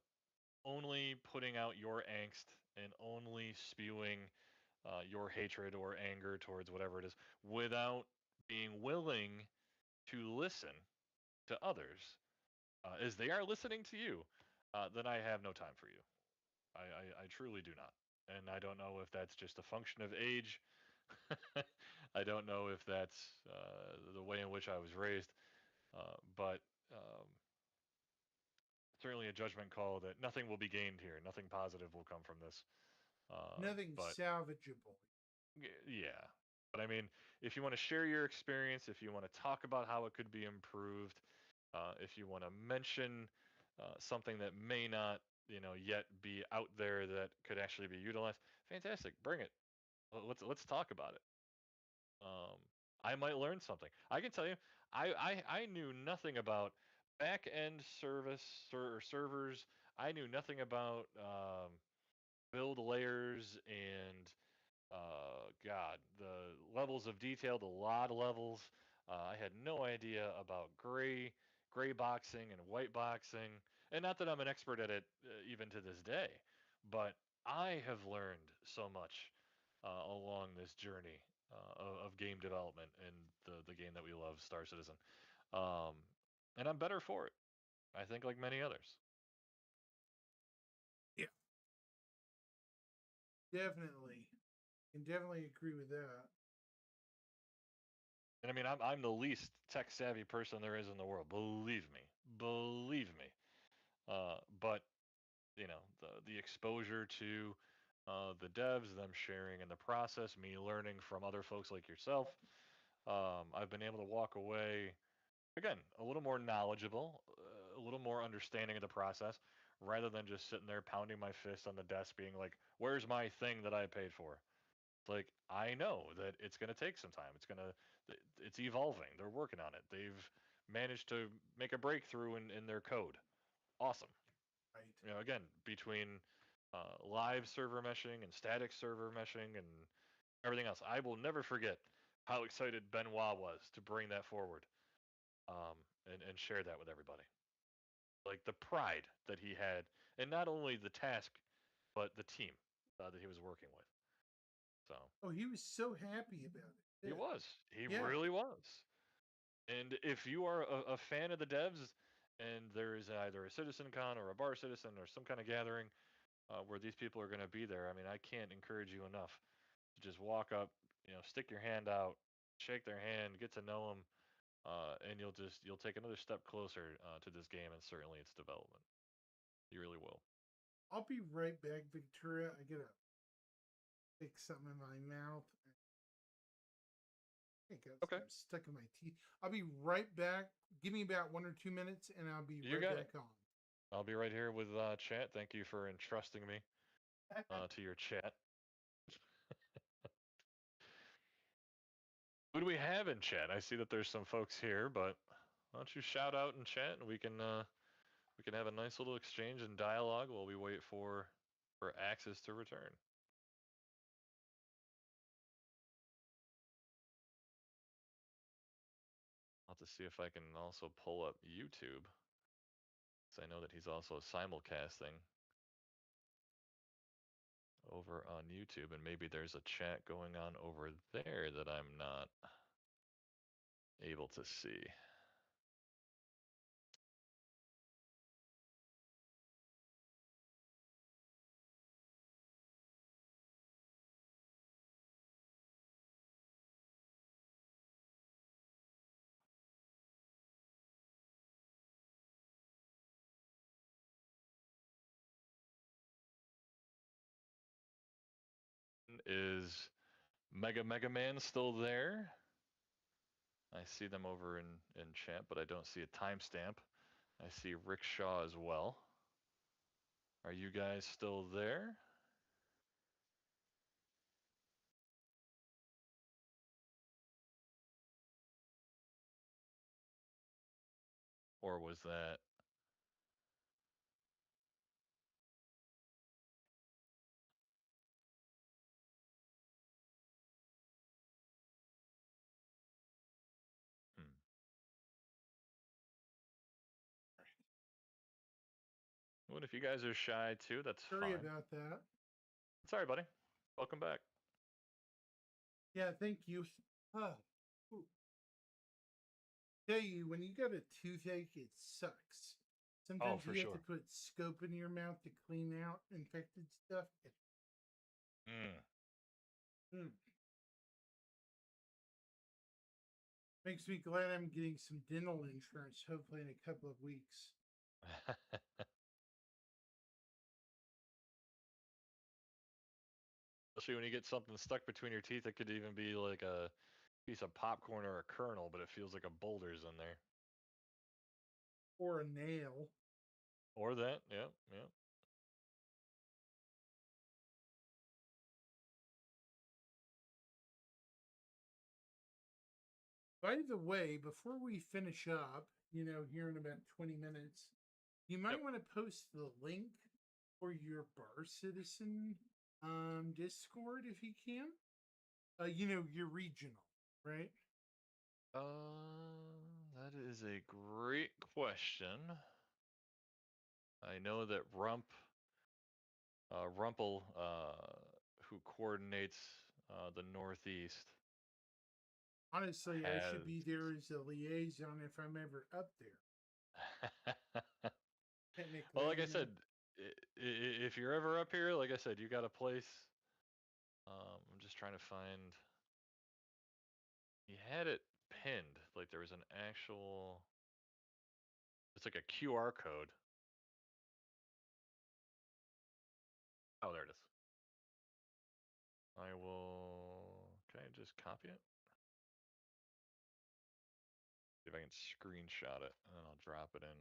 only putting out your angst and only spewing your hatred or anger towards whatever it is without being willing to listen to others as they are listening to you, then I have no time for you. I truly do not. And I don't know if that's just a function of age. I don't know if that's the way in which I was raised, but certainly a judgment call that nothing will be gained here. Nothing positive will come from this. Nothing But salvageable. yeah. But I mean, if you want to share your experience, if you want to talk about how it could be improved, if you want to mention something that may not, yet be out there that could actually be utilized, fantastic, bring it. Let's talk about it. Um, I might learn something. I can tell you, I knew nothing about back end service or servers. I knew nothing about build layers and God, the levels of detail, the lot levels. I had no idea about gray boxing and white boxing, and not that I'm an expert at it even to this day, but I have learned so much along this journey of game development and the game that we love, Star Citizen, um, and I'm better for it. I think, like many others. Yeah. Definitely. Can definitely agree with that. And I mean, I'm the least tech savvy person there is in the world. Believe me, believe me. But you know, the exposure to the devs, them sharing in the process, me learning from other folks like yourself, I've been able to walk away again a little more knowledgeable, a little more understanding of the process, rather than just sitting there pounding my fist on the desk, being like, "Where's my thing that I paid for?" Like I know that it's going to take some time. It's evolving. They're working on it. They've managed to make a breakthrough in their code. Awesome. Right. You know, again, between live server meshing and static server meshing and everything else, I will never forget how excited Benoit was to bring that forward, and share that with everybody. Like the pride that he had, and not only the task, but the team that he was working with. So Oh, he was so happy about it. he too. was. He Yeah. really was. And if you are a fan of the devs, and there is either a CitizenCon or a Bar Citizen or some kind of gathering where these people are going to be there, I mean, I can't encourage you enough to just walk up, stick your hand out, shake their hand, get to know them, and you'll take another step closer to this game and certainly its development. You really will. I'll be right back, Victoria. I gotta fix something in my mouth. I think got Okay. something stuck in my teeth. I'll be right back. Give me about 1 or 2 minutes, and I'll be You right got back it. on. I'll be right here with chat. Thank you for entrusting me to your chat. Who do we have in chat? I see that there's some folks here, but why don't you shout out in chat and we can have a nice little exchange and dialogue while we wait for Axis to return. I'll have to see if I can also pull up YouTube, because I know that he's also simulcasting over on YouTube, and maybe there's a chat going on over there that I'm not able to see. Is Mega Man still there? I see them over in chat, but I don't see a timestamp. I see Rick Shaw as well. Are you guys still there? Or was that... Hmm. Well, if you guys are shy too, that's Sorry fine. about that. Sorry, buddy. Welcome back. Yeah, thank you. Ooh. Tell you, when you got a toothache, it sucks. Sometimes for you have sure. to put scope in your mouth to clean out infected stuff. Mm. Makes me glad I'm getting some dental insurance, hopefully in a couple of weeks. Especially when you get something stuck between your teeth, it could even be like a piece of popcorn or a kernel, but it feels like a boulder's in there. Or a nail. Or that, yeah. By the way, before we finish up, here in about 20 minutes, you might want to post the link for your Bar Citizen Discord if you can. Your regional, right? That is a great question. I know that Rumpel, who coordinates the Northeast, Honestly, I should has... be there as a liaison if I'm ever up there. Technically, Well, like I said, if you're ever up here, like I said, you got a place I'm just trying to find. He had it pinned, like there was an actual. It's like a QR code. Oh, there it is. I will. Can I just copy it? See if I can screenshot it, and then I'll drop it in.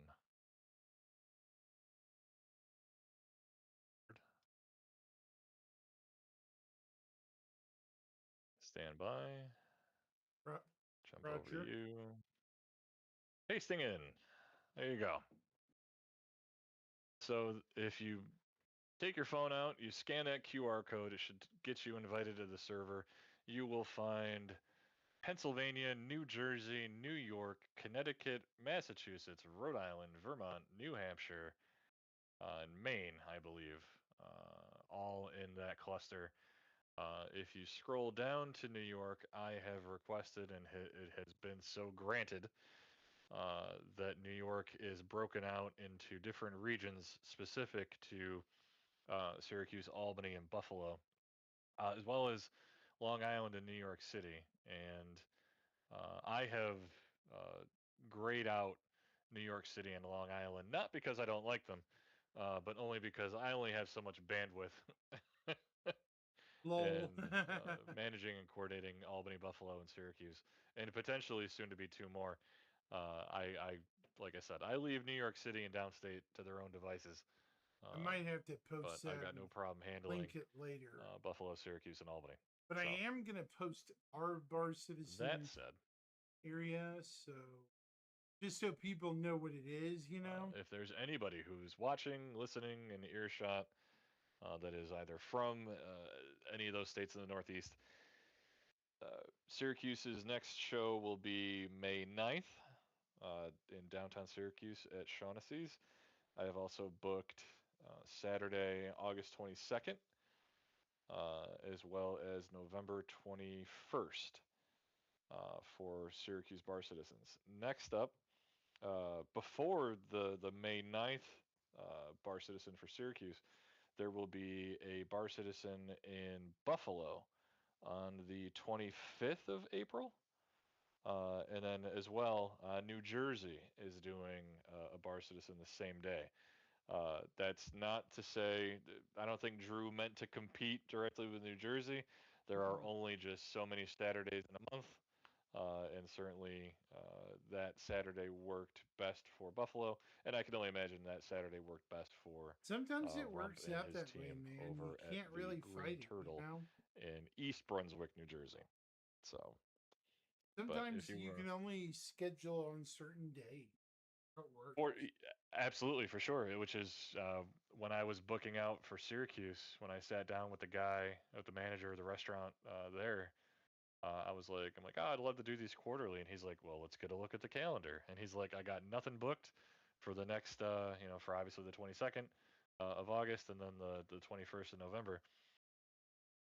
Stand by. Ro- Jump over Roger. to you. Pasting in. There you go. So if you take your phone out, you scan that QR code, it should get you invited to the server. You will find Pennsylvania, New Jersey, New York, Connecticut, Massachusetts, Rhode Island, Vermont, New Hampshire, and Maine, I believe, all in that cluster. If you scroll down to New York, I have requested, and it has been so granted, that New York is broken out into different regions specific to Syracuse, Albany, and Buffalo, as well as Long Island and New York City. And I have grayed out New York City and Long Island, not because I don't like them, but only because I only have so much bandwidth Lol. in managing and coordinating Albany, Buffalo, and Syracuse, and potentially soon to be two more. I like I said, I leave New York City and downstate to their own devices. I might have to But post I've got no problem handling link it later. Buffalo, Syracuse, and Albany. But I am gonna post our Bar That Citizen said, area, so just so people know what it is, you know. if there's anybody who's watching, listening, in earshot that is either from any of those states in the Northeast, Syracuse's next show will be May 9th in downtown Syracuse at Shaughnessy's. I have also booked Saturday, August 22nd, as well as November 21st for Syracuse Bar Citizens. Next up, before the May 9th Bar Citizen for Syracuse, there will be a Bar Citizen in Buffalo on the 25th of April. And then as well, New Jersey is doing a Bar Citizen the same day. That's not to say, I don't think Drew meant to compete directly with New Jersey. There are only just so many Saturdays in a month. And certainly that Saturday worked best for Buffalo, and I can only imagine that Saturday worked best for Sometimes it Rump works and out his that team way, man. over You at can't the really Green fight it, Turtle you know. in East Brunswick, New Jersey. So, but Sometimes if you you were, can only schedule on certain day. It works. or absolutely for sure, which is when I was booking out for Syracuse, when I sat down with the guy, with the manager of the restaurant there. I was like, I'm like, oh, I'd love to do these quarterly, and he's like, well, let's get a look at the calendar, and he's like, I got nothing booked for the next, for obviously the 22nd of August, and then the 21st of November,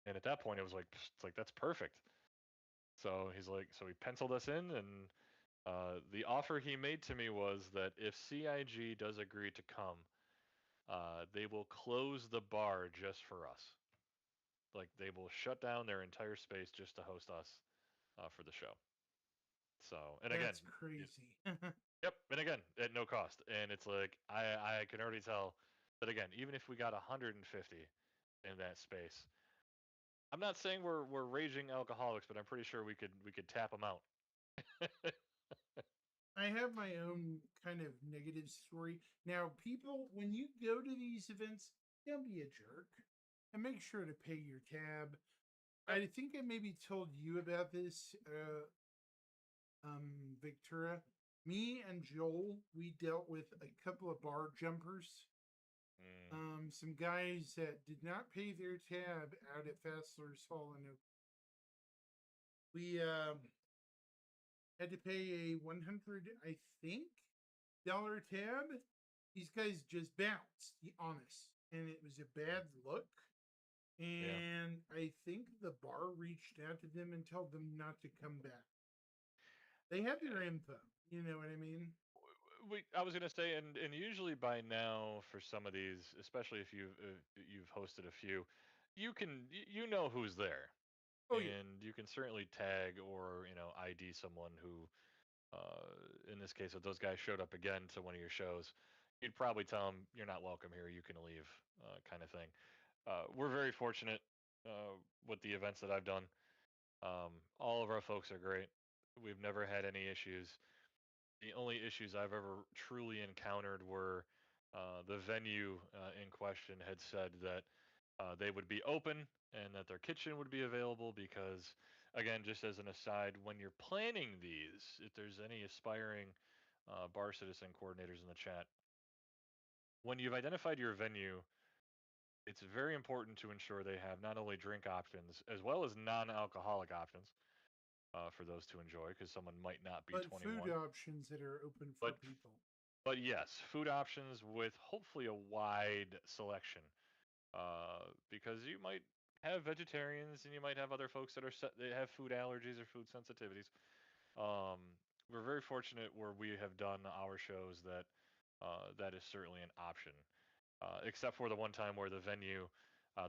and at that point, it was like, it's like that's perfect. So he's like, so he penciled us in, and the offer he made to me was that if CIG does agree to come, they will close the bar just for us. Like they will shut down their entire space just to host us for the show. So, and again, That's crazy. yep, and again, at no cost. And it's like I can already tell that again, even if we got 150 in that space, I'm not saying we're raging alcoholics, but I'm pretty sure we could tap them out. I have my own kind of negative story. Now, people, when you go to these events, don't be a jerk and make sure to pay your tab. I think I maybe told you about this, Victoria. Me and Joel, we dealt with a couple of bar jumpers. Some guys that did not pay their tab out at Fassler's Hall in we had to pay a 100, I think, dollar tab. These guys just bounced, be honest, and it was a bad look. And I think the bar reached out to them and told them not to come back. They had their info, you know what I mean? I was gonna say, and usually by now for some of these, especially if you've hosted a few, you know who's there, Oh yeah. and you can certainly tag or ID someone who, in this case, if those guys showed up again to one of your shows, you'd probably tell them you're not welcome here. You can leave, kind of thing. We're very fortunate with the events that I've done. All of our folks are great. We've never had any issues. The only issues I've ever truly encountered were the venue in question had said that they would be open and that their kitchen would be available because, again, just as an aside, when you're planning these, if there's any aspiring bar citizen coordinators in the chat, when you've identified your venue, it's very important to ensure they have not only drink options as well as non-alcoholic options for those to enjoy, because someone might not be But 21. food options that are open for But people. but yes, food options with hopefully a wide selection, because you might have vegetarians and you might have other folks that they have food allergies or food sensitivities. Um, we're very fortunate where we have done our shows that that is certainly an option, except for the one time where the venue,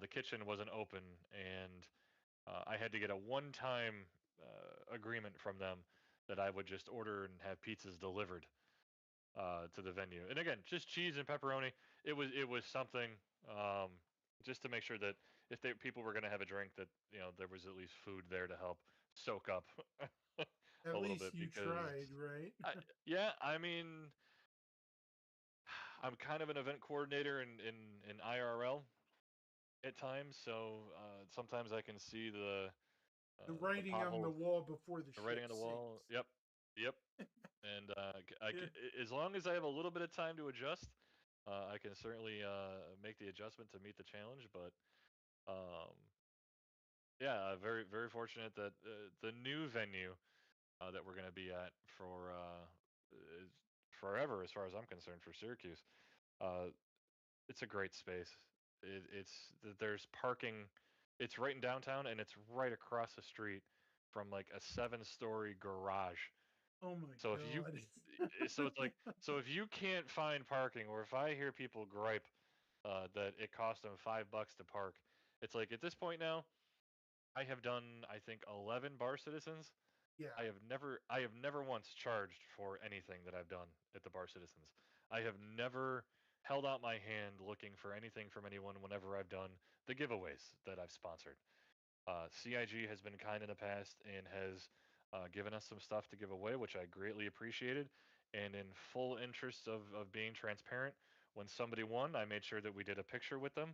the kitchen wasn't open, and I had to get a one-time agreement from them that I would just order and have pizzas delivered to the venue. And again, just cheese and pepperoni. It was something, um, just to make sure that if people were going to have a drink, that there was at least food there to help soak up a At little least bit. you Because tried, right? yeah, I mean, I'm kind of an event coordinator in IRL at times, so sometimes I can see The the writing on the potholes, wall before the the writing ship on the sinks. wall. Yep, yep. And Yeah. as long as I have a little bit of time to adjust, I can certainly make the adjustment to meet the challenge. But um, yeah, very very fortunate that the new venue that we're going to be at for is forever, as far as I'm concerned, for Syracuse. Uh, it's a great space. There's parking. It's right in downtown, and it's right across the street from like a 7-story garage. Oh my So if you, god. so it's like, so if you can't find parking, or if I hear people gripe that it costs them $5 to park, it's like at this point now, I have done I think 11 bar citizens. Yeah. I have never once charged for anything that I've done at the Bar Citizens. I have never held out my hand looking for anything from anyone whenever I've done the giveaways that I've sponsored. CIG has been kind in the past and has given us some stuff to give away, which I greatly appreciated. And in full interest of being transparent, when somebody won, I made sure that we did a picture with them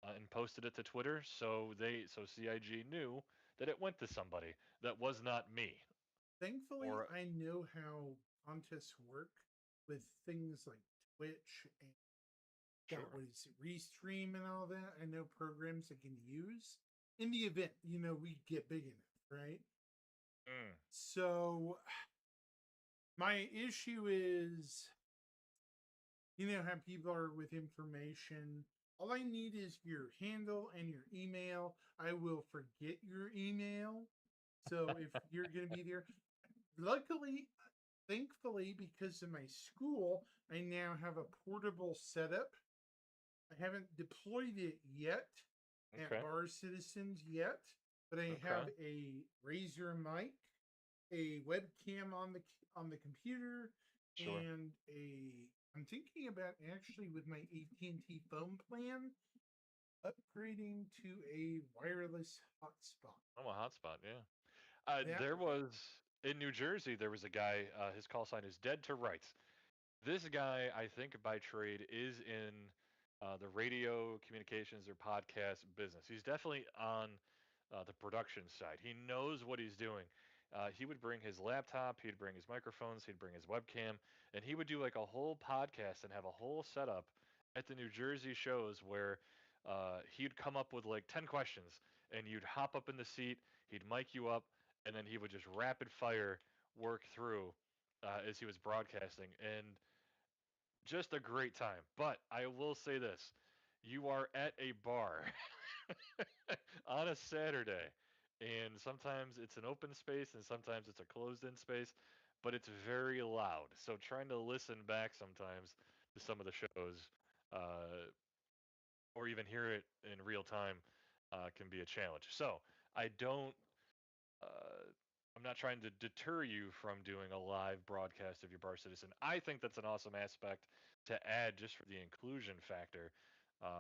and posted it to Twitter, so CIG knew that it went to somebody that was not me. Thankfully, Or I know how contests work with things like Twitch and sure. what is it, Restream and all that. I know programs I can use in the event, we get big enough, right? Mm, So my issue is, how people are with information. All I need is your handle and your email. I will forget your email. So if you're going to be there, luckily, thankfully, because of my school, I now have a portable setup. I haven't deployed it yet at okay. Bar Citizens yet, but I Okay. have a Razer mic, a webcam on the computer, Sure. and I'm thinking about actually with my AT&T phone plan upgrading to a wireless hotspot. I'm a hotspot. Yeah. That There way. was in New Jersey. There was a guy. His call sign is Dead to Rights. This guy, I think by trade, is in the radio communications or podcast business. He's definitely on the production side. He knows what he's doing. He would bring his laptop, he'd bring his microphones, he'd bring his webcam, and he would do like a whole podcast and have a whole setup at the New Jersey shows where he'd come up with like 10 questions, and you'd hop up in the seat, he'd mic you up, and then he would just rapid fire work through as he was broadcasting. And just a great time. But I will say this: you are at a bar on a Saturday, and sometimes it's an open space and sometimes it's a closed-in space, but it's very loud. So trying to listen back sometimes to some of the shows, or even hear it in real time, can be a challenge. So I don't. I'm not trying to deter you from doing a live broadcast of your Bar Citizen. I think that's an awesome aspect to add just for the inclusion factor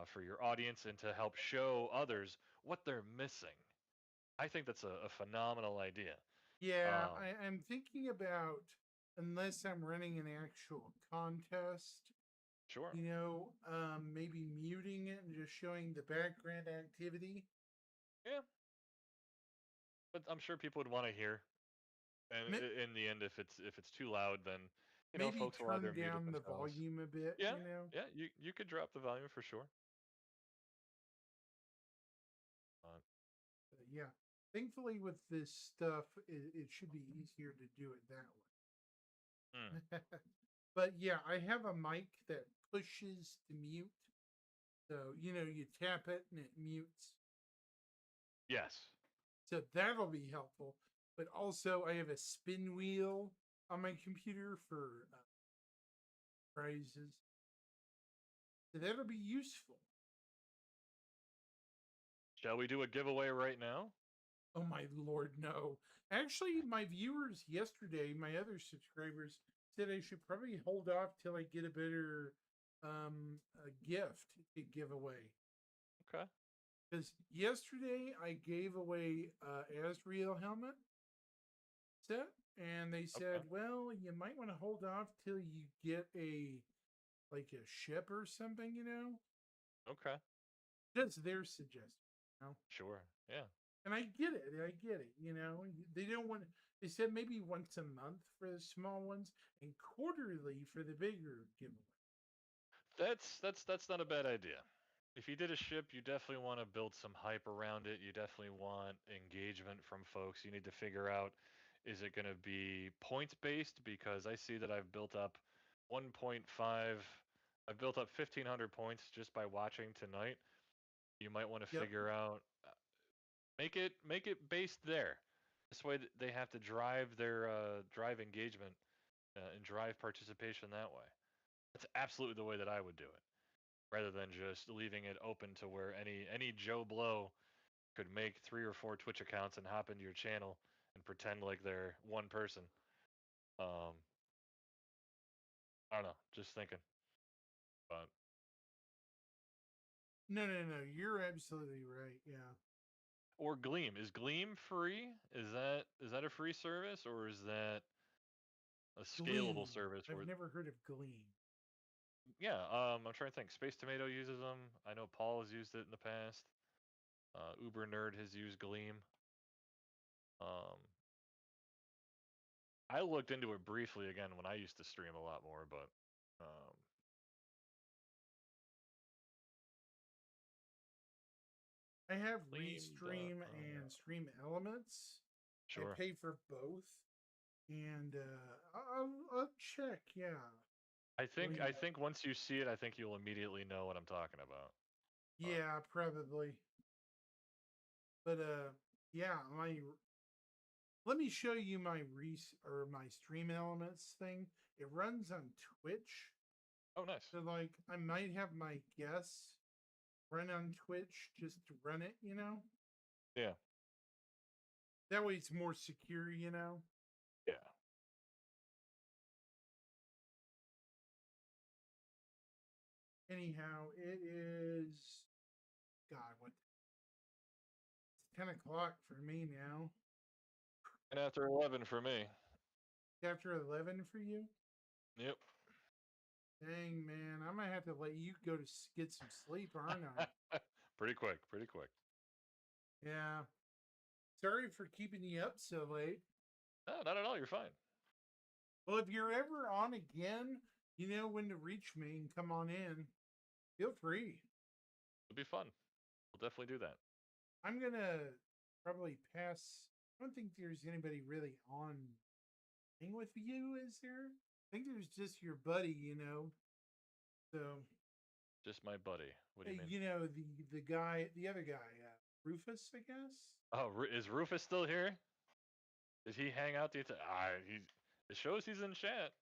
for your audience and to help show others what they're missing. I think that's a phenomenal idea. Yeah, Um, I'm thinking about, unless I'm running an actual contest, sure. maybe muting it and just showing the background activity. Yeah. But I'm sure people would want to hear. And Ma- in the end, if it's too loud, then Maybe folks will either turn mute it down the themselves. volume a bit, Yeah, yeah. You could drop the volume for sure. But yeah. Thankfully, with this stuff, it should be easier to do it that Hmm. way. But yeah, I have a mic that pushes to mute. So, you tap it and it mutes. Yes. So that'll be helpful. But also, I have a spin wheel on my computer for prizes. So that'll be useful. Shall we do a giveaway right now? Oh my lord, no. Actually, my viewers yesterday, my other subscribers, said I should probably hold off till I get a better a gift to give away. Okay. Because yesterday I gave away Asriel helmet set, and they said, Okay. well, you might want to hold off till you get a ship or something, Okay. That's their suggestion. Sure. Yeah. And I get it. They don't want. They said maybe once a month for the small ones and quarterly for the bigger giveaway. That's not a bad idea. If you did a ship, you definitely want to build some hype around it. You definitely want engagement from folks. You need to figure out, is it going to be points based? Because I see that I've built up 1.5. I've built up 1,500 points just by watching tonight. You might want to Yep. figure out, make it based there. This way they have to drive their drive engagement and drive participation that way. That's absolutely the way that I would do it, rather than just leaving it open to where any Joe Blow could make 3 or 4 Twitch accounts and hop into your channel and pretend like they're one person. I don't know, just thinking. But No, no, no. You're absolutely right. Yeah. or Gleam, is Gleam free? Is that a free service, or is that a scalable Gleam. service? Where I've never heard of Gleam. yeah, I'm trying to think. Space Tomato uses them. I know Paul has used it in the past. Uber Nerd has used Gleam. Um, I looked into it briefly again when I used to stream a lot more, but I have Gleam.com, Restream and Stream Elements. sure. I pay for both, and I'll check. Yeah. I think once you see it, I think you'll immediately know what I'm talking about. Yeah, probably. But yeah, let me show you my my Stream Elements thing. It runs on Twitch. Oh, nice. So I might have my guests run on Twitch just to run it, Yeah. That way it's more secure, Yeah. Anyhow, it is God, what it's 10 o'clock for me now. And after 11 for me. After 11 for you? Yep. Dang, man, I might have to let you go to get some sleep, aren't I? Pretty quick. Pretty quick. Yeah. Sorry for keeping you up so late. No, not at all. You're fine. Well, if you're ever on again, you know when to reach me and come on in. Feel free. It'll be fun. We'll definitely do that. I'm gonna probably pass. I don't think there's anybody really on thing with you, is there? I think there's just your buddy, So Just my buddy. What do you mean? the guy, the other guy, Rufus, I guess. Oh, is Rufus still here? Did he hang out the entire? It shows he's in chat.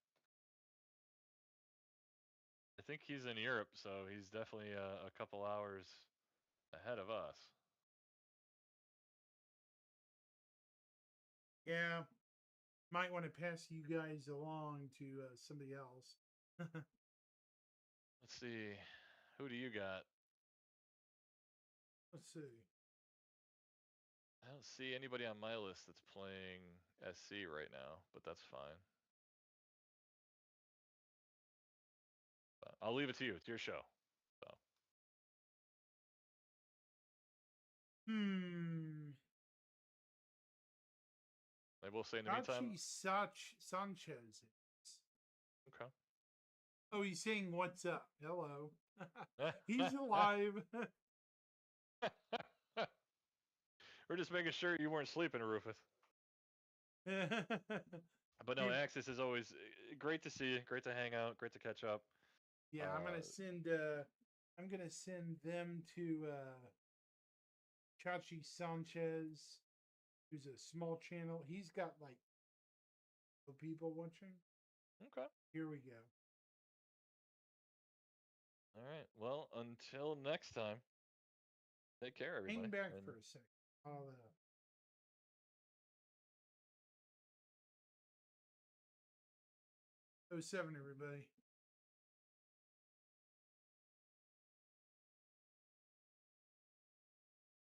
I think he's in Europe, so he's definitely a couple hours ahead of us. Yeah. Might want to pass you guys along to somebody else. Let's see. Who do you got? Let's see. I don't see anybody on my list that's playing SC right now, but that's fine. But I'll leave it to you. It's your show. So maybe we'll say in the meantime. Sanchez. Okay. Oh, he's saying what's up. Hello. He's alive. We're just making sure you weren't sleeping, Rufus. But no, Yeah. Axis is always great to see you. Great to hang out. Great to catch up. Yeah, I'm gonna send them to Chachi Sanchez, who's a small channel. He's got like people watching. Okay. Here we go. All right. Well, until next time. Take care, everybody. Hang back and- for a sec. I'll uh... 07, everybody.